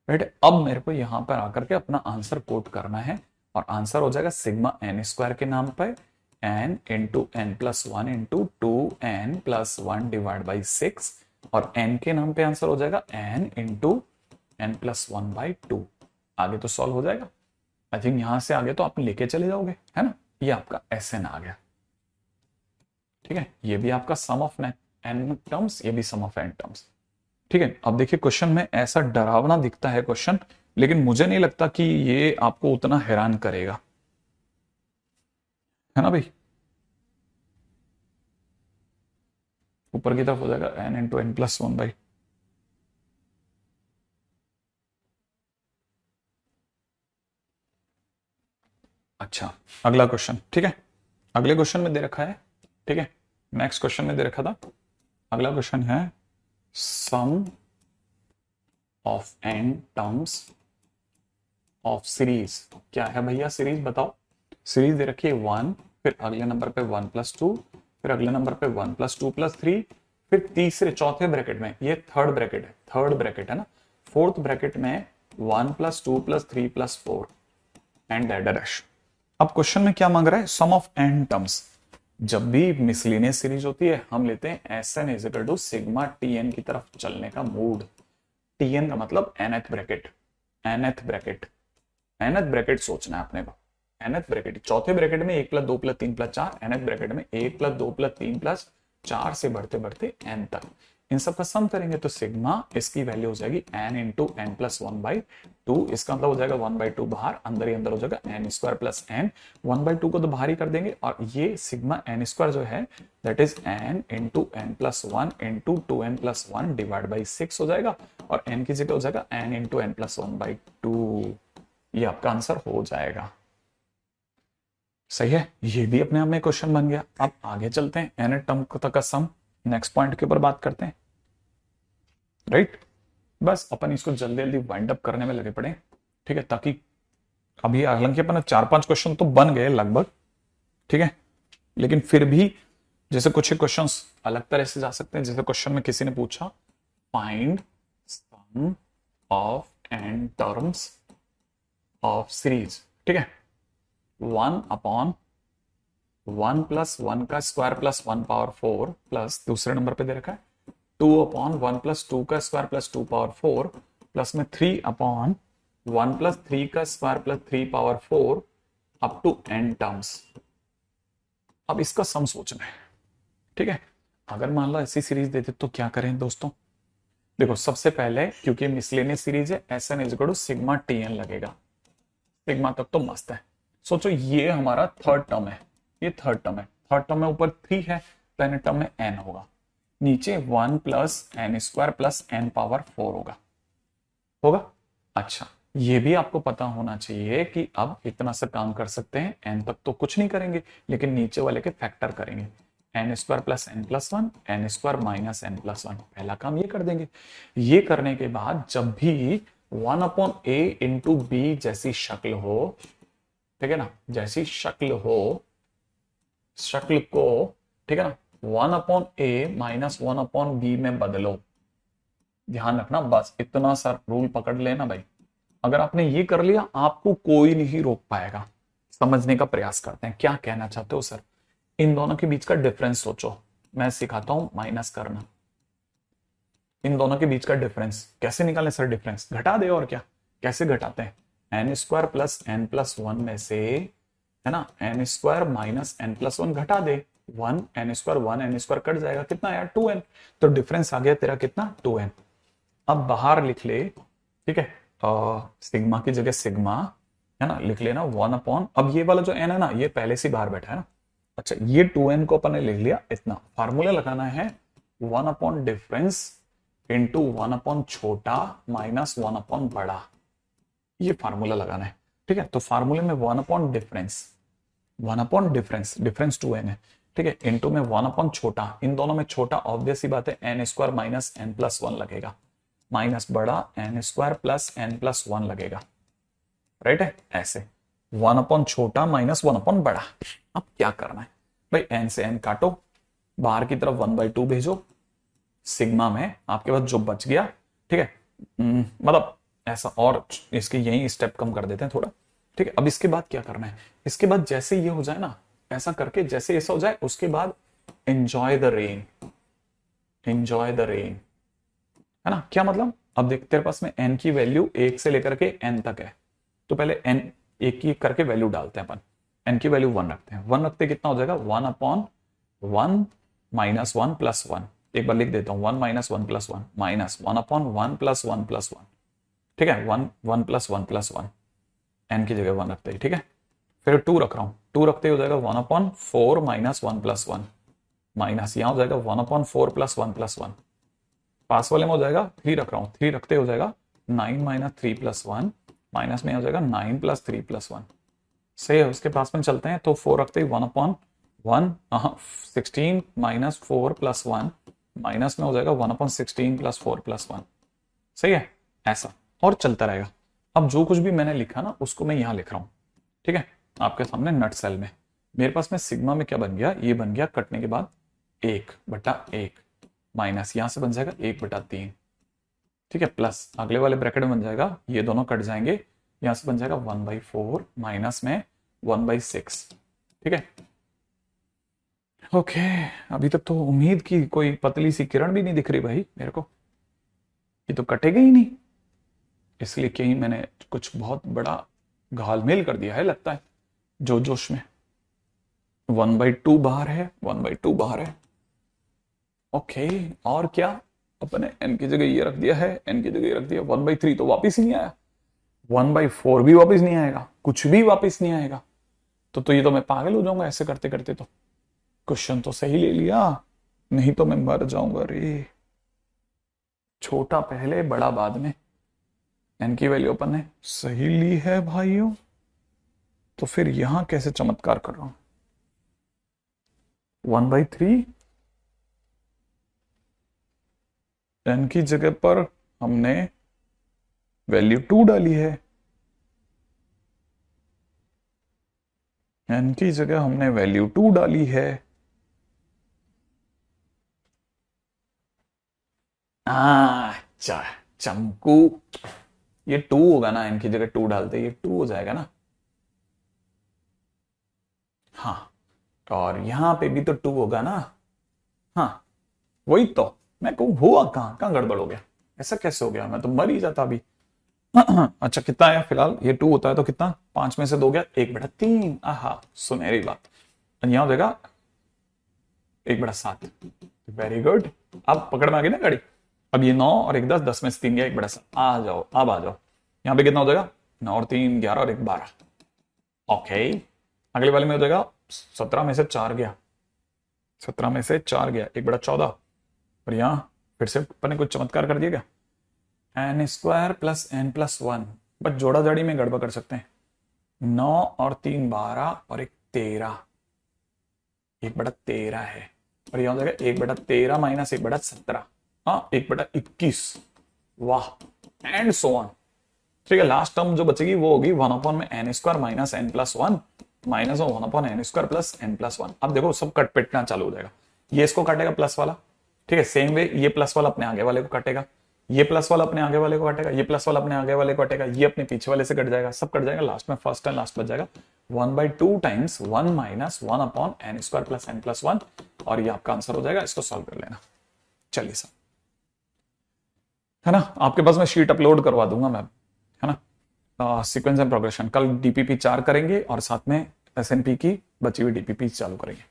राइट, अब मेरे को यहां पर आकर के अपना आंसर कोट करना है, और आंसर हो जाएगा सिग्मा n² के नाम पर n into n+1 into 2n+1 divide by 6, और n के नाम पे आंसर हो जाएगा n इंटू n+1/2। आगे तो सॉल्व हो जाएगा। आई थिंक यहां से आगे तो आप लेके चले जाओगे, है ना। ये आपका Sn आ गया, ठीक है, ये भी आपका सम ऑफ n टर्म्स, ये भी सम ऑफ n टर्म्स। ठीक है, अब देखिए क्वेश्चन में ऐसा डरावना दिखता है क्वेश्चन, लेकिन मुझे नहीं लगता कि ये आपको उतना हैरान करेगा, है ना भाई। ऊपर की तरफ हो जाएगा n इंटू n+1/, अच्छा अगला क्वेश्चन, ठीक है, अगले क्वेश्चन में दे रखा है, ठीक है, नेक्स्ट क्वेश्चन में दे रखा था, अगला क्वेश्चन है sum of n terms of series. क्या है भैया सीरीज बताओ। सीरीज दे रखी है 1, फिर अगले नंबर पे 1 + 2, फिर अगले नंबर पे 1 + 2 + 3, फिर तीसरे चौथे ब्रैकेट में, ये थर्ड ब्रैकेट है ना, फोर्थ ब्रैकेट में 1 + 2 + 3 + 4 एंड डैश। अब क्वेश्चन में क्या मांग रहा है, सम ऑफ n टर्म्स। जब भी मिसलिनियस सीरीज होती है हम लेते हैं Sn = सिग्मा Tn की तरफ चलने का मूड। Tn का मतलब nth ब्रैकेट सोचना है अपने को। nth ब्रैकेट, चौथे ब्रैकेट में 1 + 2 + 3 + 4, nth ब्रैकेट में 1 + 2 + 3 + 4 से बढ़ते बढ़ते n तक। इन सब का सम करेंगे तो सिग्मा, इसकी वैल्यू हो जाएगी n इंटू n+1/2, इसका मतलब हो जाएगा 1/2 बाहर, अंदर ही अंदर हो जाएगा n² + n, 1/2 को तो बाहर ही कर देंगे, और ये सिग्मा n² जो है that is n into n+1 into 2n+1 divide by 6 हो जाएगा, और n की जगह हो जाएगा n इंटू n+1/2। ये आपका आंसर हो जाएगा। सही है, ये भी अपने आप में क्वेश्चन बन गया। अब आगे चलते हैं, nth टर्म तक का सम, नेक्स्ट पॉइंट के ऊपर बात करते हैं। राइट, बस अपन इसको जल्दी जल्दी वाइंड अप करने में लगे पड़े, ठीक है, ताकि अभी हालांकि अपन 4-5 क्वेश्चन तो बन गए लगभग, ठीक है, लेकिन फिर भी जैसे कुछ क्वेश्चंस अलग तरह से जा सकते हैं। जैसे क्वेश्चन में किसी ने पूछा find sum of n terms of series, ठीक है, 1/1 + 1 का स्क्वायर + 1/4 प्लस दूसरे नंबर पे दे रखा है 2/1 + 2 का स्क्वायर + 2/4 प्लस में 3/1 + 3 का square + 3/4 up to n terms. अब इसका सम सोचना है, ठीक है। अगर मान लो ऐसी सीरीज देते तो क्या करें दोस्तों। देखो सबसे पहले क्योंकि मिसलेनियस सीरीज है Sn = सिग्मा Tn लगेगा, सिग्मा तक तो मस्त है। सोचो ये हमारा थर्ड टर्म है, ये थर्ड टर्म में ऊपर 3 है, पहले टर्म में n होगा, नीचे 1 + n² + n/4 होगा। अच्छा, ये भी आपको पता होना चाहिए कि अब इतना सा काम कर सकते हैं, n तक तो कुछ नहीं करेंगे, लेकिन नीचे वाले के फैक्टर करेंगे, n² + n+1, n² - n+1, पहला काम ये कर देंगे। ये करने के बाद जब भी 1/a इंटू बी जैसी शक्ल हो, ठीक है ना, जैसी शक्ल हो, शक्ल को, ठीक है ना, 1/a - 1/b में बदलो। ध्यान रखना, बस इतना सा रूल पकड़ लेना भाई। अगर आपने ये कर लिया आपको कोई नहीं रोक पाएगा। समझने का प्रयास करते हैं, क्या कहना चाहते हो सर। इन दोनों के बीच का डिफरेंस सोचो, मैं सिखाता हूं माइनस करना। इन दोनों के बीच का डिफरेंस कैसे निकालें सर? डिफरेंस घटा दे, और क्या, कैसे घटाते हैं? N square plus n plus one में से, है ना, n square minus n plus one घटा दे, वन एन स्क्वायर कट जाएगा, कितना आया? 2n। तो डिफरेंस आ गया तेरा कितना? 2n। अब बाहर लिख ले, ठीक है, सिग्मा की जगह सिग्मा, है ना, लिख लेना 1 अब ये वाला जो n है ना, ये पहले से बाहर बैठा है ना। अच्छा, ये 2n को अपन ने लिख लिया इतना। फार्मूला लगाना है 1 डिफरेंस इंटू 1 छोटा माइनस 1 बड़ा, ये फार्मूला लगाना है, ठीक है। तो फार्मूले में 1 डिफरेंस, डिफरेंस 2n है, ठीक है, इंटू में 1 छोटा, इन दोनों में छोटा ऑब्वियस ही बात है n square minus n plus one लगेगा, माइनस बड़ा n square plus n plus one लगेगा, राइट है, ऐसे 1 छोटा माइनस 1 बड़ा। अब क्या करना है भाई? एन से एन काटो, बाहर की तरफ 1/2 भेजो, सिग्मा में आपके पास जो बच गया, ठीक है, मतलब ऐसा, और इसके यही स्टेप कम कर देते हैं थोड़ा, ठीक है। अब इसके बाद क्या करना है? इसके बाद जैसे ये हो जाए ना, ऐसा करके जैसे ऐसा हो जाए, उसके बाद enjoy the rain, enjoy the rain, है ना। क्या मतलब? अब देख, तेरे पास में n की वैल्यू 1 से लेकर के n तक है, तो पहले n एक की करके वैल्यू डालते हैं अपन। n की वैल्यू 1 रखते हैं, 1 रखते कितना हो जाएगा? 1/1 माइनस 1 प्लस 1। एक बार लिख देता हूं, 1 minus 1 plus 1 minus 1/1 plus 1 plus 1, ठीक है, 1 प्लस 1 प्लस 1, n की जगह 1 रखते ही, ठीक है। फिर 2 रख रहा हूं, 2 रखते ही हो जाएगा 1/4 माइनस 1 प्लस 1, माइनस यहां हो जाएगा 1/4 प्लस 1 प्लस 1, पास वाले में हो जाएगा 3 रख रहा हूं, 3 रखते हो जाएगा 9 माइनस 3 प्लस 1, माइनस में हो जाएगा 9 प्लस 3 प्लस 1, सही है। उसके पास में चलते हैं, तो 4 रखते ही 1/1, 16 माइनस 4 प्लस 1, माइनस में हो जाएगा 1/16 प्लस 4 प्लस 1, सही है, ऐसा और चलता रहेगा। अब जो कुछ भी मैंने लिखा ना, उसको मैं यहां लिख रहा हूं, ठीक है, आपके सामने नट सेल में। मेरे पास में सिग्मा में क्या बन गया? ये बन गया कटने के बाद 1/1, माइनस यहां से बन जाएगा 1/3, ठीक है, प्लस अगले वाले ब्रैकेट में बन जाएगा, ये दोनों कट जाएंगे, यहां से बन जाएगा 1/4 माइनस में 1/6, ठीक है। ओके, अभी तक तो उम्मीद की कोई पतली सी किरण भी नहीं दिख रही भाई मेरे को, ये तो कटेगा ही नहीं, इसलिए कहीं मैंने कुछ बहुत बड़ा घालमेल कर दिया है लगता है, जो जोश में। 1/2 बाहर है, 1/2 बाहर है, ओके। और क्या, अपने n की जगह ये रख दिया है, n की जगह ये रख दिया, 1/3 तो वापिस ही नहीं आया, 1/4 भी वापिस नहीं आएगा, कुछ भी वापिस नहीं आएगा, तो ये तो मैं पागल हो जाऊंगा ऐसे करते करते। तो क्वेश्चन तो सही ले लिया, नहीं तो मैं मर जाऊंगा रे। छोटा पहले बड़ा बाद में, n की वैल्यू अपन ने सही ली है भाइयों, तो फिर यहां कैसे चमत्कार कर रहा हूं? 1/3, n की जगह पर हमने वैल्यू 2 डाली है, n की जगह हमने वैल्यू 2 डाली है। अच्छा, चमकू, ये 2 होगा ना, n की जगह 2 डालते ये 2 हो जाएगा ना, हाँ, और यहां पे भी तो 2 होगा ना, हाँ, वही तो मैं कहूं, हुआ कहां कहां गड़बड़ हो गया, ऐसा कैसे हो गया? मैं तो मर ही जाता अभी। अच्छा, कितना आया? फिलहाल ये 2 होता है तो कितना? 5 में से 2 गया, 1/3, आहा, सुनहरी बात। यहां हो जाएगा 1/7, वेरी गुड। अब पकड़ में आ गई ना गाड़ी। अब ये 9 और 1 10, 10 में से 3 गया, 1/7, आ जाओ, अब आ जाओ। यहां पे कितना हो जाएगा? 9 और 3 11 और 1 12, ओके। अगले वाले में हो जाएगा 17 में से 4 गया, 17 में से 4 गया, 1/14, और यहां फिर से अपन ने कुछ चमत्कार कर दिया क्या? n square plus n plus 1, बस जोड़ा जाड़ी में गड़बड़ कर सकते हैं। 9 और 3 12 और 1 13, 1/13 है, और यहां हो जाएगा 1/13 माइनस 1/17, हाँ, 1/21, वाह, एंड सो ऑन, ठीक है। लास्ट टर्म जो बचेगी वो होगी 1 में n square minus n plus 1 minus 1 n square plus n plus 1। अब देखो सब कट पिटना चालू हो जाएगा, ये इसको काटेगा प्लस वाला, ठीक है, सेम वे ये प्लस वाला अपने आगे वाले को काटेगा, ये प्लस वाला अपने आगे वाले को काटेगा, ये प्लस वाला अपने आगे वाले को काटेगा, ये अपने पीछे वाले से कट जाएगा, सब कट जाएगा, लास्ट में फर्स्ट एंड लास्ट बच जाएगा 1/2 times 1 minus 1 upon n square plus n plus 1, और ये आपका आंसर हो जाएगा। इसको सॉल्व कर लेना। चलिए सर, है ना, आपके पास मैं शीट अपलोड करवा दूंगा मैं, है ना। सीक्वेंस एंड प्रोग्रेशन, कल DPP 4 करेंगे और साथ में SNP की बची हुई DPP चालू करेंगे।